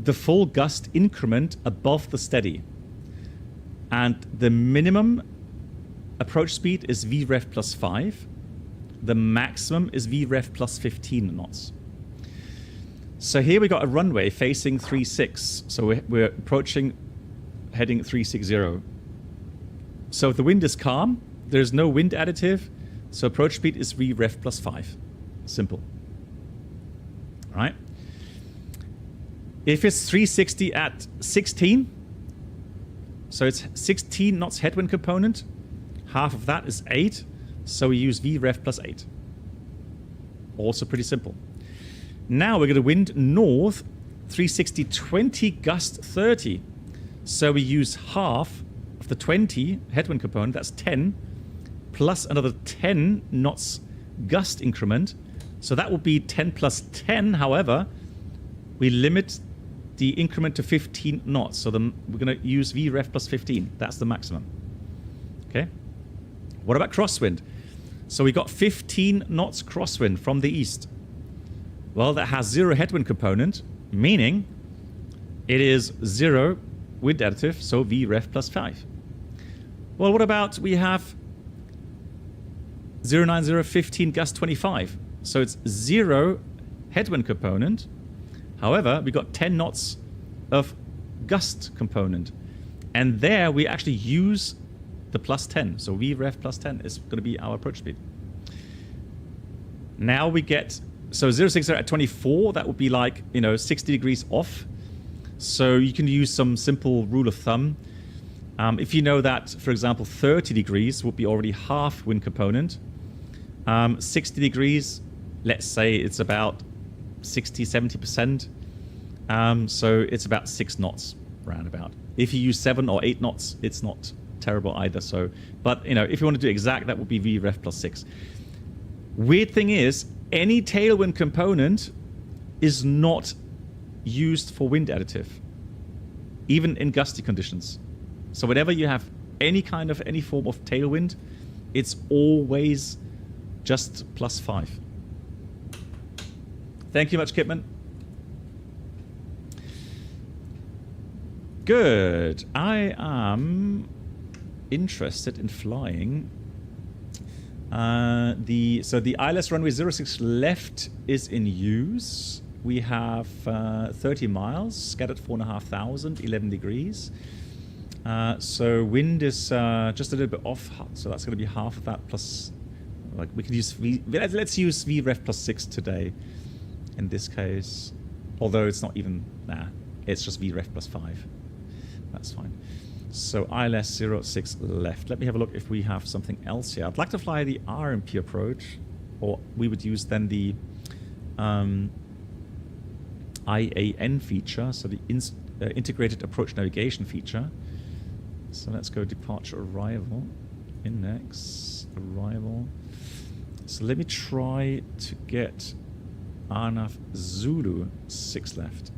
the full gust increment above the steady. And the minimum approach speed is VREF plus 5. The maximum is VREF plus 15 knots. So here we got a runway facing 36. So we're approaching, heading 360. So if the wind is calm, there's no wind additive. So approach speed is VREF plus 5. Simple. All right. If it's 360 at 16, so it's 16 knots headwind component, half of that is 8, so we use VREF plus 8. Also pretty simple. Now we're going to wind north, 360, 20, gust 30. So we use half of the 20 headwind component, that's 10, plus another 10 knots gust increment. So that will be 10 plus 10. However, we limit the increment to 15 knots. So we're going to use VREF plus 15. That's the maximum. Okay. What about crosswind? So we got 15 knots crosswind from the east. Well, that has 0 headwind component, meaning it is 0 wind additive, so VREF plus 5. Well, what about we have 090, 15, gust 25. So it's 0 headwind component. However, we got 10 knots of gust component. And there we actually use the plus 10. So VREF plus 10 is going to be our approach speed. Now we get, so 060 at 24, that would be like, 60 degrees off. So you can use some simple rule of thumb. If you know that, for example, 30 degrees would be already half wind component. 60 degrees, let's say it's about 60, 70%. So it's about 6 knots roundabout. If you use 7 or 8 knots, it's not terrible either. So, but if you want to do exact, that would be VREF plus 6. Weird thing is, any tailwind component is not used for wind additive, even in gusty conditions. So whenever you have any form of tailwind, it's always just plus 5. Thank you much, Kipman. Good. I am interested in flying. The ILS runway 06 left is in use. We have 30 miles, scattered 4,500, 11 degrees. So wind is just a little bit off, so that's going to be half of that plus, like we can use let's use VREF plus 6 today in this case, although it's not even, it's just VREF plus 5. That's fine. So ILS 06 left. Let me have a look if we have something else here. I'd like to fly the RMP approach, or we would use then the IAN feature, so the integrated approach navigation feature. So let's go departure arrival, index, arrival. So let me try to get RNAV Zulu 6 left.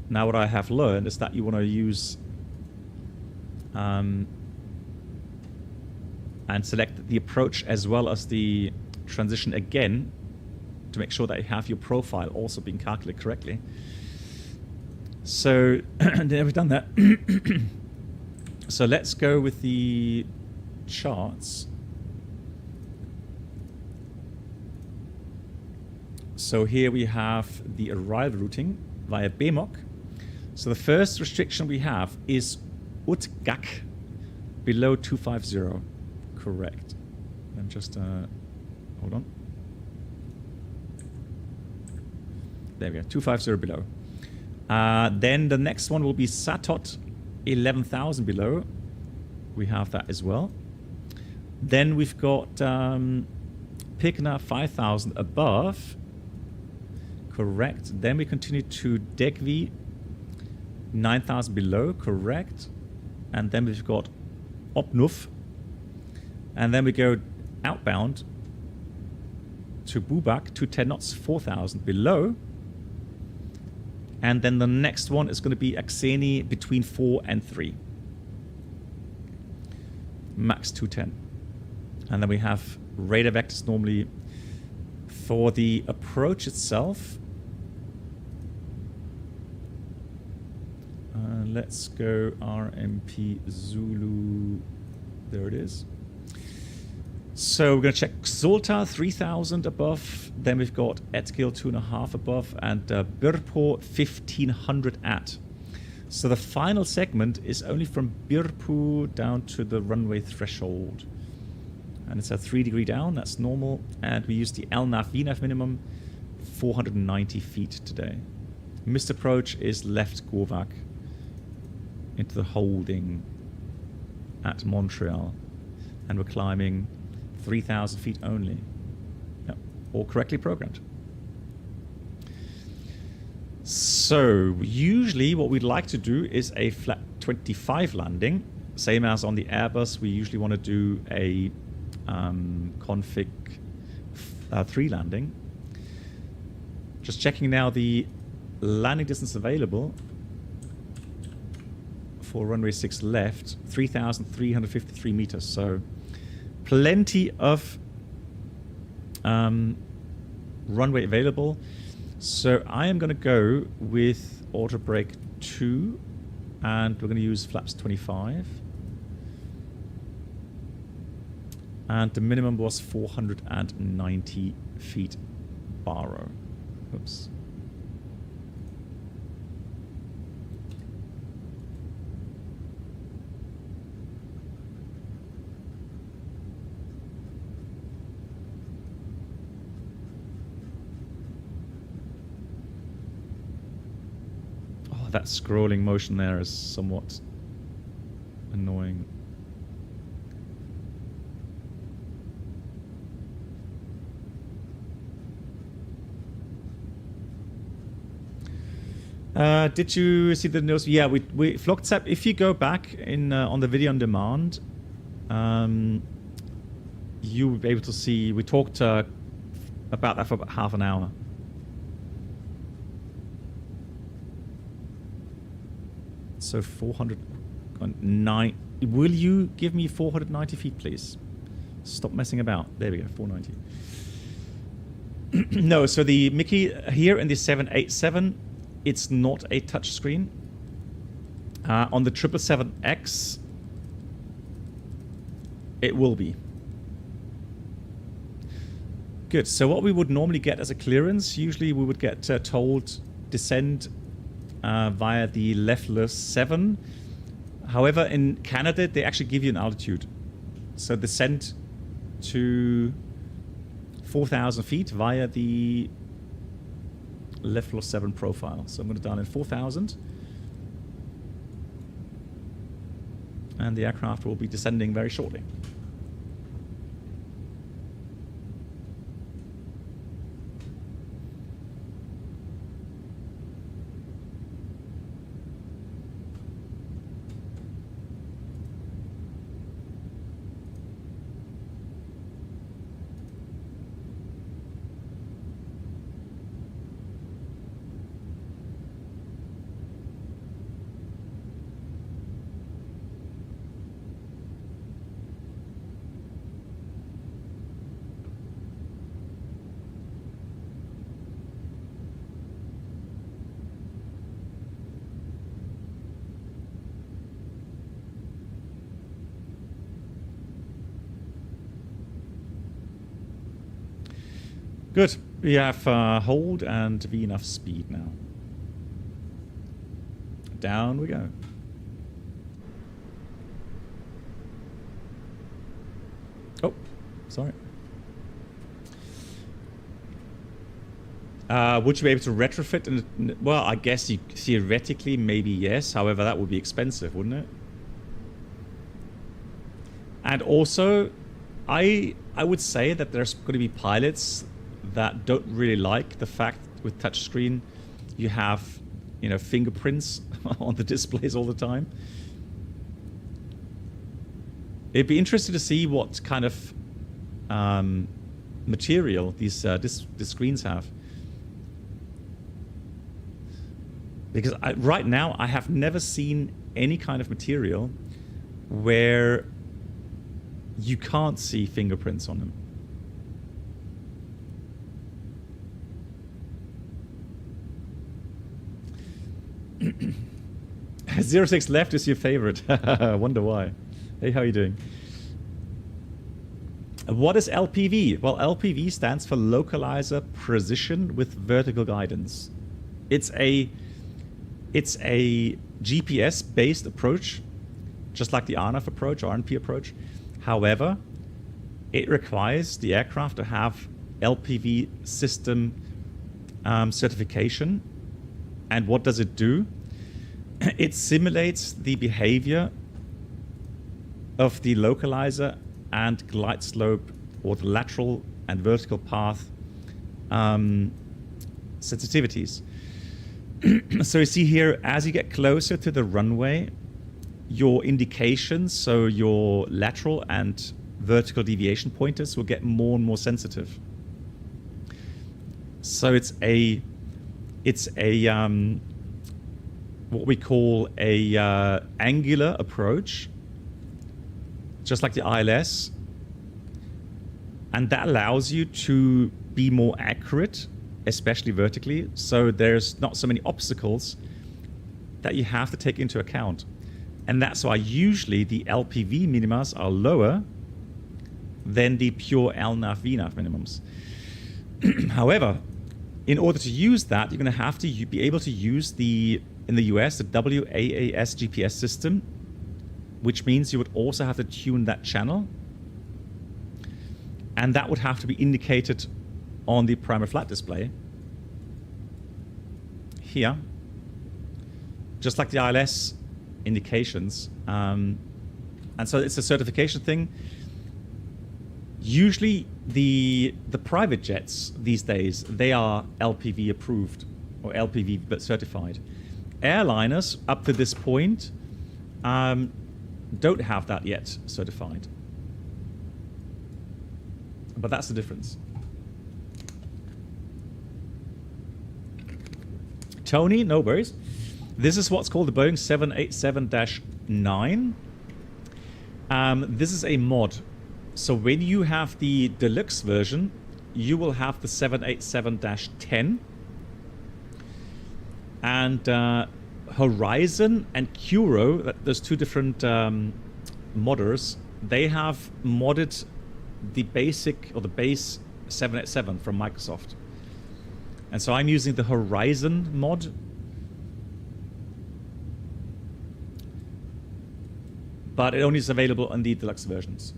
Now what I have learned is that you want to use and select the approach as well as the transition again to make sure that you have your profile also being calculated correctly. So there we've done that. So let's go with the charts. So here we have the arrival routing via BMOC. So the first restriction we have is UTGAC below 250. Correct. I'm just hold on. There we go, 250 below. Then the next one will be SATOT 11,000 below. We have that as well. Then we've got PICNA 5,000 above. Correct. Then we continue to DEGV 9,000 below. Correct. And then we've got OPNUF. And then we go outbound to Bubak to 10 knots, 4,000 below. And then the next one is going to be Akseni between 4 and 3. Max 210. And then we have radar vectors normally for the approach itself. Let's go RMP Zulu. There it is. So we're going to check Xolta 3000 above. Then we've got Etkil 2.5 above and Birpo 1500 at. So the final segment is only from Birpu down to the runway threshold. And it's a 3 degree down, that's normal. And we use the LNAV VNAV minimum, 490 feet today. Missed approach is left Gorvak into the holding at Montreal. And we're climbing 3,000 feet only. Yep, all correctly programmed. So usually what we'd like to do is a flat 25 landing. Same as on the Airbus, we usually want to do a config 3 landing. Just checking now the landing distance available for runway 6 left, 3,353 meters. So plenty of runway available. So I am going to go with auto brake 2 and we're going to use flaps 25. And the minimum was 490 feet baro. Oops. that scrolling motion there is somewhat annoying. Did you see the news? Yeah, we Flogzap. If you go back in on the video on demand, you will be able to see. We talked about that for about half an hour. So 409. Will you give me 490 feet, please? Stop messing about. There we go, 490. No, so the Mickey here in the 787. It's not a touch screen. On the 777X, it will be. Good. So what we would normally get as a clearance, usually we would get told descend via the leftmost 7. However, in Canada, they actually give you an altitude. So descend to 4,000 feet via the leftmost 7 profile. So I'm going to dial in 4,000. And the aircraft will be descending very shortly. Good. We have hold and V enough speed now. Down we go. Oh, sorry. Would you be able to retrofit? Well, I guess you theoretically maybe yes. However, that would be expensive, wouldn't it? And also, I would say that there's going to be pilots that don't really like the fact with touchscreen you have, you know, fingerprints on the displays all the time. It'd be interesting to see what kind of material these screens have. Because right now I have never seen any kind of material where you can't see fingerprints on them. 06 left is your favorite. I wonder why. Hey, how are you doing? What is LPV? Well, LPV stands for Localizer Precision with Vertical Guidance. It's a GPS-based approach, just like the RNAV approach or RNP approach. However, it requires the aircraft to have LPV system certification. And what does it do? It simulates the behavior of the localizer and glide slope, or the lateral and vertical path sensitivities. So you see here, as you get closer to the runway, your indications, so your lateral and vertical deviation pointers, will get more and more sensitive. So it's a what we call a angular approach, just like the ILS, and that allows you to be more accurate, especially vertically. So there's not so many obstacles that you have to take into account, and that's why usually the LPV minimas are lower than the pure LNAV VNAV minimums. However, in order to use that, you're going to have to be able to use in the US, the WAAS GPS system, which means you would also have to tune that channel. And that would have to be indicated on the primary flight display here. just like the ILS indications. And so it's a certification thing. Usually the private jets these days, they are LPV approved or LPV but certified. Airliners up to this point don't have that yet certified. But that's the difference. Tony, no worries. This is what's called the Boeing 787-9. This is a mod. So when you have the deluxe version, you will have the 787-10. And Horizon and Kuro, there's two different modders. They have modded the basic or the base 787 from Microsoft. And so I'm using the Horizon mod. But it only is available on the deluxe versions.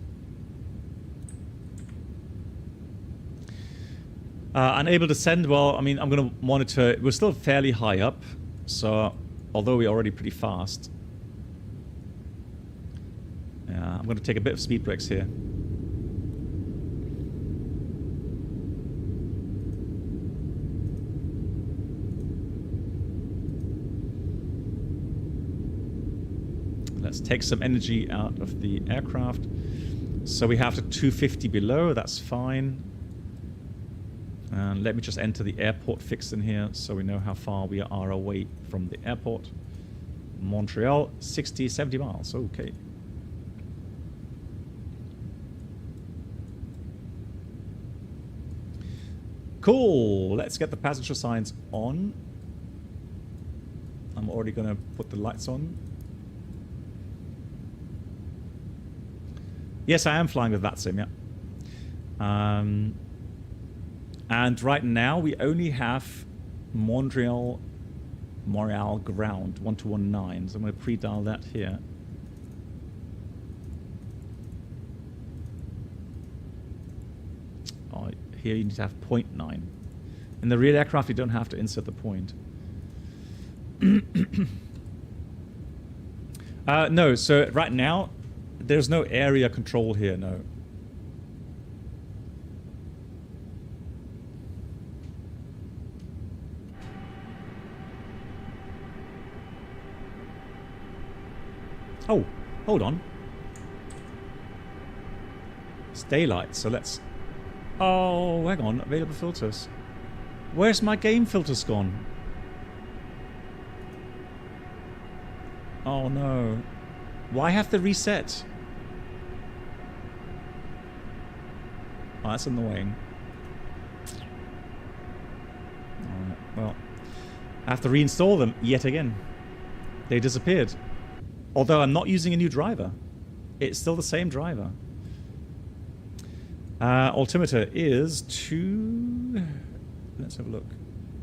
Unable to send, well, I mean, I'm going to monitor. We're still fairly high up. So, although we're already pretty fast. I'm going to take a bit of speed breaks here. Let's take some energy out of the aircraft. So we have the 250 below, that's fine. And let me just enter the airport fix in here so we know how far we are away from the airport. Montreal, 60, 70 miles, okay. Cool, let's get the passenger signs on. I'm already gonna put the lights on. Yes, I am flying with VATSIM, yeah. And right now we only have Montreal ground 1219. So I'm going to pre-dial that here. Oh, here you need to have 0.9. In the real aircraft, you don't have to insert the point. No, so right now, there's no area control here, no. Oh, hold on. It's daylight, so let's... Oh, hang on. Available filters. Where's my game filters gone? Oh, no. Why have to reset? Oh, that's annoying. Alright, well. I have to reinstall them yet again. They disappeared. Although I'm not using a new driver. It's still the same driver. Altimeter is 2... Let's have a look.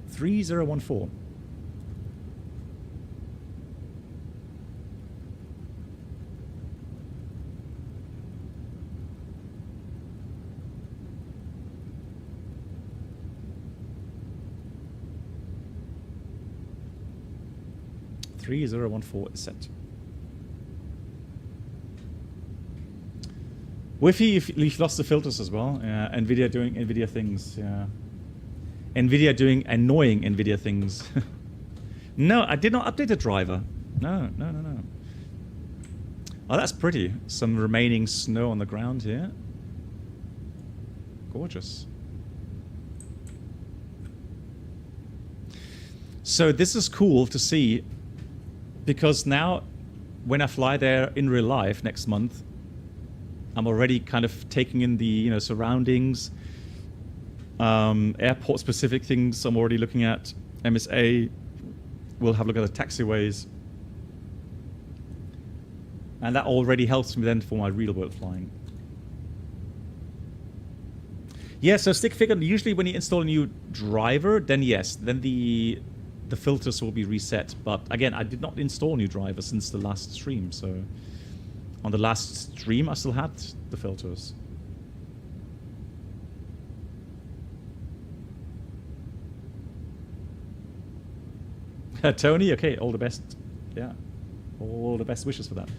3014. is set. Wi-Fi, you've lost the filters as well. NVIDIA doing NVIDIA things. Yeah. NVIDIA doing annoying NVIDIA things. No, I did not update the driver. No. Oh, that's pretty. Some remaining snow on the ground here. Gorgeous. So this is cool to see, because now when I fly there in real life next month, I'm already kind of taking in the surroundings, airport specific things. I'm already looking at MSA. We'll have a look at the taxiways, and that already helps me then for my real world flying. Yeah, so stick figure. Usually when you install a new driver, then yes, then the filters will be reset. But again, I did not install a new driver since the last stream, so on the last stream I still had the filters. Tony, okay, all the best Yeah. All the best wishes for that.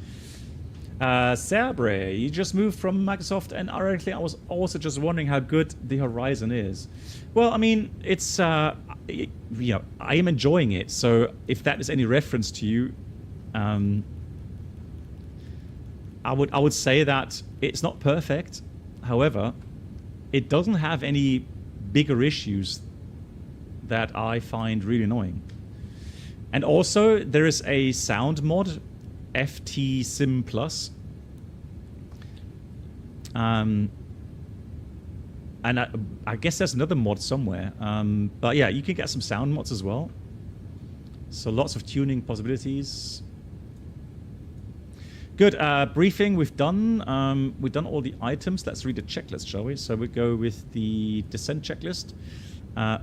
Sabre, you just moved from Microsoft, and ironically, I was also just wondering how good the Horizon is. Well, I mean, it's you know, I am enjoying it. So if that is any reference to you, I would say that it's not perfect. However, it doesn't have any bigger issues that I find really annoying. And also, there is a sound mod, FT-Sim Plus. And I guess there's another mod somewhere. But yeah, you can get some sound mods as well. So lots of tuning possibilities. Good. Briefing, we've done all the items. Let's read the checklist, shall we? So we go with the descent checklist.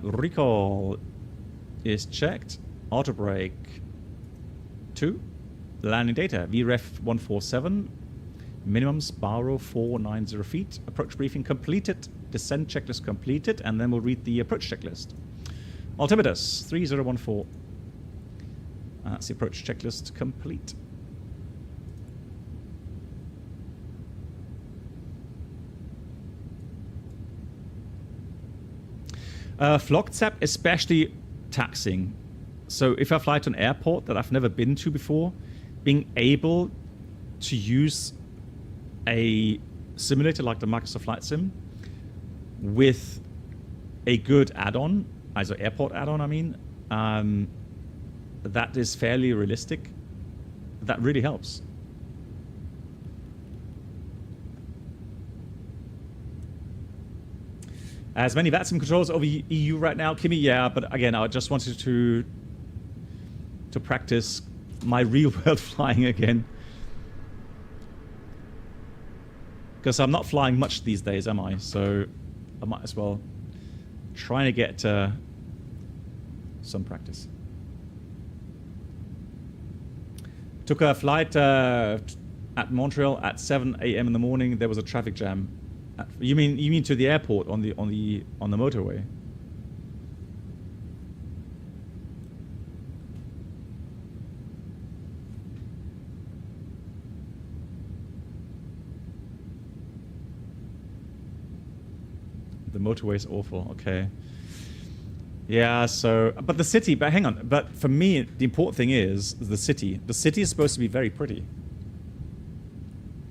Recall is checked. Auto brake 2. Landing data, VREF 147. Minimum Sparrow 490 feet. Approach briefing completed. Descent checklist completed. And then we'll read the approach checklist. Altimeters 3014. That's the approach checklist complete. FlogTap, especially taxiing. So if I fly to an airport that I've never been to before, being able to use a simulator like the Microsoft Flight Sim with a good add-on, also airport add-on, I mean, that is fairly realistic, that really helps. As many VATSIM controls over EU right now, Kimmy, yeah, but again, I just wanted to practice my real-world flying again. Because I'm not flying much these days, am I? So I might as well try to get some practice. Took a flight at Montreal at 7 a.m. in the morning. There was a traffic jam. You mean to the airport on the motorway? The motorway is awful. Okay. Yeah. So, but the city. But hang on. But for me, the important thing is the city. The city is supposed to be very pretty,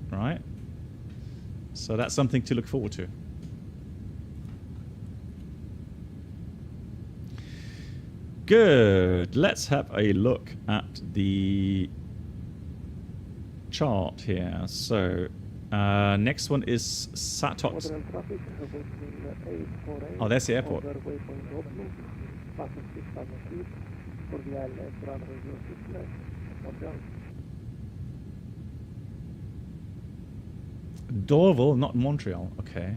right? So that's something to look forward to. Good. Let's have a look at the chart here. So next one is Satot. Oh, that's the airport. Dorval, not Montreal. Okay.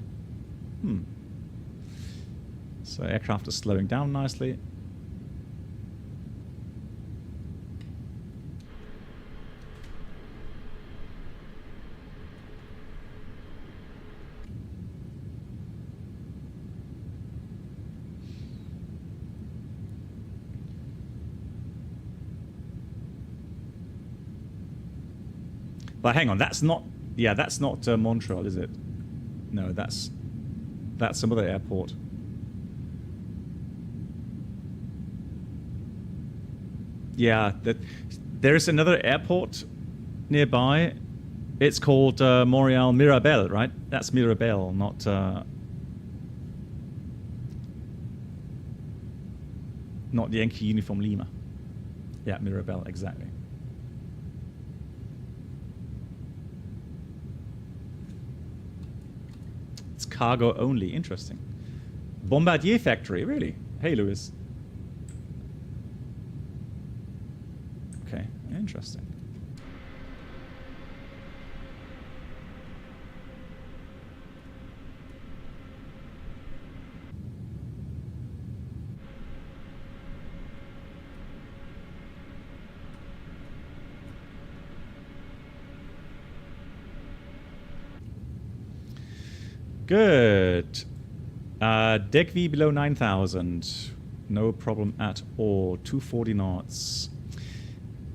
So aircraft is slowing down nicely. But hang on, that's not. Yeah, that's not Montreal, is it? No, that's some other airport. Yeah, there is another airport nearby. It's called Montreal Mirabel, right? That's Mirabel, not Yankee Uniform Lima. Yeah, Mirabel, exactly. Cargo only. Interesting. Bombardier factory, really? Hey, Lewis. Okay, interesting. Good. Deck V below 9,000. No problem at all. 240 knots.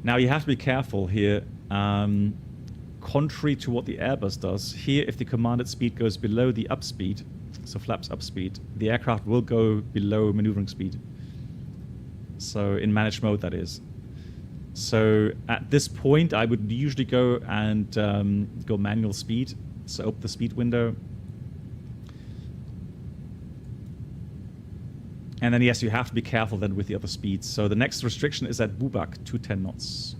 Now you have to be careful here. Contrary to what the Airbus does, here if the commanded speed goes below the upspeed, so flaps upspeed, the aircraft will go below maneuvering speed. So in managed mode, that is. So at this point, I would usually go and go manual speed. So open the speed window. And then, yes, you have to be careful then with the other speeds. So the next restriction is at Pushback, 210 knots.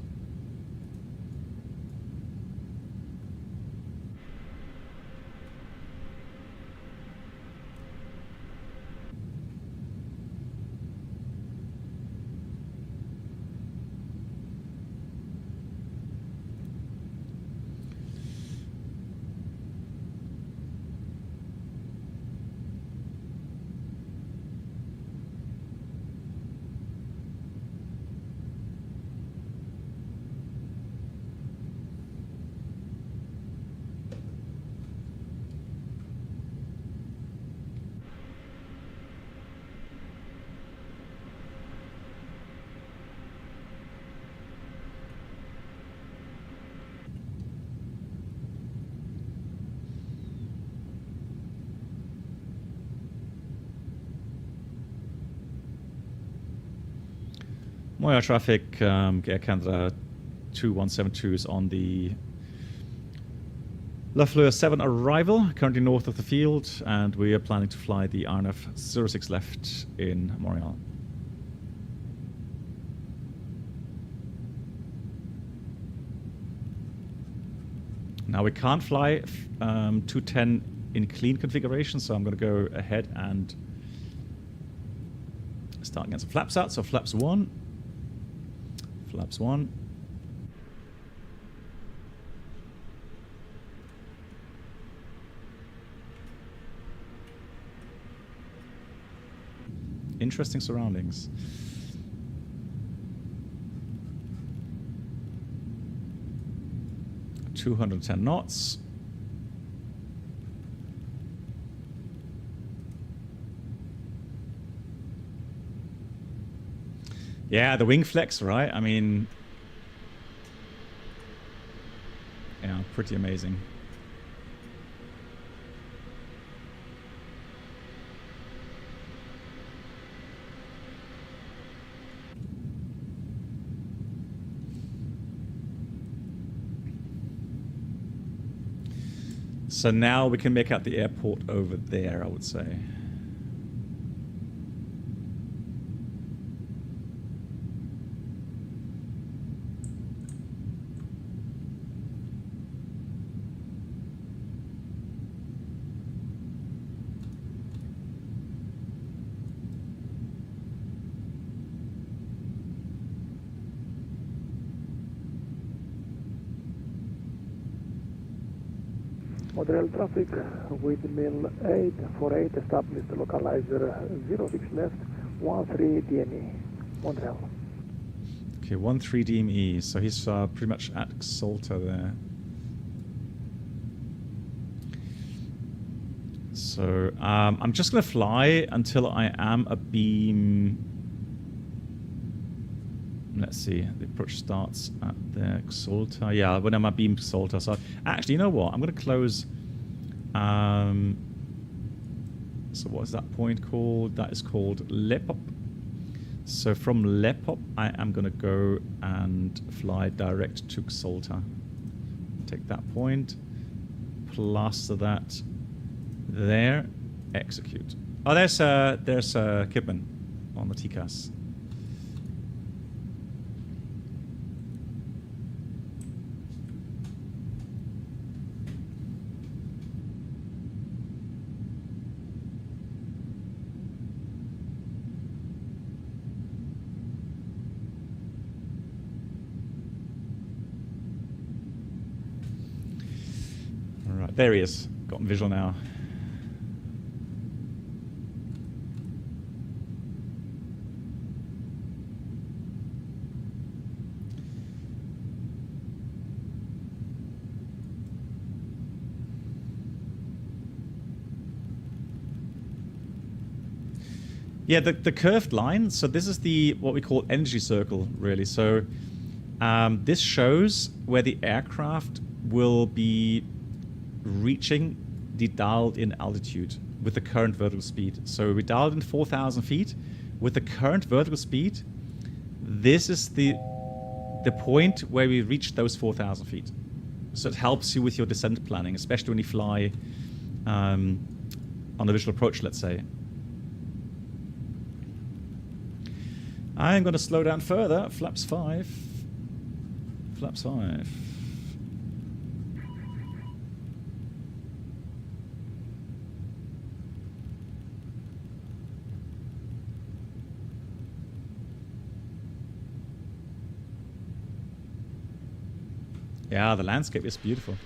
Montreal traffic, Air Canada 2172 is on the La Fleur 7 arrival, currently north of the field, and we are planning to fly the RNF 06 left in Montreal. Now we can't fly 210 in clean configuration, so I'm going to go ahead and start getting some flaps out. So flaps 1. Flaps 1. Interesting surroundings. $210 knots. Yeah, the wing flex, right? I mean, yeah, pretty amazing. So now we can make out the airport over there, I would say. Montreal traffic, windmill 848, establish the localizer 06 left, 13 DME, Montreal. Okay, 13 DME, so he's pretty much at Xolta there. So I'm just going to fly until I am a beam. Let's see, the approach starts at the Xolta. Yeah, when I'm at beam Xolta. So actually, you know what? I'm going to close. So what is that point called? That is called Lepop. So from Lepop, I am going to go and fly direct to Xolta. Take that point, plaster that there, execute. Oh, there's Kipman on the TCAS. There he is. Got him visual now. Yeah, the curved line. So this is the what we call energy circle, really. So This shows where the aircraft will be reaching the dialed in altitude with the current vertical speed. So we dialed in 4,000 feet. With the current vertical speed, this is the point where we reach those 4,000 feet. So it helps you with your descent planning, especially when you fly on a visual approach, let's say. I'm going to slow down further. Flaps 5. Flaps 5. Yeah, the landscape is beautiful.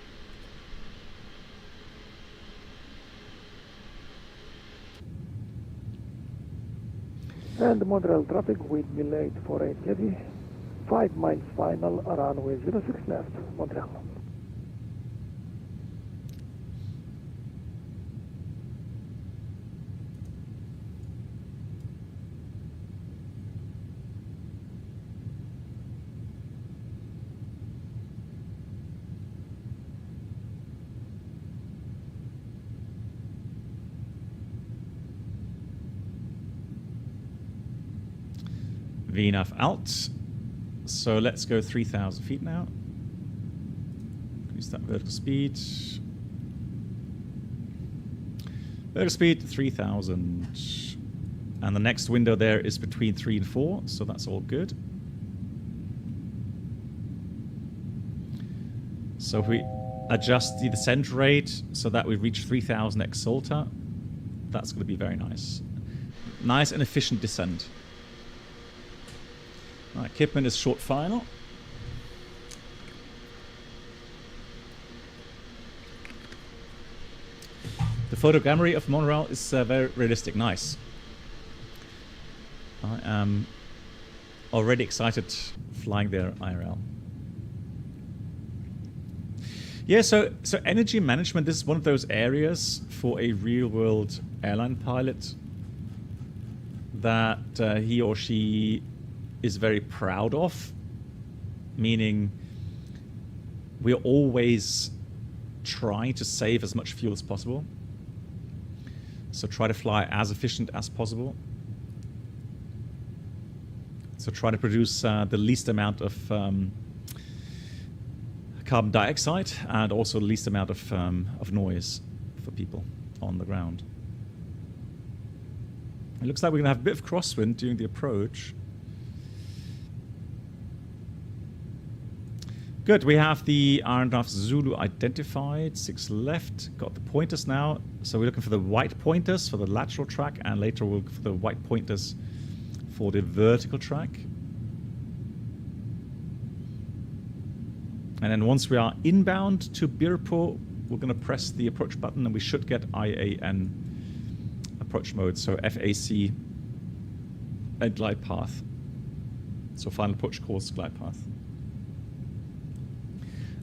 And Montreal traffic with Mill 848 heavy. 5 miles final, runway 06 left, Montreal. VNAV out. So let's go 3,000 feet now. Increase that vertical speed. Vertical speed 3,000. And the next window there is between 3 and 4, so that's all good. So if we adjust the descent rate so that we reach 3,000 ex Solta, that's going to be very nice. Nice and efficient descent. Right, Kipman is short final. The photogrammetry of Montreal is very realistic, nice. I am already excited flying there IRL. Yeah, so energy management, this is one of those areas for a real-world airline pilot that he or she is very proud of, meaning we're always trying to save as much fuel as possible. So try to fly as efficient as possible. So try to produce the least amount of carbon dioxide and also the least amount of noise for people on the ground. It looks like we're going to have a bit of crosswind during the approach. Good, we have the RNAV Zulu identified, 6 left, got the pointers now. So we're looking for the white pointers for the lateral track, and later we'll look for the white pointers for the vertical track. And then once we are inbound to Birpo, we're going to press the approach button and we should get IAN approach mode, so FAC and glide path. So final approach course, glide path.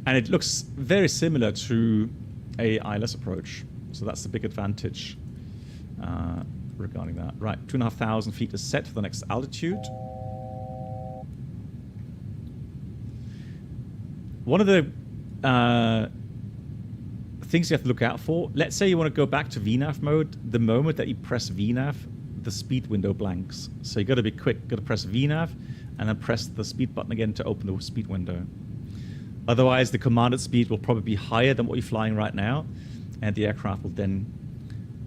And it looks very similar to a ILS approach. So that's the big advantage regarding that. Right, 2,500 feet is set for the next altitude. One of the things you have to look out for, let's say you want to go back to VNAV mode, the moment that you press VNAV, the speed window blanks. So you got to be quick, got to press VNAV and then press the speed button again to open the speed window. Otherwise, the commanded speed will probably be higher than what you're flying right now, and the aircraft will then,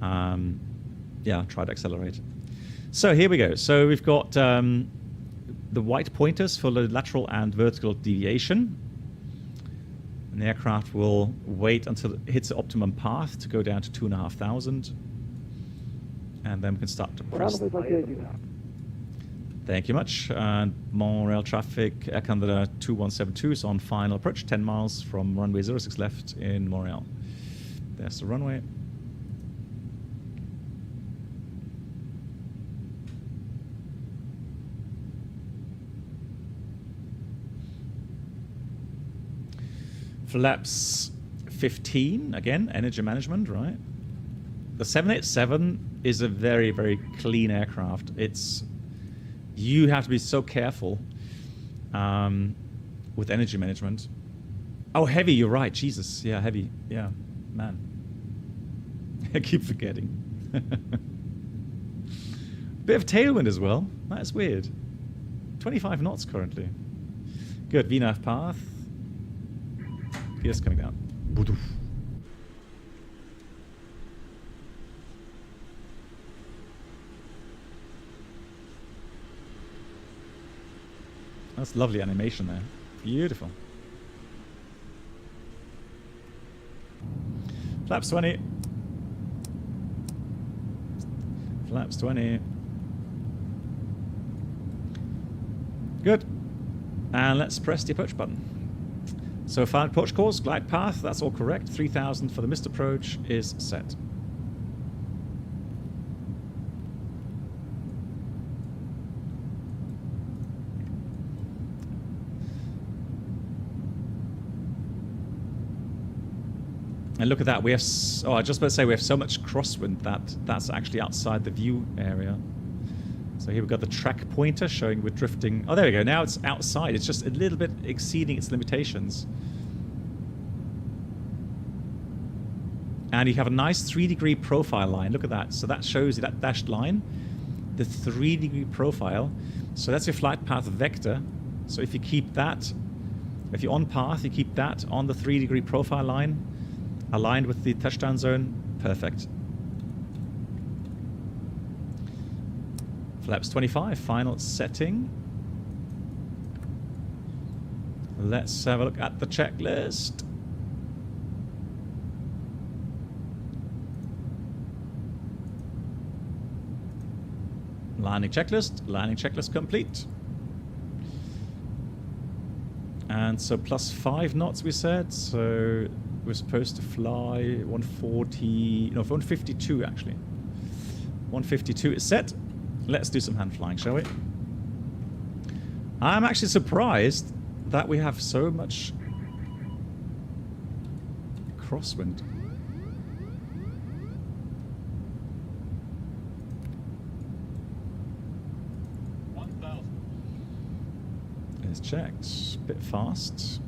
try to accelerate. So here we go. So we've got the white pointers for the lateral and vertical deviation. And the aircraft will wait until it hits the optimum path to go down to 2,500. And then we can start to press. Thank you much. Montreal traffic, Air Canada 2172 is on final approach, 10 miles from runway 06 left in Montreal. There's the runway. Flaps 15, again, energy management, right? The 787 is a very, very clean aircraft. You have to be so careful with energy management. Oh, heavy, you're right. Jesus. Yeah, heavy. Yeah, man. I keep forgetting. Bit of tailwind as well. That's weird. 25 knots currently. Good. VNAV path. Gears coming down. Boodoof. That's lovely animation there. Beautiful. Flaps 20. Flaps 20. Good. And let's press the approach button. So final approach course, glide path, that's all correct. 3000 for the missed approach is set. And look at that, we have, oh, I was just about to say we have so much crosswind that that's actually outside the view area. So here we've got the track pointer showing we're drifting. Oh, there we go, now it's outside. It's just a little bit exceeding its limitations. And you have a nice 3-degree profile line, look at that. So that shows you that dashed line, the 3-degree profile. So that's your flight path vector. So if you keep that, if you're on path, you keep that on the 3-degree profile line, aligned with the touchdown zone, perfect. Flaps 25, final setting. Let's have a look at the checklist. Landing checklist complete. And so plus 5 knots we said, so we're supposed to fly 140, no, 152 actually. 152 is set. Let's do some hand flying, shall we? I'm actually surprised that we have so much crosswind. It's checked. Bit fast.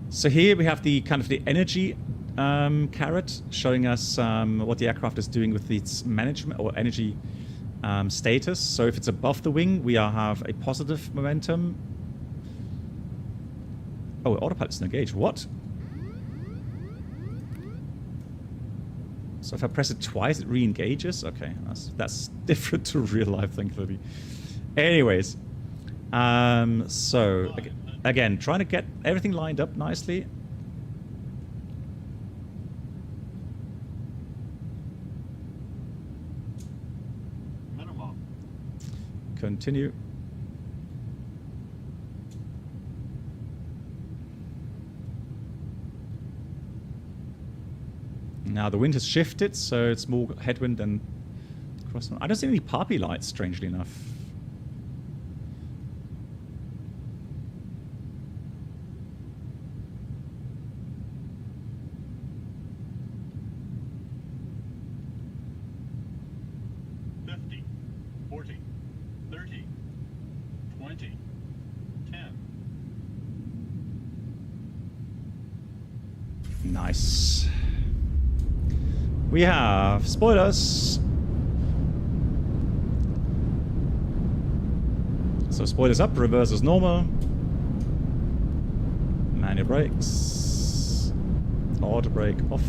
So here we have the kind of the energy caret showing us what the aircraft is doing with its management or energy status. So if it's above the wing, we have a positive momentum. Oh, autopilot's engaged. What? So if I press it twice, it re-engages? Okay, that's different to real life thing, clearly. Anyways, so again, trying to get everything lined up nicely. Minimum. Continue. Now the wind has shifted, so it's more headwind than crosswind. I don't see any poppy lights, strangely enough. Nice. We have spoilers. So spoilers up, reverse as normal. Manual brakes. Auto brake off.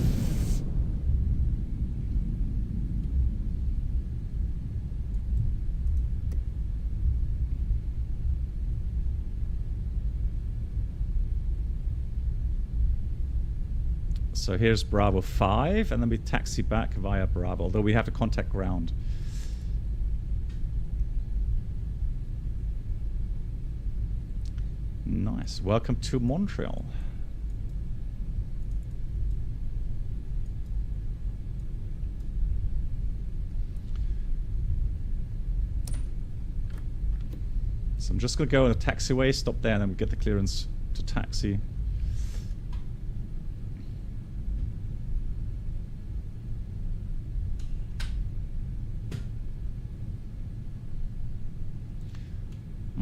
So here's Bravo 5, and then we taxi back via Bravo, although we have to contact ground. Nice. Welcome to Montreal. So I'm just going to go on a taxiway, stop there, and then we get the clearance to taxi.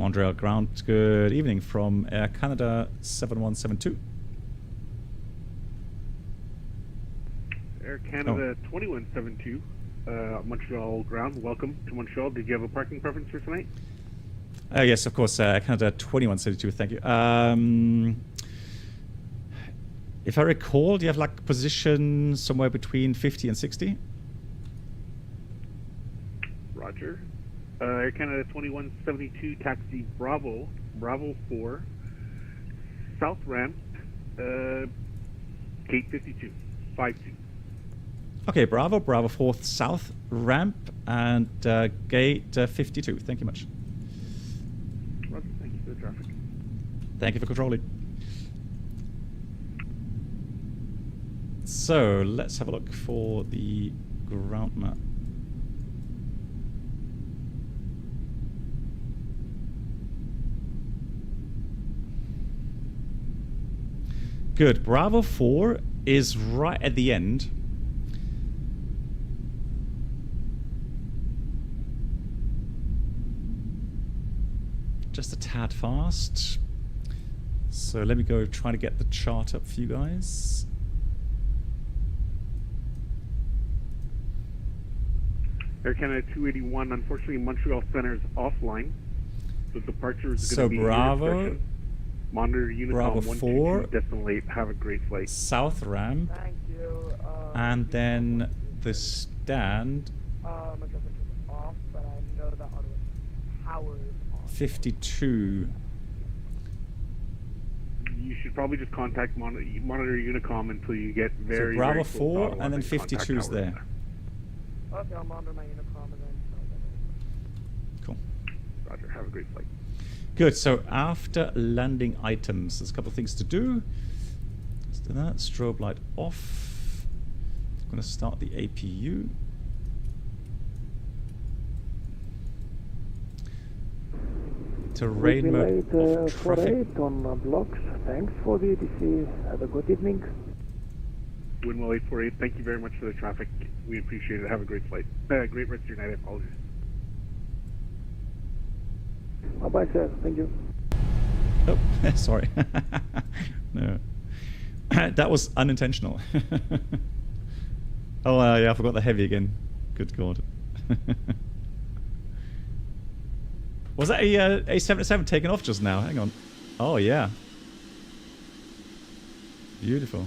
Montreal ground. Good evening from Air Canada 7172. Air Canada 2172, Montreal ground. Welcome to Montreal. Did you have a parking preference for tonight? Yes, of course. Canada 2172. Thank you. If I recall, do you have like position somewhere between 50 and 60? Roger. Air Canada 2172, taxi Bravo 4, south ramp, gate 52, 52. Okay, Bravo 4 south ramp and gate 52. Thank you much. Roger, thank you for the traffic. Thank you for controlling. So let's have a look for the ground map. Good. Bravo 4 is right at the end. Just a tad fast. So let me go try to get the chart up for you guys. Air Canada 281, unfortunately Montreal Center is offline. So departure is going to be Bravo. Monitor Unicom Bravo 4. Decimal 8. Have a great flight. South ramp. Thank you. And then the stand. My temperature is off, but I know that auto power is on. 52. You should probably just contact monitor Unicom until you get very, So Bravo very close 4 to and then contact 52 is tower. there. Okay, I'll monitor my Unicom and then. Cool. Roger, have a great flight. Good. So after landing items, there's a couple of things to do. Let's do that. Strobe light off. I'm going to start the APU. Terrain mode of traffic. 48 on blocks. Thanks for the ETC. Have a good evening. Windmill 848, thank you very much for the traffic. We appreciate it. Have a great flight. Great rest of your night. I apologize. Bye-bye, sir. Thank you. Oh, sorry. No. That was unintentional. Oh, yeah, I forgot the heavy again. Good God. Was that a A787 taken off just now? Hang on. Oh, yeah. Beautiful.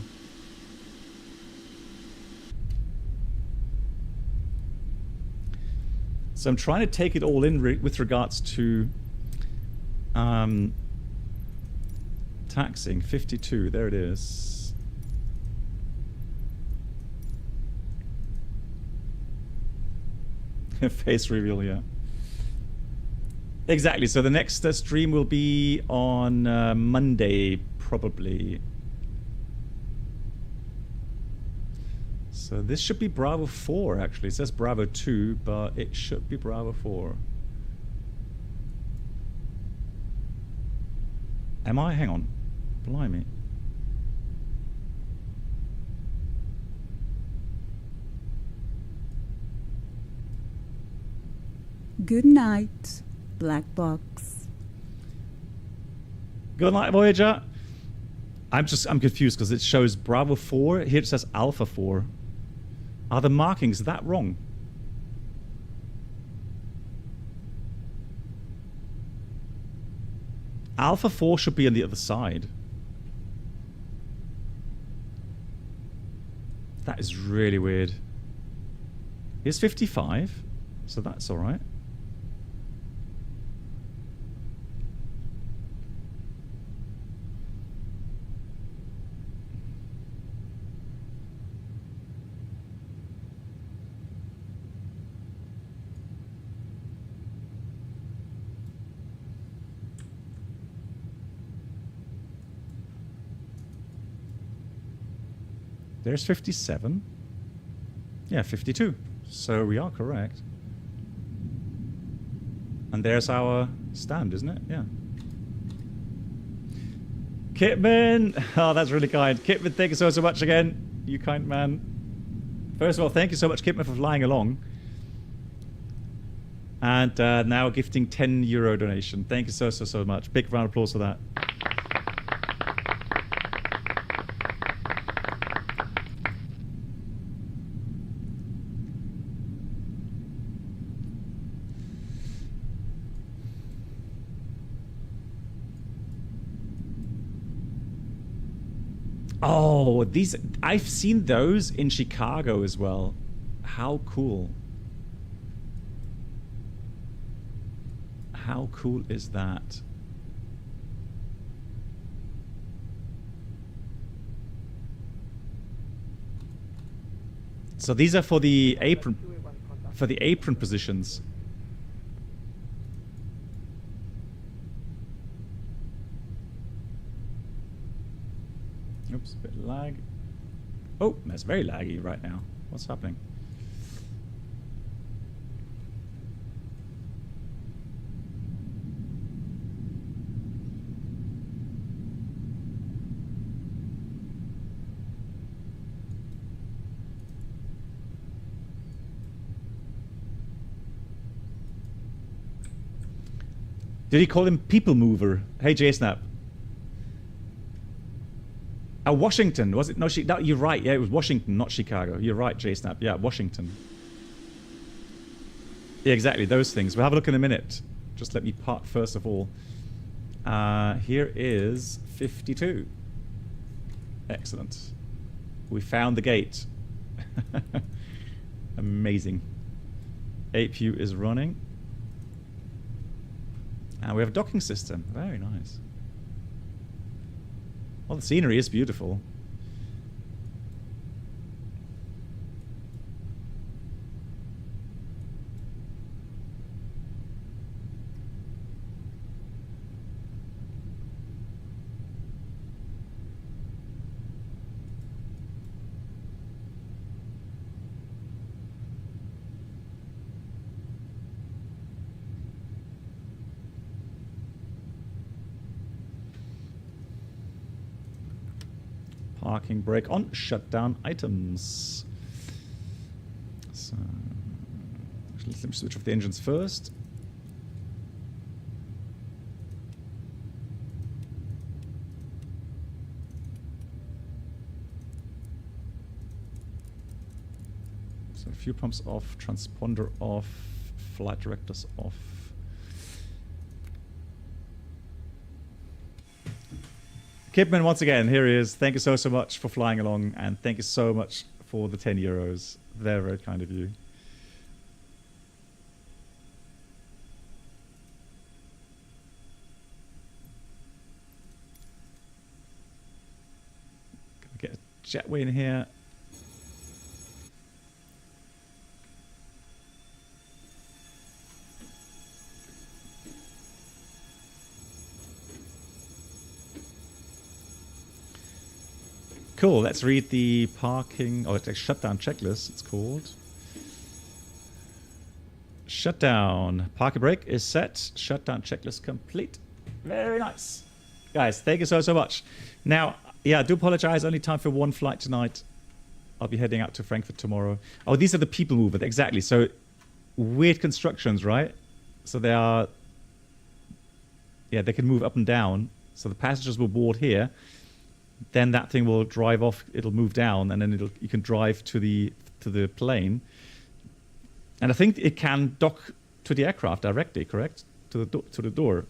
So I'm trying to take it all in with regards to taxing. 52, there it is. Face reveal, yeah. Exactly, so the next stream will be on Monday, probably. So this should be Bravo 4, actually. It says Bravo 2, but it should be Bravo 4. Am I? Hang on. Blimey. Good night, Black Box. Good night, Voyager. I'm confused because it shows Bravo 4. Here it says Alpha 4. Are the markings that wrong? Alpha 4 should be on the other side. That is really weird. Here's 55, so that's all right. There's 57. Yeah, 52. So we are correct. And there's our stand, isn't it? Yeah. Kitman! Oh, that's really kind. Kitman, thank you so much again. You kind man. First of all, thank you so much, Kitman, for flying along. And now gifting €10 donation. Thank you so much. Big round of applause for that. Oh, these, I've seen those in Chicago as well. How cool. How cool is that? So these are for the apron positions. Oops, a bit of lag. Oh, that's very laggy right now. What's happening? Did he call him People Mover? Hey, JSnap. Washington, was it? No, you're right. Yeah, it was Washington, not Chicago. You're right, JSnap. Yeah, Washington. Yeah, exactly. Those things. We'll have a look in a minute. Just let me park first of all. Here is 52. Excellent. We found the gate. Amazing. APU is running. And we have a docking system. Very nice. Well, the scenery is beautiful. Parking brake on, shutdown items. So, let me switch off the engines first. So fuel pumps off, transponder off, flight directors off. Kipman, once again, here he is. Thank you so much for flying along, and thank you so much for the €10. Very, very kind of you. Gonna get a jetway in here. Cool, let's read the parking, it's a shutdown checklist, it's called. Shutdown. Parking brake is set. Shutdown checklist complete. Very nice. Guys, thank you so much. Now, yeah, I do apologize, only time for one flight tonight. I'll be heading out to Frankfurt tomorrow. Oh, these are the people movers, exactly. So, weird constructions, right? So they are, yeah, they can move up and down. So the passengers will board here. Then that thing will drive off. It'll move down, and then you can drive to the plane. And I think it can dock to the aircraft directly, correct? To the door.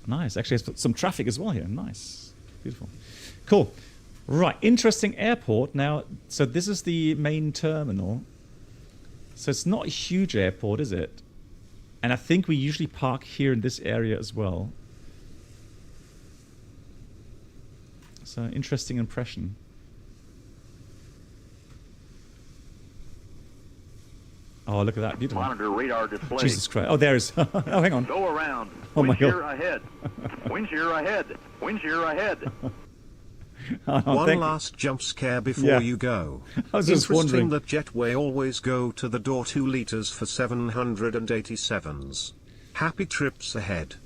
Nice. Actually, there's some traffic as well here. Nice. Beautiful. Cool. Right, interesting airport. Now, so this is the main terminal. So it's not a huge airport, is it? And I think we usually park here in this area as well. So, interesting impression. Oh, look at that. Beautiful. Monitor radar display. Jesus Christ. Oh, there's... oh, hang on. Go around. Oh, my God. Wind shear ahead. Wind shear ahead. Wind shear ahead. One last jump scare before you go. I was just Interesting wondering. that Jetway always go to the door 2 liters for 787s. Happy trips ahead.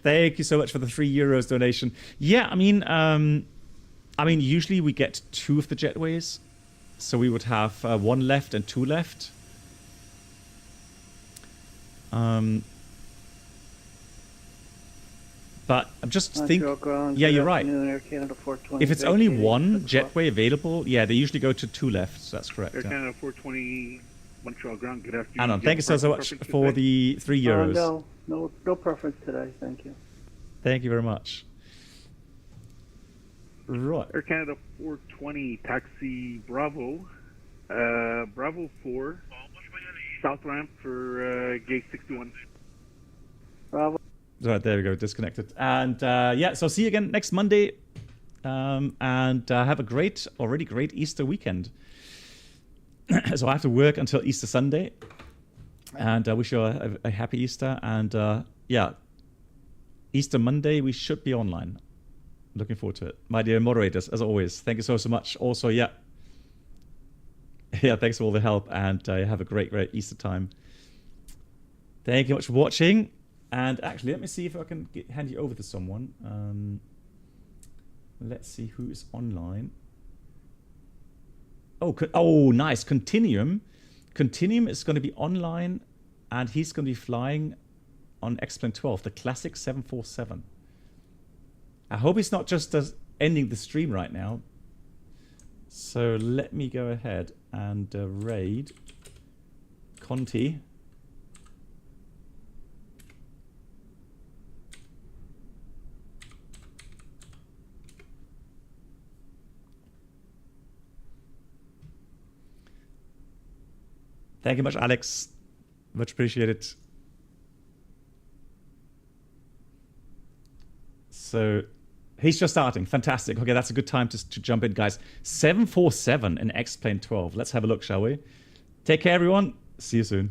Thank you so much for the €3 donation. Yeah, I mean, usually we get 2 of the jetways, so we would have 1 left and 2 left. But I'm just thinking. Yeah, you're right. If it's only 1 jetway available, yeah, they usually go to 2 left. So that's correct. Air Canada 420 Montreal ground. Good afternoon. Anon, thank you so much for the €3. No preference today. Thank you. Thank you very much. Right. Air Canada 420 taxi Bravo. Bravo 4. South ramp for gate 61. Bravo. Right, there we go, disconnected. And yeah, so see you again next Monday. And have a already great Easter weekend. So I have to work until Easter Sunday. And I wish you a happy Easter. And yeah, Easter Monday, we should be online. Looking forward to it. My dear moderators, as always, thank you so much. Also, yeah, thanks for all the help. And have a great Easter time. Thank you much for watching. And actually, let me see if I can hand you over to someone. Let's see who is online. Oh, nice. Continuum. Continuum is going to be online, and he's going to be flying on X-Plane 12, the classic 747. I hope he's not just ending the stream right now. So let me go ahead and raid Conti. Thank you much, Alex. Much appreciated. So he's just starting. Fantastic. Okay, that's a good time to jump in, guys. 747 in X-Plane 12. Let's have a look, shall we? Take care, everyone. See you soon.